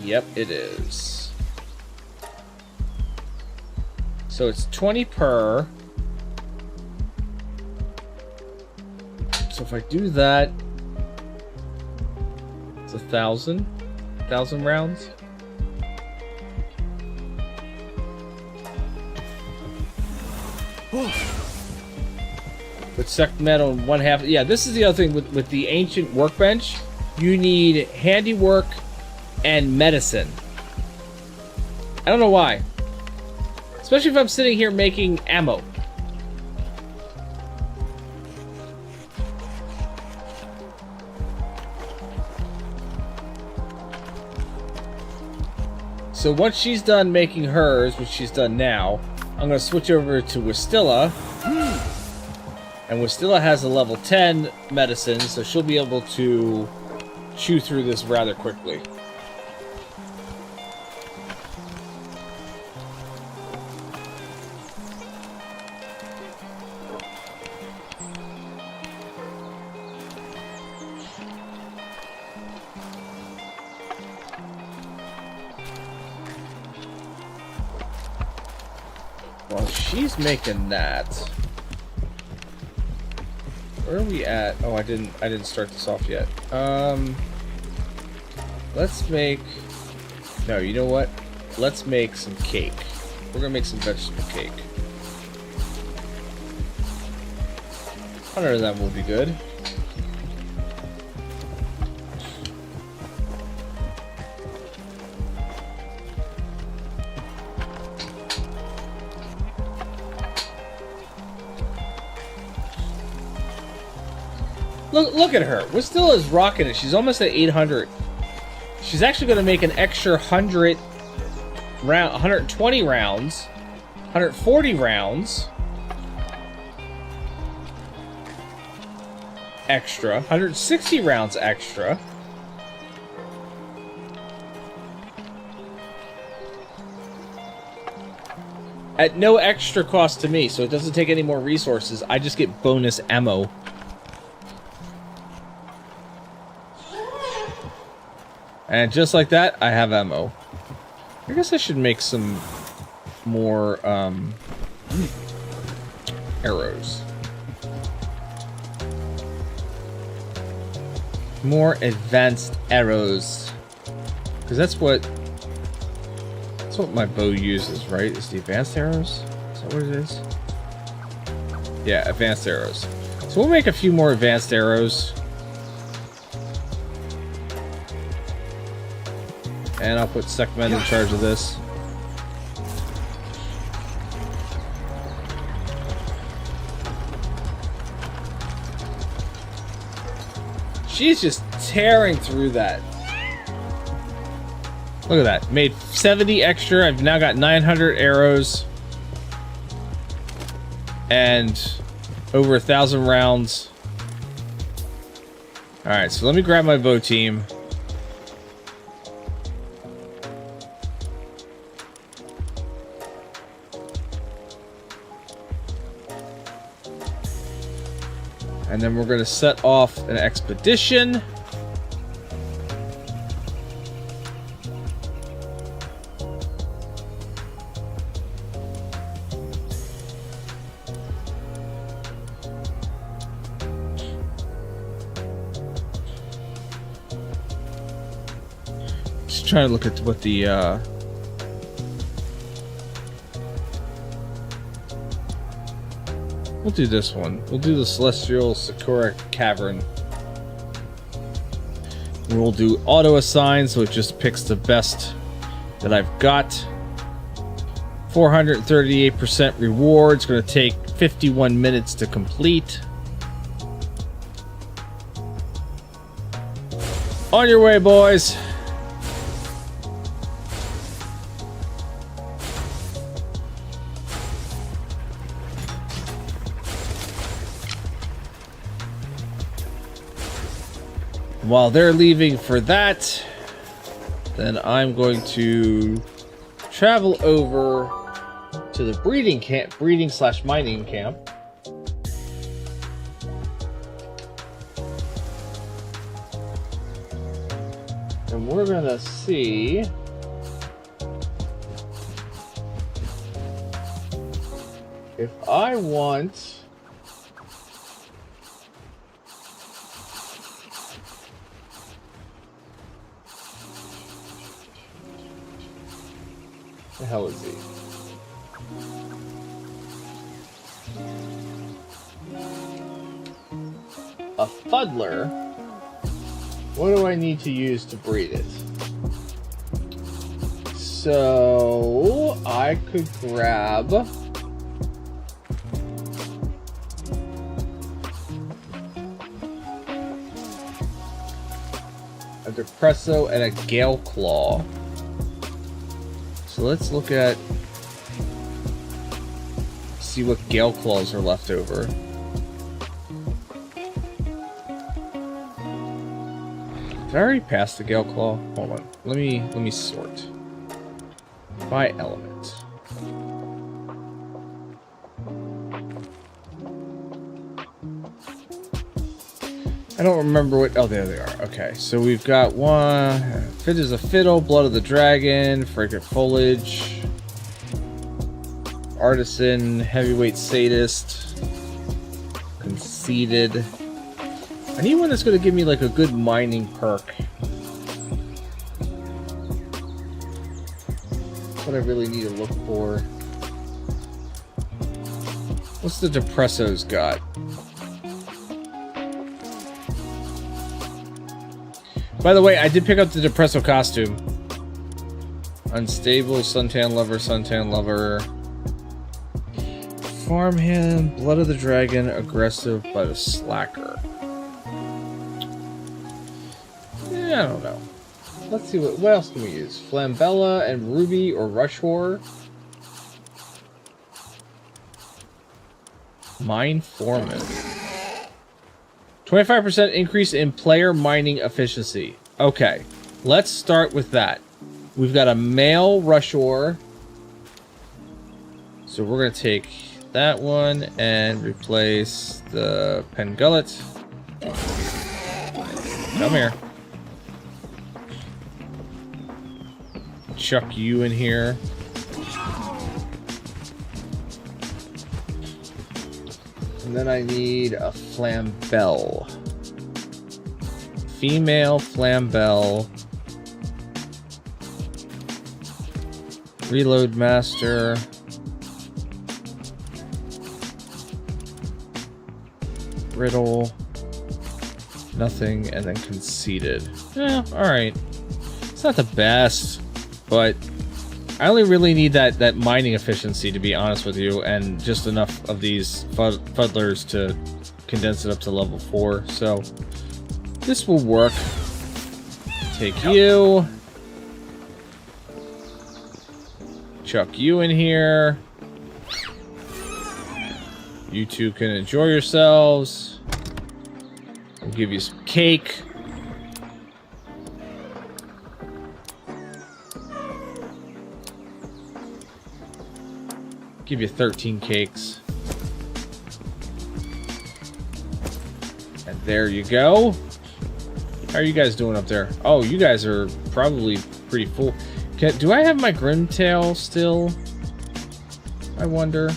Yep, it is. So it's 20 per. So if I do that, it's 1,000 rounds. With sec metal in 1/2. Yeah, this is the other thing with the ancient workbench. You need handiwork and medicine. I don't know why. Especially if I'm sitting here making ammo. So once she's done making hers, which she's done now, I'm going to switch over to Wistilla. And Wistilla has a level 10 medicine, so she'll be able to chew through this rather quickly. While she's making that, where are we at? Oh, I didn't start this off yet. Let's make. No, you know what? Let's make some cake. We're gonna make some vegetable cake. 100 of them will be good. Look at her. Wistilla's rocking it. She's almost at 800. She's actually going to make an extra 120 rounds, 140 rounds extra, 160 rounds extra. At no extra cost to me, so it doesn't take any more resources. I just get bonus ammo. And just like that, I have ammo. I guess I should make some more arrows. More advanced arrows. Because that's what my bow uses, right? Is the advanced arrows? Is that what it is? Yeah, advanced arrows. So we'll make a few more advanced arrows. And I'll put Sekmen in charge of this. She's just tearing through that. Look at that. Made 70 extra. I've now got 900 arrows. And over 1,000 rounds. Alright, so let me grab my bow team. And then we're going to set off an expedition. Just trying to look at what the We'll do this one. We'll do the Celestial Sakura Cavern. We'll do auto assign, so it just picks the best that I've got. 438% reward. It's going to take 51 minutes to complete. On your way, boys. While they're leaving for that, then I'm going to travel over to the breeding / mining camp. And we're gonna see if I want the hell is he? A fuddler? What do I need to use to breed it? So I could grab a Depresso and a Gale Claw. So let's look at, see what Gale Claws are left over. Did I already pass the Gale Claw? Hold on. Let me sort by element. I don't remember what. Oh, there they are. Okay, so we've got one. Fit is a Fiddle, Blood of the Dragon, Fragrant Foliage, Artisan, Heavyweight Sadist, Conceited. I need one that's going to give me like a good mining perk. That's what I really need to look for. What's the Depresso's got? By the way, I did pick up the Depresso costume. Unstable, Suntan Lover. Farmhand, Blood of the Dragon, Aggressive, but a Slacker. Yeah, I don't know. Let's see, what else can we use? Flambella and Ruby or Rush Whore. Mine Foreman. 25% increase in player mining efficiency. Okay, let's start with that. We've got a male Rushor. So we're going to take that one and replace the Pengullet. Come here. Chuck you in here. And then I need a Flambell. Female Flambell. Reload Master. Riddle. Nothing. And then Conceited. Yeah, alright. It's not the best, but I only really need that mining efficiency, to be honest with you, and just enough of these fuddlers to condense it up to level 4. So this will work. Take you. Chuck you in here. You two can enjoy yourselves. We'll give you some cake. Give you 13 cakes. And there you go. How are you guys doing up there? Oh, you guys are probably pretty full. Do I have my Grimtail still? I wonder.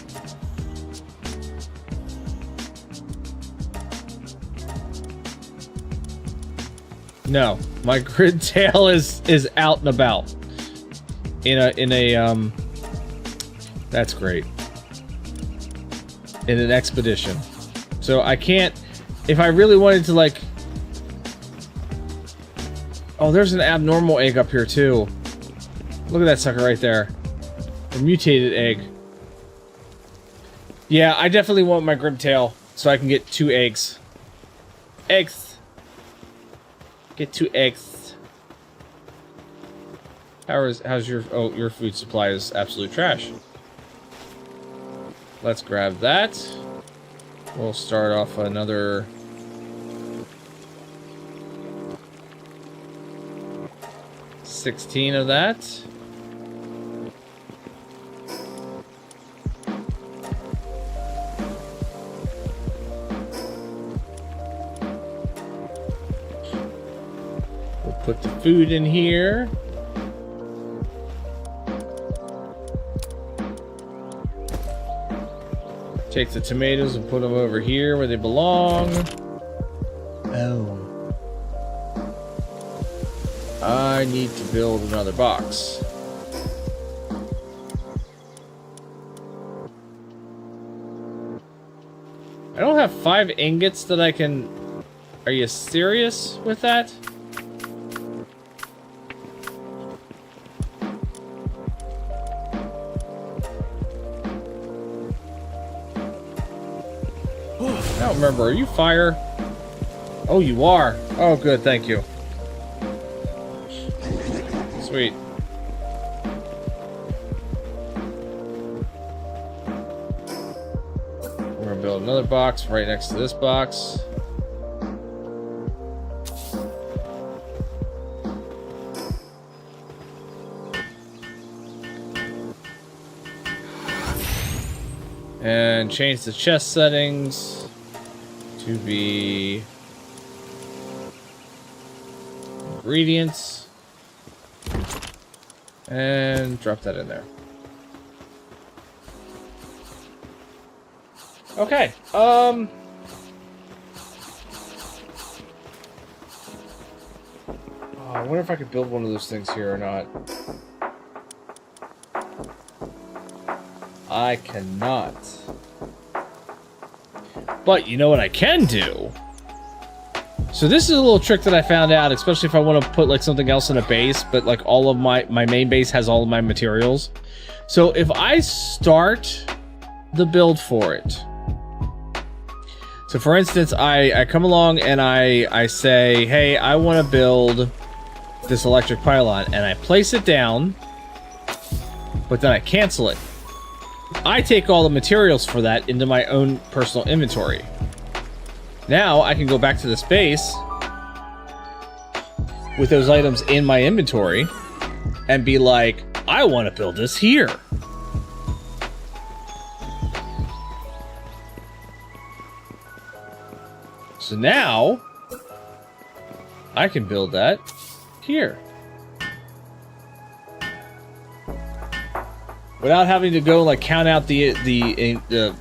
No, my Grimtail is out and about. In a that's great. in an expedition. So I can't, if I really wanted to like, oh, there's an abnormal egg up here too. Look at that sucker right there. A mutated egg. Yeah, I definitely want my Grimtail so I can get 2 eggs. Eggs. Get 2 eggs. How's your, oh, your food supply is absolute trash. Let's grab that. We'll start off another... $16 of that. We'll put the food in here. Take the tomatoes and put them over here where they belong. Oh. I need to build another box. I don't have 5 ingots that I can... Are you serious with that? I don't remember. Are you fire? Oh, you are. Oh, good. Thank you. Sweet. We're gonna build another box right next to this box. And change the chest settings to be ingredients. And drop that in there. Okay. I wonder if I could build one of those things here or not. I cannot. But you know what I can do? So this is a little trick that I found out, especially if I want to put like something else in a base, but like all of my main base has all of my materials. So if I start the build for it. So for instance, I come along and I say, hey, I want to build this electric pylon, and I place it down, but then I cancel it. I take all the materials for that into my own personal inventory. Now I can go back to this base with those items in my inventory and be like, I want to build this here. So now I can build that here without having to go like count out the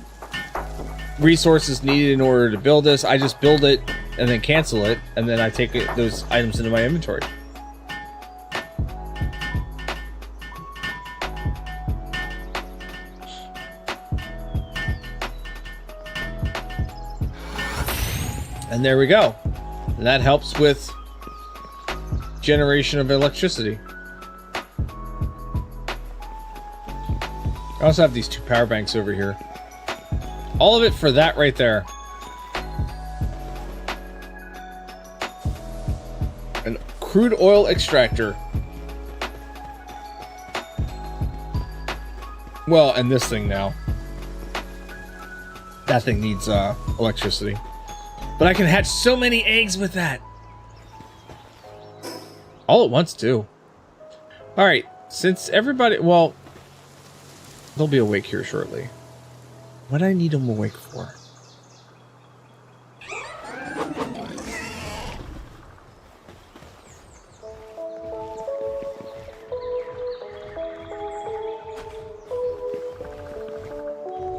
resources needed in order to build this. I just build it and then cancel it, and then I take those items into my inventory. And there we go. And that helps with generation of electricity. I also have these 2 power banks over here. All of it for that right there. An crude oil extractor. Well, and this thing now. That thing needs electricity. But I can hatch so many eggs with that. All at once, too. Alright, since everybody... Well, they'll be awake here shortly. What do I need them awake for?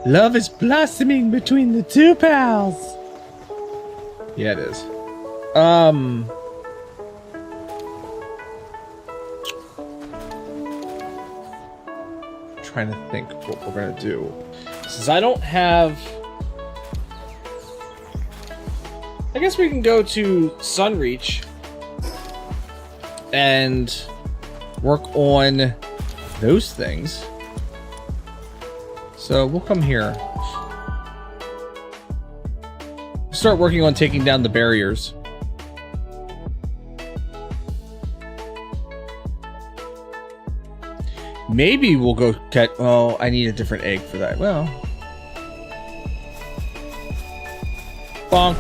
Love is blossoming between the 2 pals. Yeah, it is. Trying to think what we're gonna do. Since I don't have I guess we can go to Sunreach and work on those things. So we'll come here. Start working on taking down the barriers. Maybe we'll go catch... Oh, I need a different egg for that. Well... Bonk.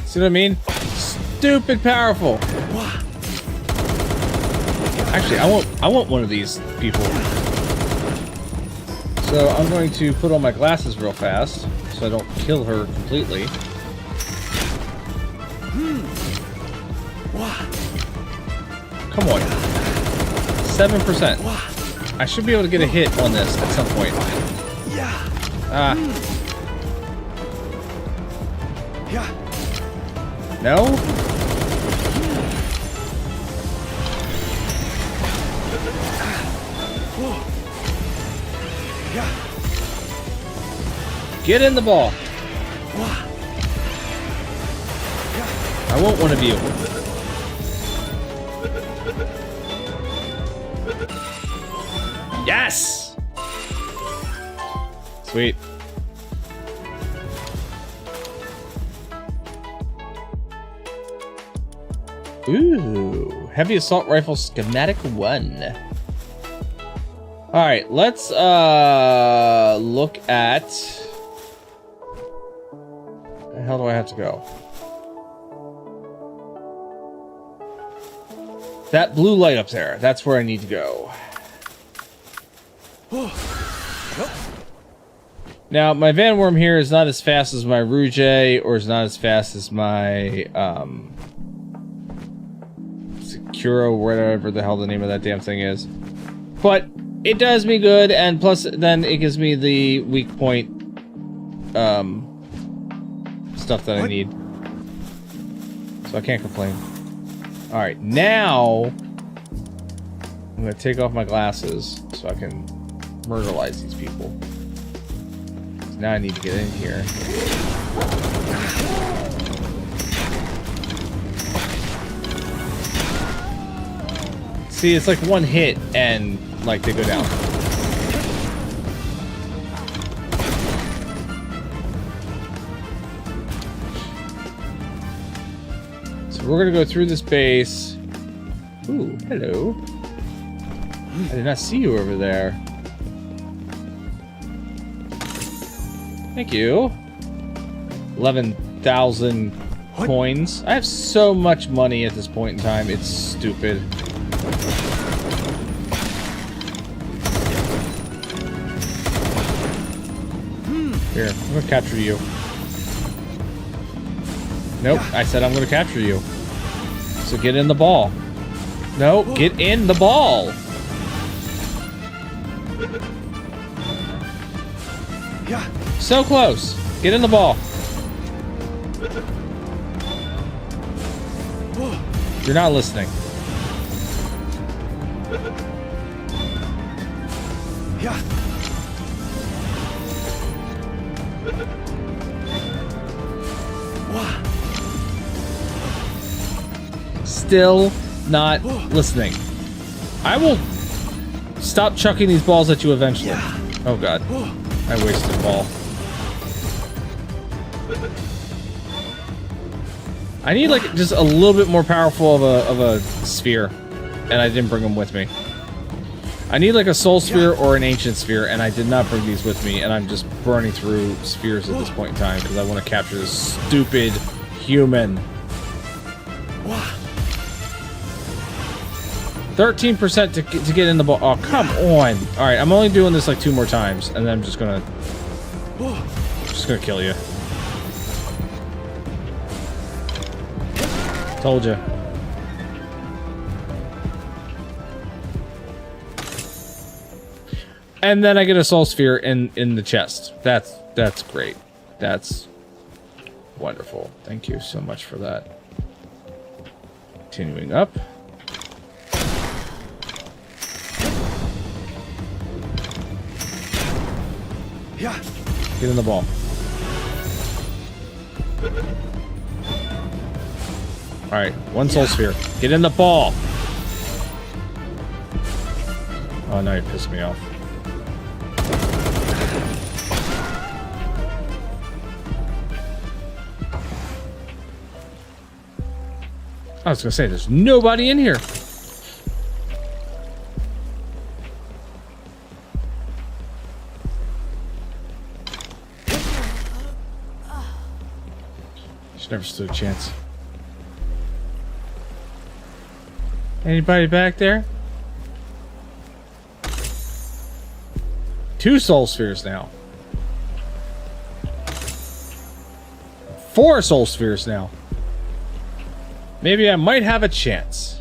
See what I mean? Stupid powerful. Actually, I want one of these people. So I'm going to put on my glasses real fast so I don't kill her completely. Come on. 7%. I should be able to get a hit on this at some point. No? Get in the ball. I want one of you. Yes! Sweet. Ooh, heavy assault rifle schematic 1. All right, let's look at. Where the hell do I have to go? That blue light up there. That's where I need to go. Now, my Van Worm here is not as fast as my Rouge, or is not as fast as my Securo, whatever the hell the name of that damn thing is. But it does me good, and plus then it gives me the weak point stuff that I need. So I can't complain. Alright, now I'm gonna take off my glasses so I can murderize these people. So now I need to get in here. See, it's like one hit and like they go down. So we're gonna go through this base. Ooh, hello. I did not see you over there. Thank you. 11,000 coins. I have so much money at this point in time. It's stupid. Here, I'm gonna capture you. Nope, I said I'm gonna capture you. So get in the ball. No, get in the ball. So close. Get in the ball. You're not listening. Still not listening. I will stop chucking these balls at you eventually. Oh god. I wasted a ball. I need like just a little bit more powerful of a sphere, and I didn't bring them with me. I need like a soul sphere or an ancient sphere, and I did not bring these with me, and I'm just burning through spheres at this point in time because I want to capture this stupid human. 13% to get in the ball. Oh, come on. All right, I'm only doing this like 2 more times, and then I'm just gonna kill you. Told you. And then I get a soul sphere in the chest. That's great. That's wonderful. Thank you so much for that. Continuing up. Get in the ball. Alright, one soul sphere. Get in the ball! Oh, now you pissed me off. I was gonna say, there's nobody in here. She never stood a chance. Anybody back there? 2 soul spheres now. 4 soul spheres now. Maybe I might have a chance.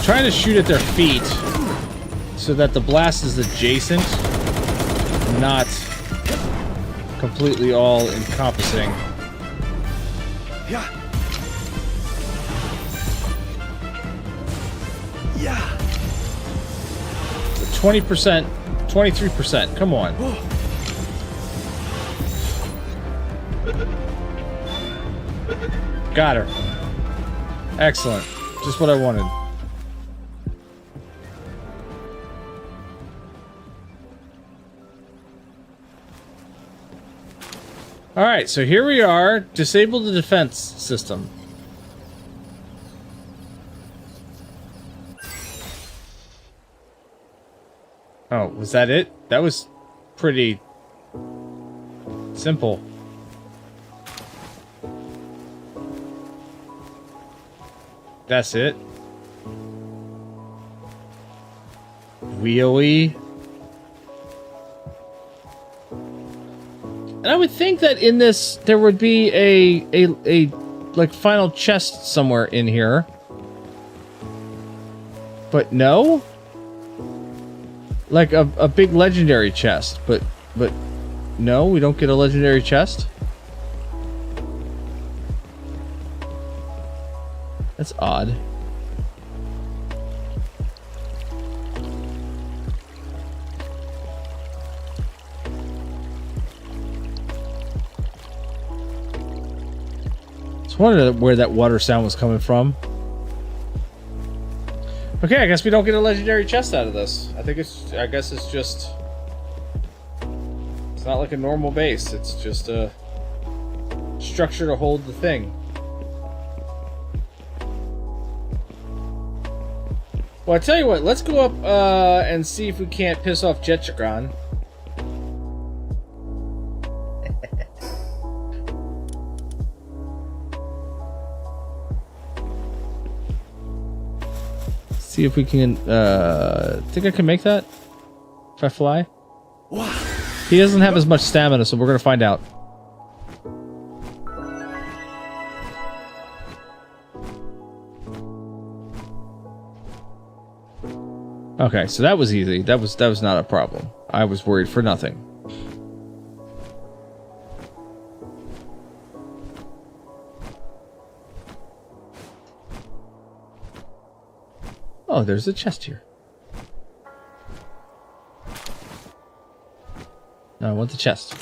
Trying to shoot at their feet so that the blast is adjacent, not completely all encompassing. Yeah. 20%, 23%. Come on. Got her. Excellent. Just what I wanted. Alright, so here we are. Disable the defense system. Oh, was that it? That was pretty simple. That's it. Really? And I would think that in this there would be a like final chest somewhere in here. But no? Like a big legendary chest, but no, we don't get a legendary chest. That's odd. Just wondered where that water sound was coming from. Okay, I guess we don't get a legendary chest out of this. I guess it's just... It's not like a normal base. It's just a structure to hold the thing. Well, I tell you what, let's go up and see if we can't piss off Jetchagon. See if we can, think I can make that? If I fly? He doesn't have as much stamina, so we're gonna find out. Okay, so that was easy. That was not a problem. I was worried for nothing. Oh, there's a chest here. No, I want the chest.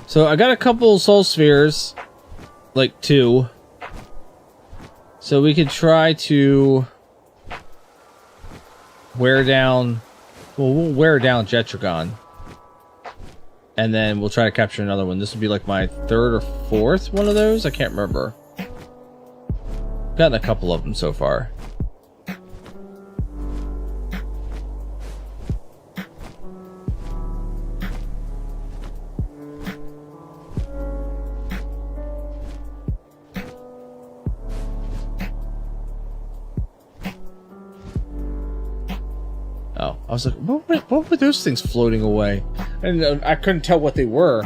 So I got a couple soul spheres, like 2. So we could try to wear down. Well, we'll wear down Jetchagon. And then we'll try to capture another one. This would be like my 3rd or 4th one of those. I can't remember. Gotten a couple of them so far. Oh, I was like, what were those things floating away? And I couldn't tell what they were.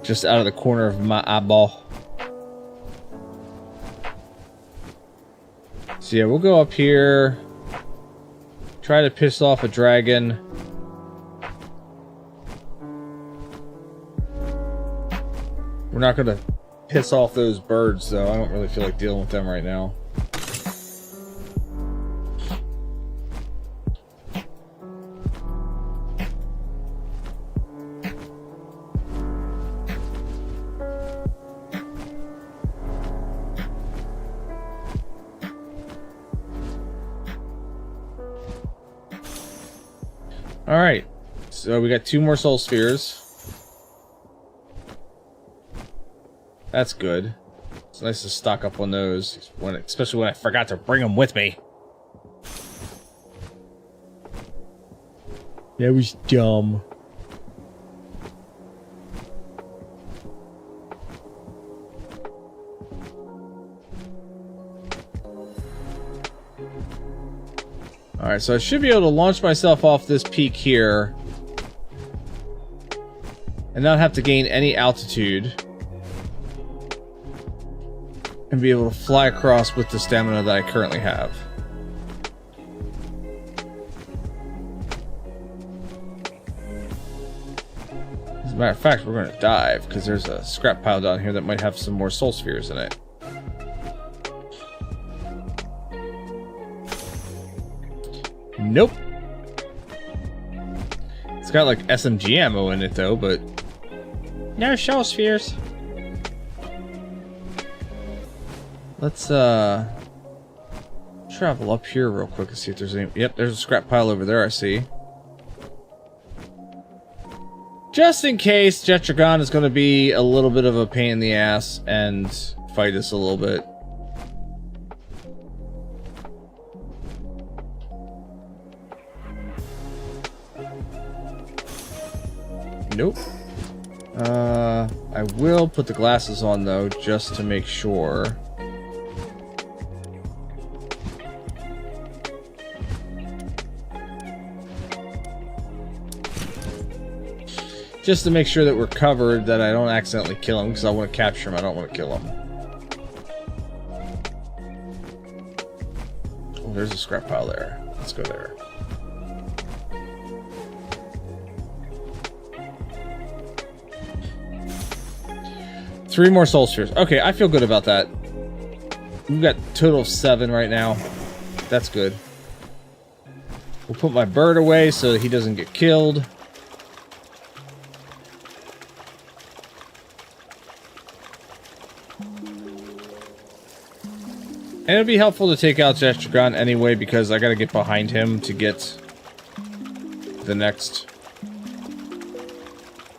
Just out of the corner of my eyeball. So yeah, we'll go up here. Try to piss off a dragon. We're not gonna piss off those birds, though. I don't really feel like dealing with them right now. Alright, so we got 2 more soul spheres. That's good. It's nice to stock up on those, especially when I forgot to bring them with me. That was dumb. Alright, so I should be able to launch myself off this peak here and not have to gain any altitude and be able to fly across with the stamina that I currently have. As a matter of fact, we're going to dive because there's a scrap pile down here that might have some more soul spheres in it. Nope. It's got like SMG ammo in it though, but no soul spheres. Let's travel up here real quick and see if there's any. Yep, there's a scrap pile over there, I see. Just in case Jetragon is going to be a little bit of a pain in the ass and fight us a little bit. Nope. I will put the glasses on though, just to make sure. Just to make sure that we're covered, that I don't accidentally kill him, because I want to capture him, I don't want to kill him. Oh, there's a scrap pile there. Let's go there. Three more soul spheres. Okay, I feel good about that. We've got a total of 7 right now. That's good. We'll put my bird away so that he doesn't get killed. And it'd be helpful to take out Jetragon anyway, because I gotta get behind him to get the next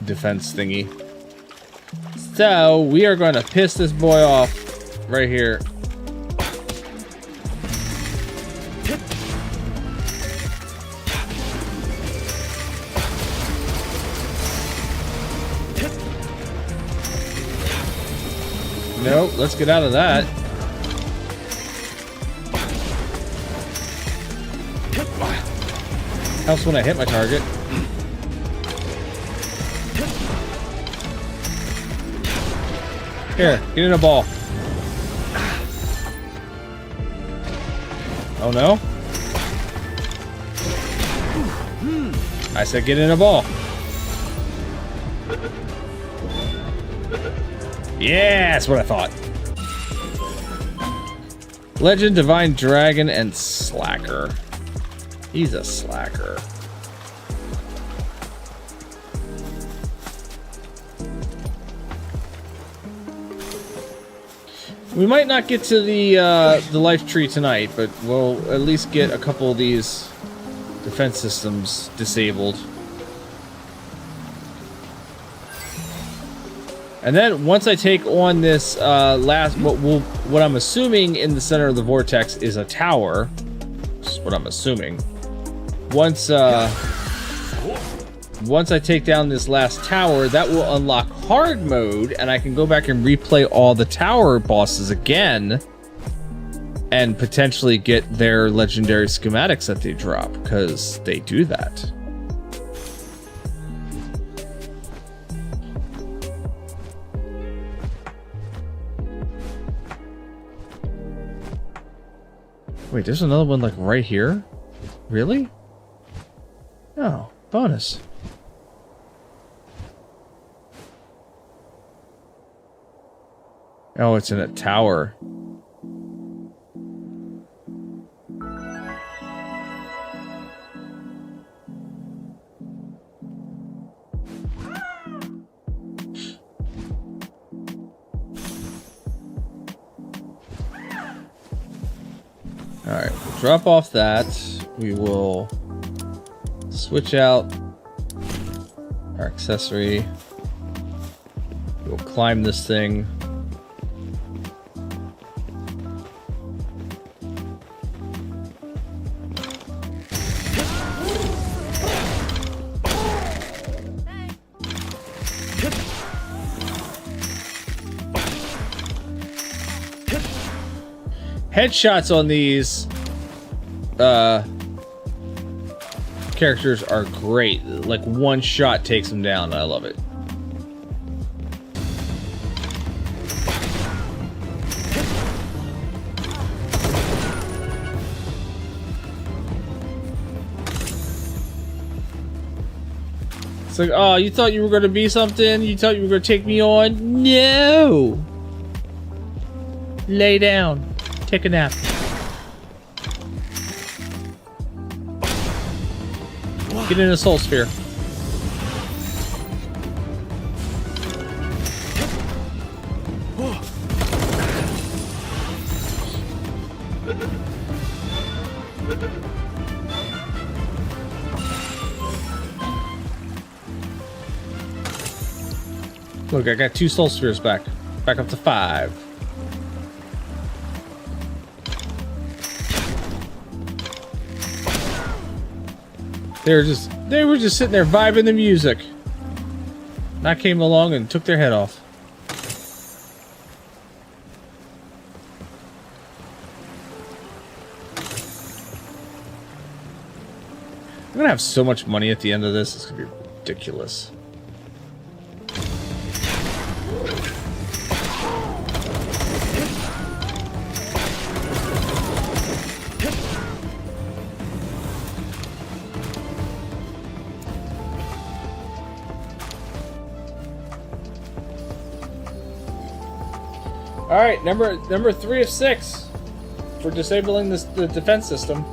defense thingy. So, we are going to piss this boy off right here. Nope, let's get out of that. Helps when I hit my target. Here, get in a ball. Oh no. I said get in a ball. Yeah, that's what I thought. Legend, Divine Dragon, and Slacker. He's a slacker. We might not get to the life tree tonight, but we'll at least get a couple of these defense systems disabled. And then once I take on this what I'm assuming in the center of the vortex is a tower. That's what I'm assuming. Once I take down this last tower, that will unlock hard mode, and I can go back and replay all the tower bosses again and potentially get their legendary schematics that they drop, because they do that. Wait, there's another one like right here? Really? Oh, bonus. Oh, it's in a tower. Alright, we'll drop off that. We will switch out our accessory. We'll climb this thing. Headshots on these characters are great. Like one shot takes them down. I love it. It's like, oh, you thought you were going to be something? You thought you were going to take me on? No! Lay down. Take a nap. Get in a soul sphere. Look, I got 2 soul spheres back. Back up to 5. They were just sitting there vibing the music. And I came along and took their head off. I'm gonna have so much money at the end of this, it's gonna be ridiculous. All right, number 3 of 6 for disabling the defense system.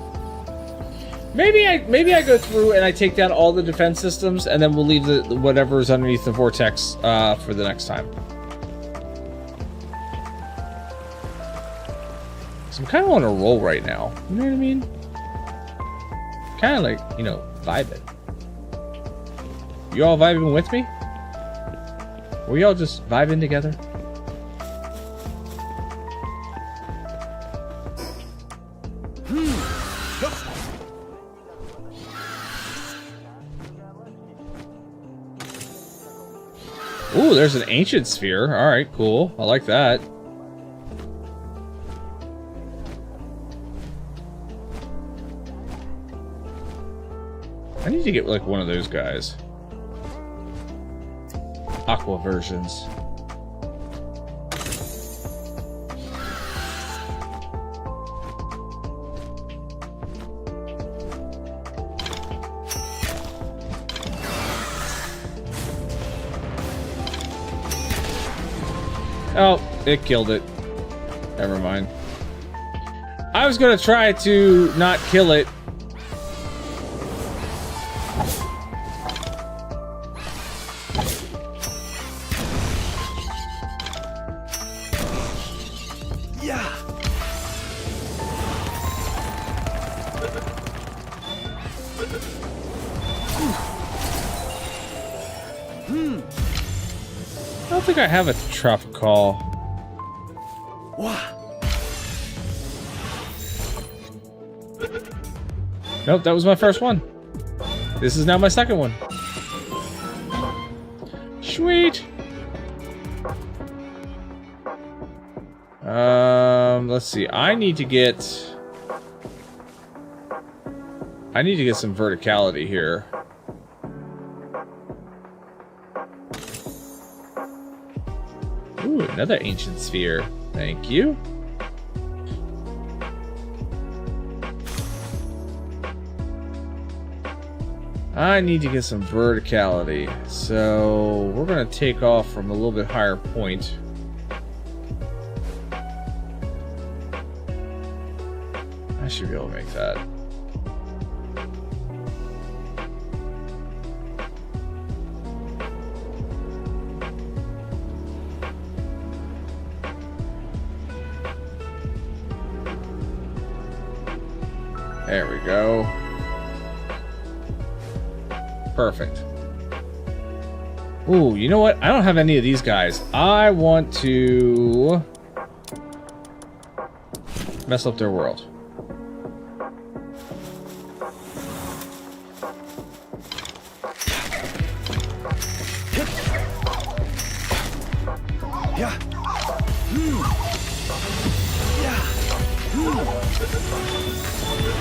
Maybe I go through and I take down all the defense systems, and then we'll leave the whatever is underneath the vortex for the next time. So I'm kind of on a roll right now. You know what I mean? Kind of like, you know, vibing. You all vibing with me? Were y'all just vibing together? Ooh, there's an ancient sphere. Alright, cool. I like that. I need to get like one of those guys. Aqua versions. Oh, it killed it. Never mind. I was gonna try to not kill it. Yeah. I don't think I have a tropical. Nope, that was my first one. This is now my second one. Sweet. Let's see. I need to get some verticality here. Ooh, another ancient sphere. Thank you. I need to get some verticality. So we're going to take off from a little bit higher point. I should be able to make that. There we go. Perfect. Ooh, you know what? I don't have any of these guys. I want to mess up their world.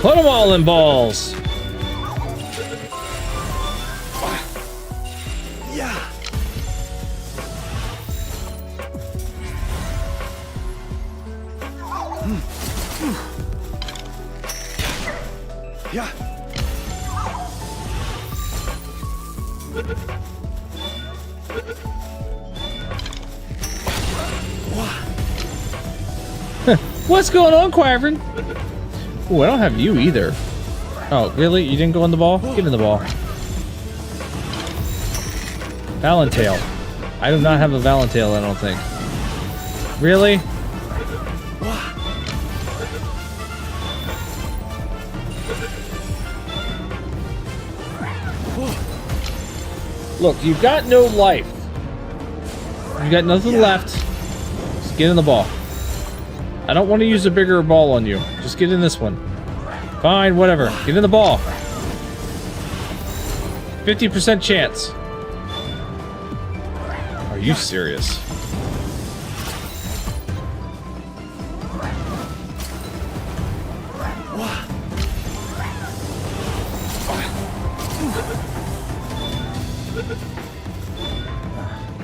Put them all in balls. What's going on, Quivern? Ooh, I don't have you either. Oh, really? You didn't go in the ball? Get in the ball. Valentail. I do not have a Valentail, I don't think. Really? Look, you've got no life. You've got nothing left. Just get in the ball. I don't want to use a bigger ball on you. Just get in this one. Fine, whatever. Get in the ball. 50% chance. Are you serious?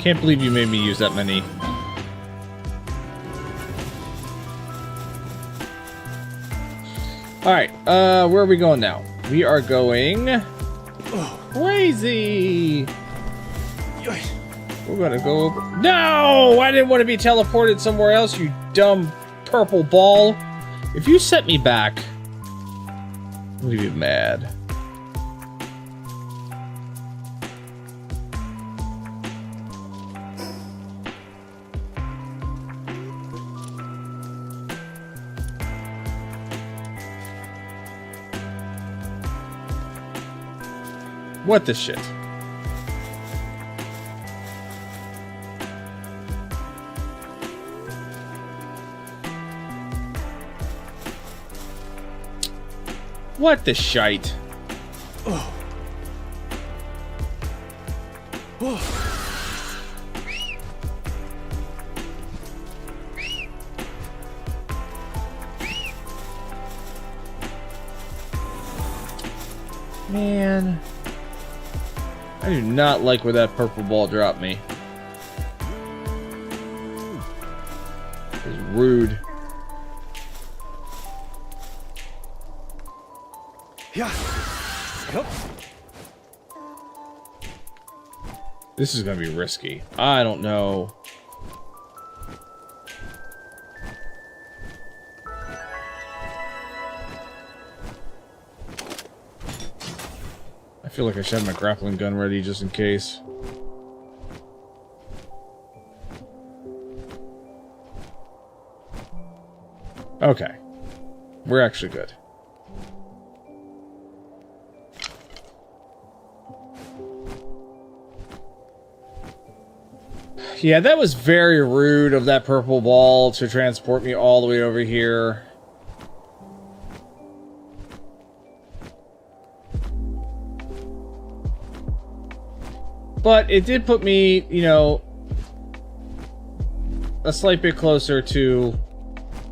Can't believe you made me use that many. Alright, where are we going now? We are going crazy! We're gonna go over... No! I didn't want to be teleported somewhere else, you dumb purple ball! If you set me back, I'm gonna be mad. What the shit? What the shite? Oh. Oh. Man. I do not like where that purple ball dropped me. It's rude. Yeah. This is gonna be risky. I don't know. I feel like I should have my grappling gun ready just in case. Okay. We're actually good. Yeah, that was very rude of that purple ball to transport me all the way over here. But it did put me, you know, a slight bit closer to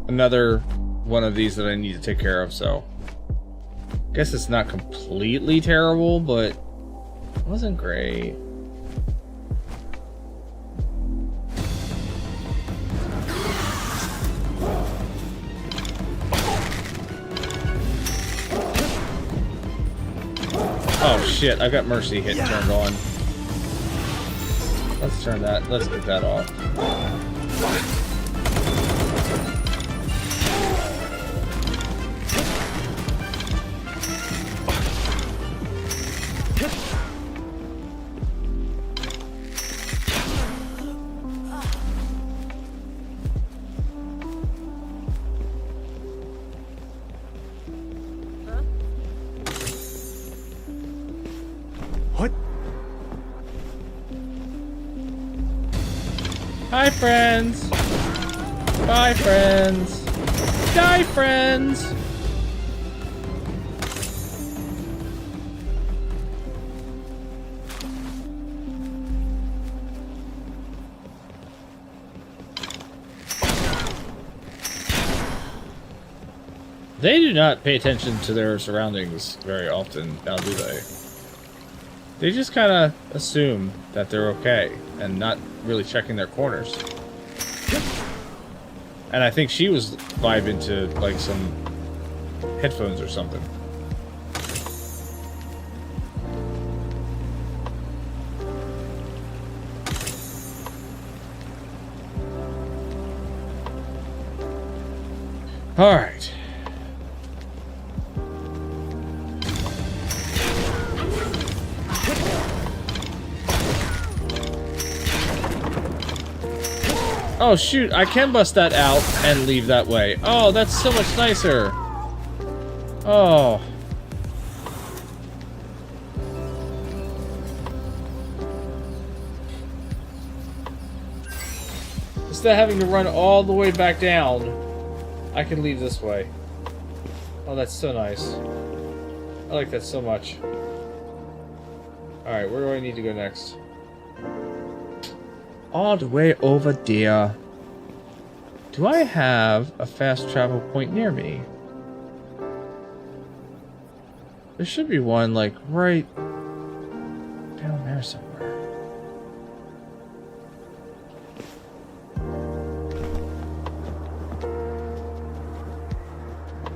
another one of these that I need to take care of, so I guess it's not completely terrible, but it wasn't great. Oh, Oh shit, I've got Mercy hit turned on. Let's turn that, let's get that off. What? Hi, friends. Bye, friends. Die, friends. They do not pay attention to their surroundings very often, now do they? They just kind of assume that they're okay and not really checking their corners. And I think she was vibing to like some headphones or something. All right. Oh shoot, I can bust that out and leave that way. Oh, that's so much nicer. Oh. Instead of having to run all the way back down, I can leave this way. Oh, that's so nice. I like that so much. Alright, where do I need to go next? All the way over there. Do I have a fast travel point near me? There should be one, like, right down there somewhere.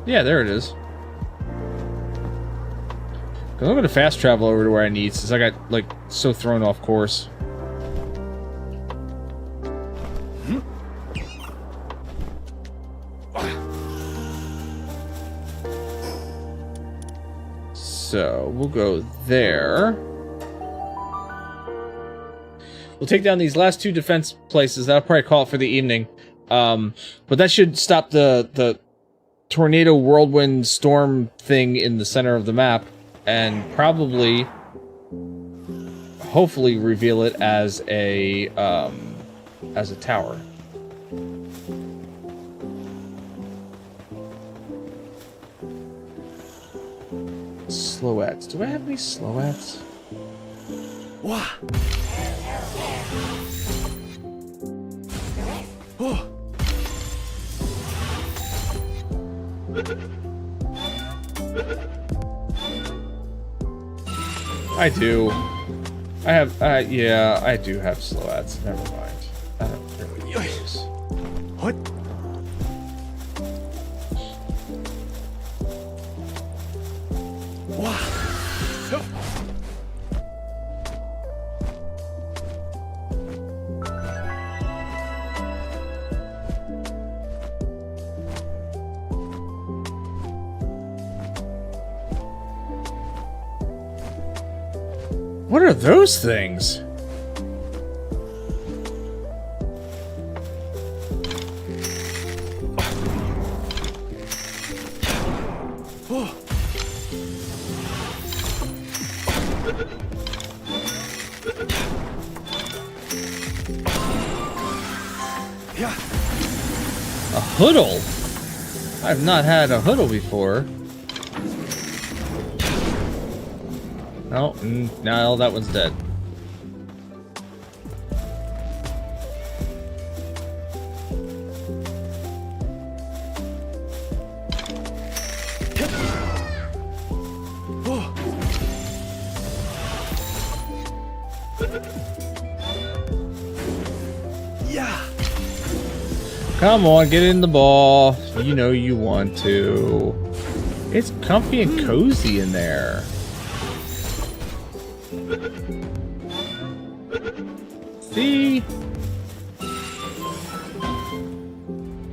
Yeah, there it is. I'm going to fast travel over to where I need, since I got, like, so thrown off course. So, we'll go there. We'll take down these last two defense places. That'll probably call it for the evening. But that should stop the tornado whirlwind storm thing in the center of the map. And probably, hopefully, reveal it as a tower. Slowettes. Do I have any slowettes? Wah. Oh. I do. I have, yeah, I do have slowettes. Never mind. I don't really use. What? Wah. What are those things? Oh. Yeah. A hoodle? I've not had a hoodle before. Oh, no, that one's dead. Yeah. Come on, get in the ball. You know you want to. It's comfy and cozy in there. See?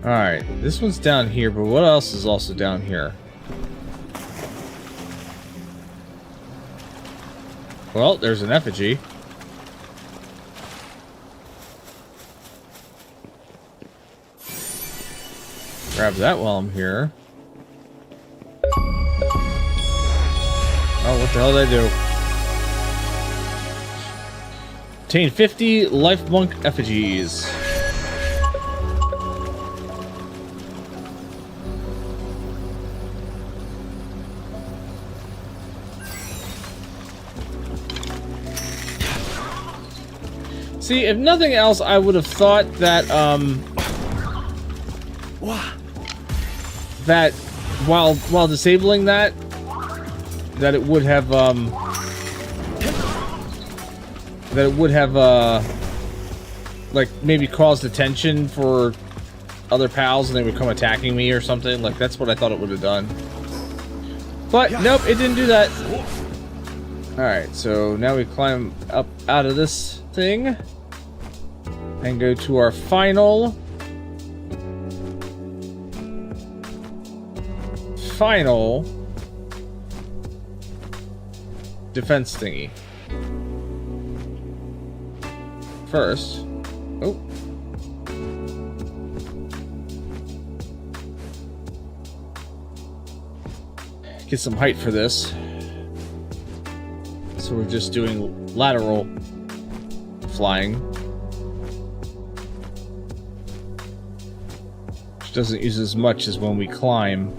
Alright, this one's down here, but what else is also down here? Well, there's an effigy. Grab that while I'm here. Oh, what the hell did I do? Obtain 50 life monk effigies. See, if nothing else, I would have thought that, that while disabling that it would have, like, maybe caused attention for other pals and they would come attacking me or something. Like, that's what I thought it would have done. But, nope, it didn't do that. Alright, so now we climb up out of this thing and go to our final defense thingy. First, oh, get some height for this. So we're just doing lateral flying, which doesn't use as much as when we climb.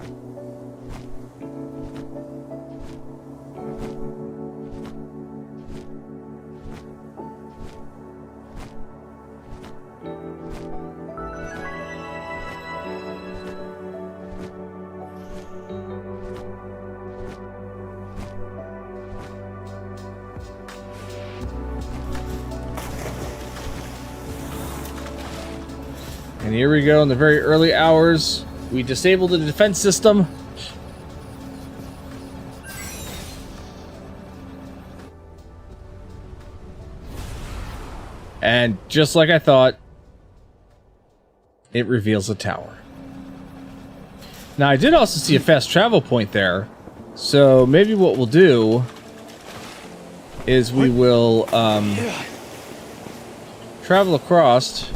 And here we go, in the very early hours, we disabled the defense system. And just like I thought, it reveals a tower. Now, I did also see a fast travel point there, so maybe what we'll do is we will travel across,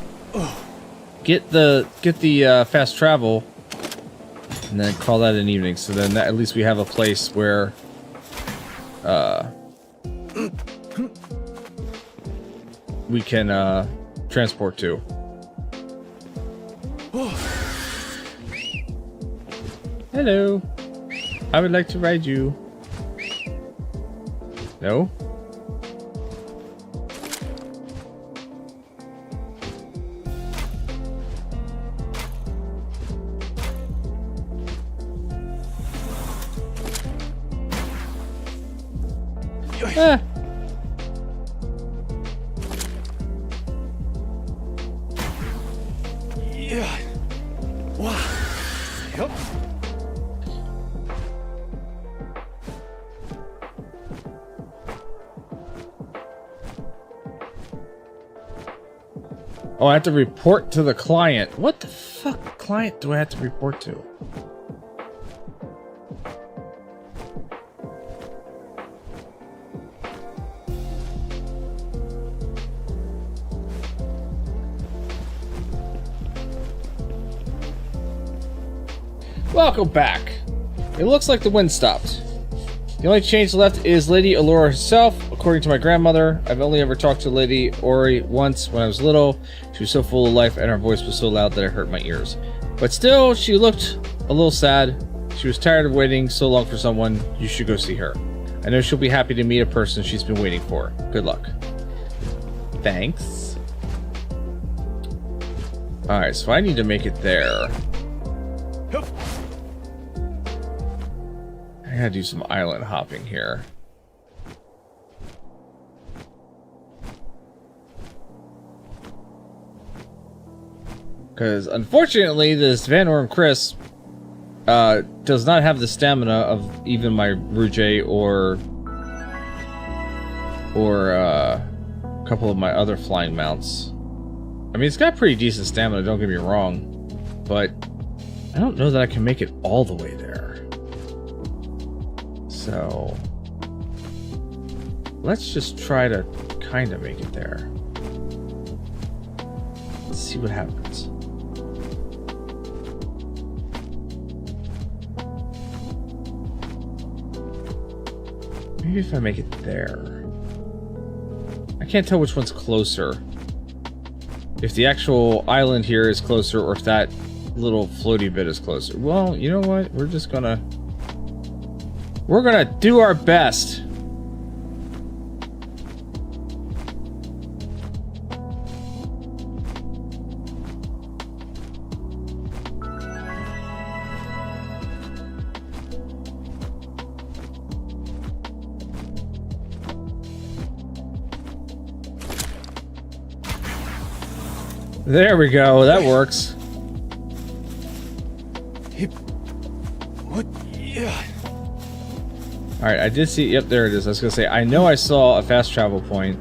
get the fast travel, and then call that an evening. So then at least we have a place where we can transport to. Hello. I would like to ride you. No? Ah. Yeah. Wow. Yep. Oh, I have to report to the client. What the fuck client do I have to report to? Welcome back. It looks like the wind stopped. The only change left is Lady Allura herself. According to my grandmother, I've only ever talked to Lady Ori once when I was little. She was so full of life and her voice was so loud that it hurt my ears. But still, she looked a little sad. She was tired of waiting so long for someone. You should go see her. I know she'll be happy to meet a person she's been waiting for. Good luck. Thanks. Alright, so I need to make it there. I gotta do some island hopping here. Because unfortunately, this Van Orm Chris does not have the stamina of even my Rouge or a couple of my other flying mounts. I mean, it's got pretty decent stamina, don't get me wrong. But I don't know that I can make it all the way there. So let's just try to kind of make it there. Let's see what happens. Maybe if I make it there. I can't tell which one's closer. If the actual island here is closer or if that little floaty bit is closer. Well, you know what? We're gonna do our best. There we go. That works. What? Yeah. All right, I did see. Yep, there it is. I was gonna say. I know I saw a fast travel point.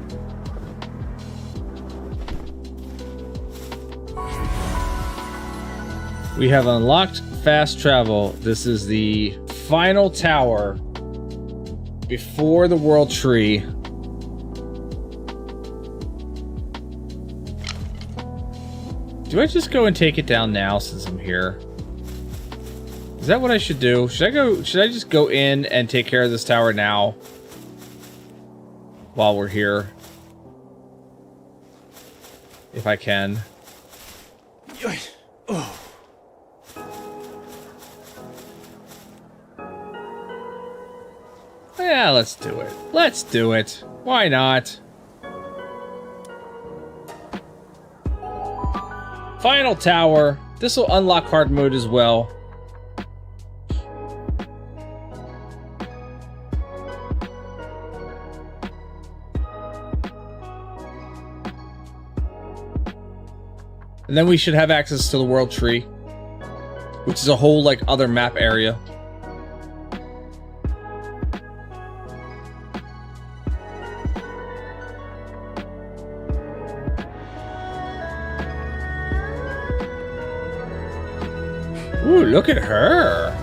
We have unlocked fast travel. This is the final tower before the world tree. Do I just go and take it down now since I'm here? Is that what I should do? Should I just go in and take care of this tower now? While we're here? If I can. Oh. Yeah, let's do it. Let's do it. Why not? Final tower. This will unlock hard mode as well. And then we should have access to the world tree, which is a whole like other map area. Ooh, look at her.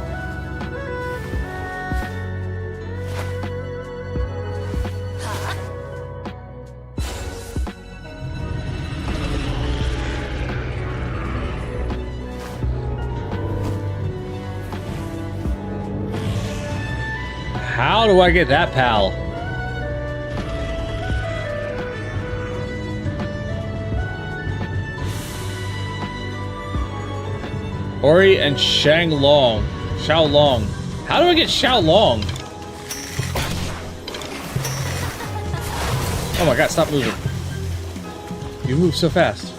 How do I get that, pal? Ori and Xiao Long. How do I get Xiao Long? Oh my god, stop moving. You move so fast.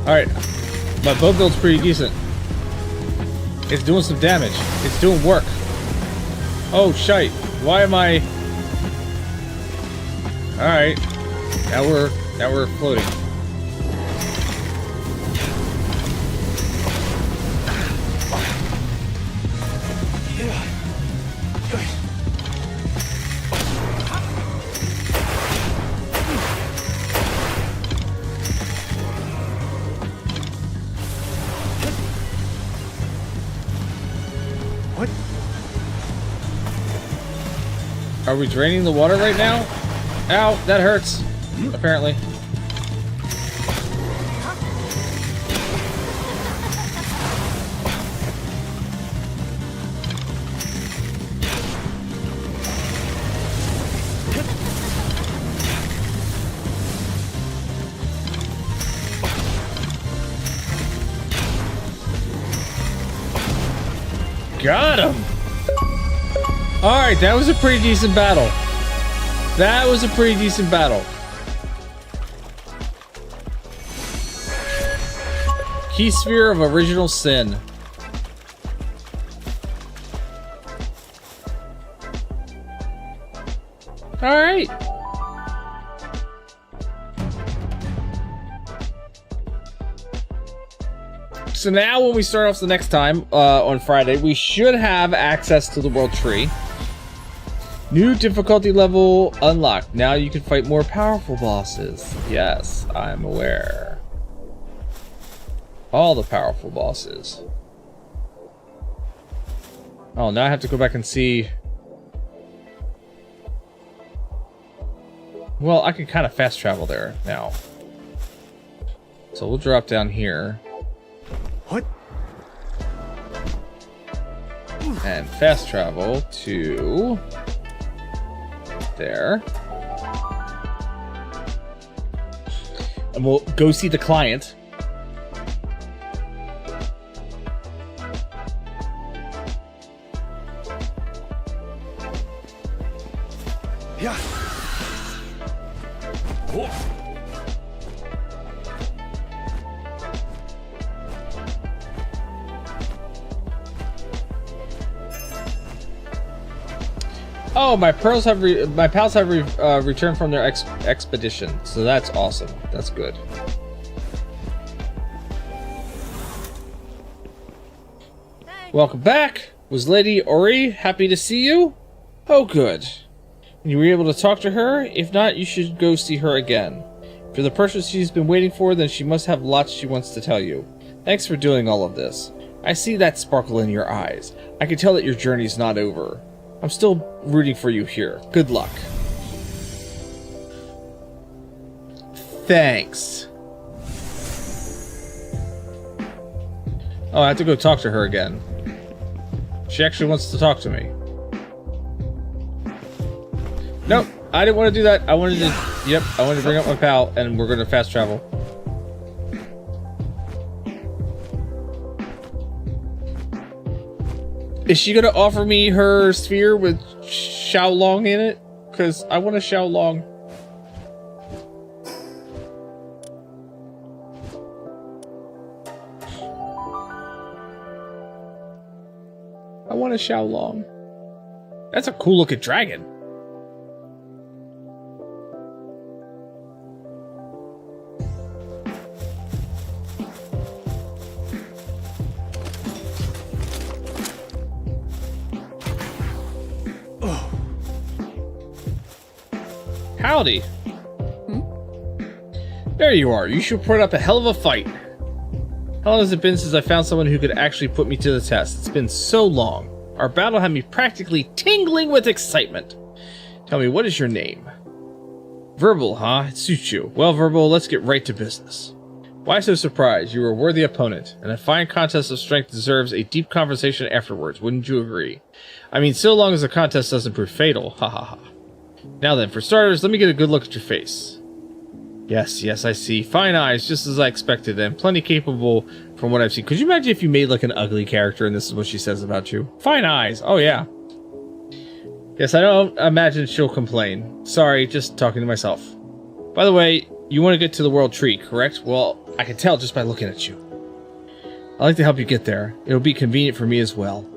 Alright, my bow build's pretty decent. It's doing some damage. It's doing work. Oh, shite. Why am I... Alright. Now we're floating. Are we draining the water right now? Ow, that hurts. Apparently. Got him! Alright, that was a pretty decent battle. That was a pretty decent battle. Key Sphere of Original Sin. All right. So now when we start off the next time on Friday, we should have access to the world tree. New difficulty level unlocked. Now you can fight more powerful bosses. Yes, I'm aware. All the powerful bosses. Oh, now I have to go back and see. Well, I can kind of fast travel there now. So we'll drop down here. What? And fast travel to there. And we'll go see the client. Yeah. Oh. Oh, my pals have returned from their expedition, so that's awesome. That's good. Welcome back. Was Lady Ori happy to see you? Oh, good. You were able to talk to her? If not, you should go see her again. If you're the person she's been waiting for, then she must have lots she wants to tell you. Thanks for doing all of this. I see that sparkle in your eyes. I can tell that your journey's not over. I'm still rooting for you here. Good luck. Thanks. Oh, I have to go talk to her again. She actually wants to talk to me. Nope, I didn't want to do that. I wanted to... Yep, I wanted to bring up my pal, and we're going to fast travel. Is she going to offer me her sphere with Xiaolong in it? Because I want a Xiaolong. I want a Xiaolong. That's a cool looking dragon. Howdy. There you are. You should put up a hell of a fight. How long has it been since I found someone who could actually put me to the test? It's been so long. Our battle had me practically tingling with excitement. Tell me, what is your name? Verbal, huh? It suits you. Well, Verbal, let's get right to business. Why so surprised? You are a worthy opponent, and a fine contest of strength deserves a deep conversation afterwards, wouldn't you agree? I mean, so long as the contest doesn't prove fatal, ha ha ha. Now then, for starters, let me get a good look at your face. Yes, I see. Fine eyes, just as I expected, and plenty capable from what I've seen. Could you imagine if you made like an ugly character and this is what she says about you? Fine eyes. Oh, yeah. Yes, I don't imagine she'll complain. Sorry, just talking to myself. By the way, you want to get to the world tree, correct? Well, I can tell just by looking at you. I'd like to help you get there. It'll be convenient for me as well.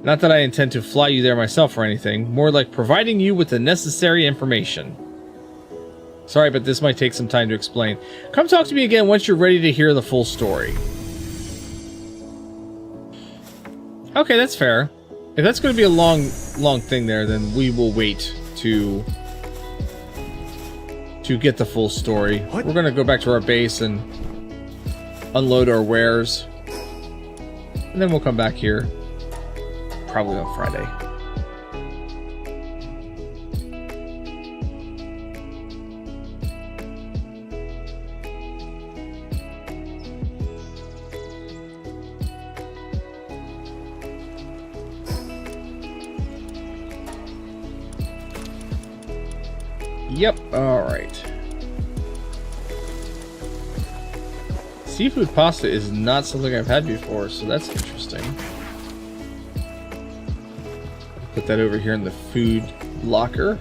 Not that I intend to fly you there myself or anything, more like providing you with the necessary information. Sorry, but this might take some time to explain. Come talk to me again once you're ready to hear the full story. Okay, that's fair. If that's going to be a long thing there, then we will wait to get the full story. What? We're going to go back to our base and unload our wares. And then we'll come back here. Probably on Friday. Yep, alright. Seafood pasta is not something I've had before, so that's interesting. Put that over here in the food locker.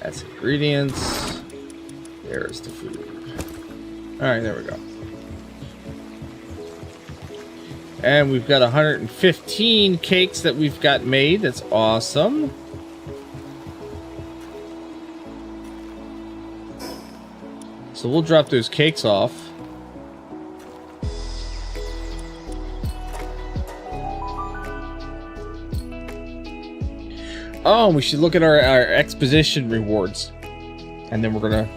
That's ingredients. There's the food. Alright, there we go. And we've got 115 cakes that we've got made. That's awesome. So we'll drop those cakes off. Oh, we should look at our expedition rewards. And then we're gonna...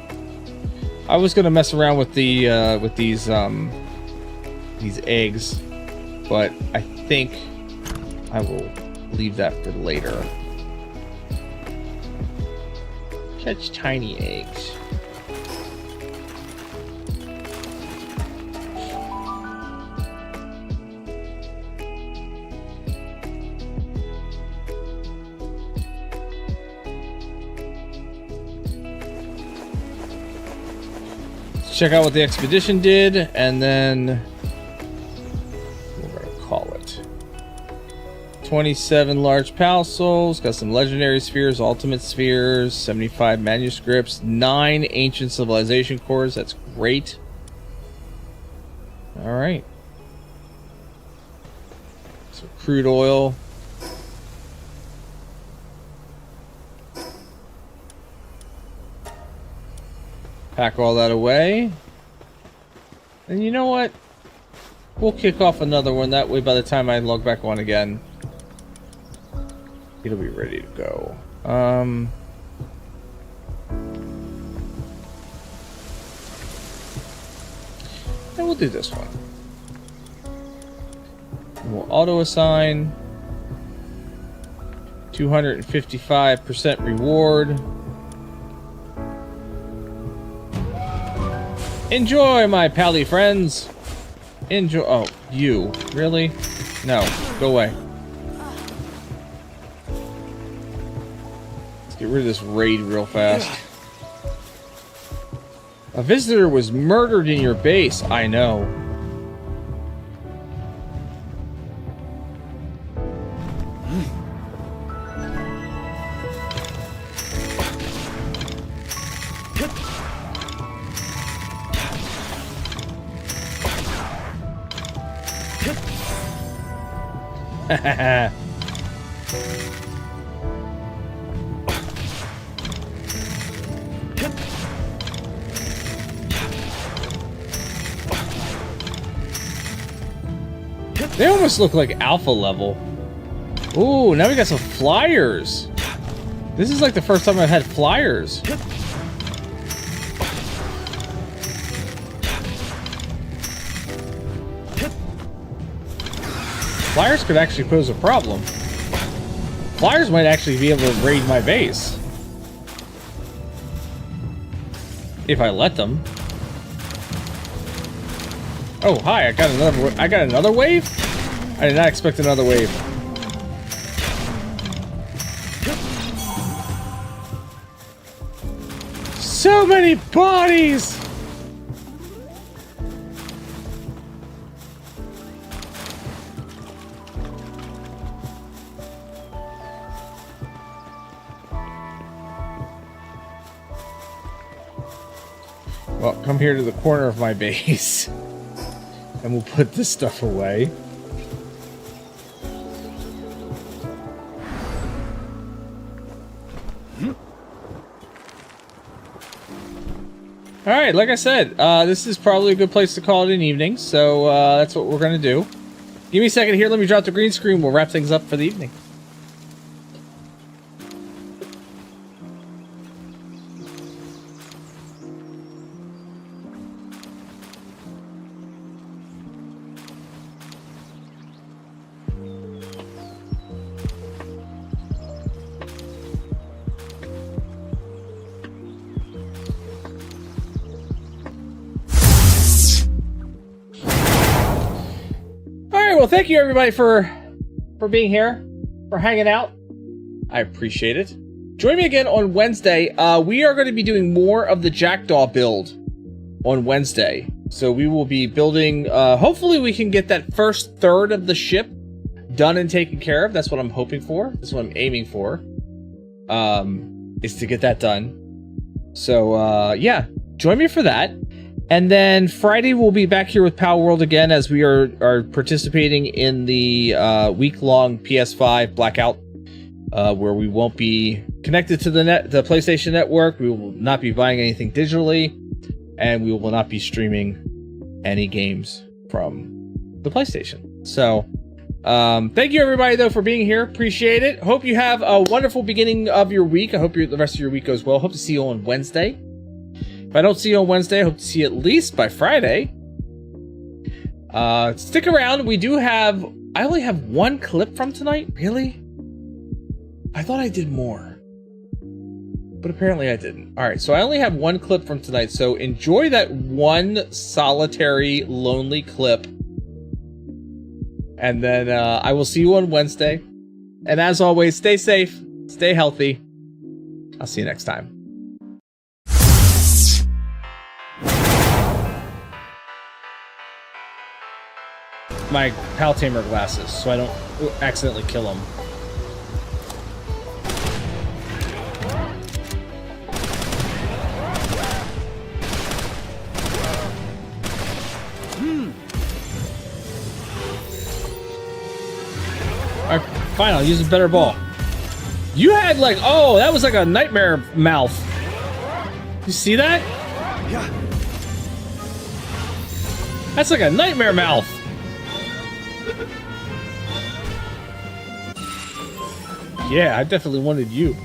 I was gonna mess around with the with these eggs, but I think I will leave that for later. Catch tiny eggs. Check out what the expedition did, and then we're gonna call it 27 large pal souls, got some legendary spheres, ultimate spheres, 75 manuscripts, 9 ancient civilization cores. That's great. All right. So crude oil. Pack all that away. And you know what? We'll kick off another one. That way, by the time I log back on again, it'll be ready to go. And we'll do this one. And we'll auto-assign 255% reward. Enjoy, my pally friends. Enjoy. Oh, you. Really? No. Go away. Let's get rid of this raid real fast. A visitor was murdered in your base. I know. They almost look like alpha level. Ooh, now we got some flyers. This is like the first time I've had flyers. Flyers could actually pose a problem. Flyers might actually be able to raid my base. If I let them. Oh, hi, I got another wave? I did not expect another wave. So many bodies! Well, come here to the corner of my base. And we'll put this stuff away. Alright, like I said, this is probably a good place to call it an evening. So that's what we're going to do. Give me a second here. Let me drop the green screen. We'll wrap things up for the evening. Well, thank you everybody for being here, for hanging out. I appreciate it. Join me again on Wednesday. We are going to be doing more of the Jackdaw build on Wednesday. So we will be building, hopefully we can get that first third of the ship done and taken care of. That's what I'm hoping for. That's what I'm aiming for, is to get that done. So, yeah, join me for that. And then Friday we'll be back here with Palworld again as we are participating in the week-long PS5 blackout, where we won't be connected to the PlayStation Network. We will not be buying anything digitally. and we will not be streaming any games from the PlayStation. So, thank you everybody though for being here. Appreciate it. Hope you have a wonderful beginning of your week. I hope the rest of your week goes well. Hope to see you on Wednesday. If I don't see you on Wednesday, I hope to see you at least by Friday. Stick around. I only have one clip from tonight. Really? I thought I did more, but apparently I didn't. All right, so I only have one clip from tonight. So enjoy that one solitary, lonely clip. And then I will see you on Wednesday. And as always, stay safe, stay healthy. I'll see you next time. My Pal Tamer glasses, so I don't accidentally kill them. Alright, fine, I'll use a better ball. You had like, oh, that was like a nightmare mouth. You see that? Yeah. That's like a nightmare mouth. Yeah, I definitely wanted you.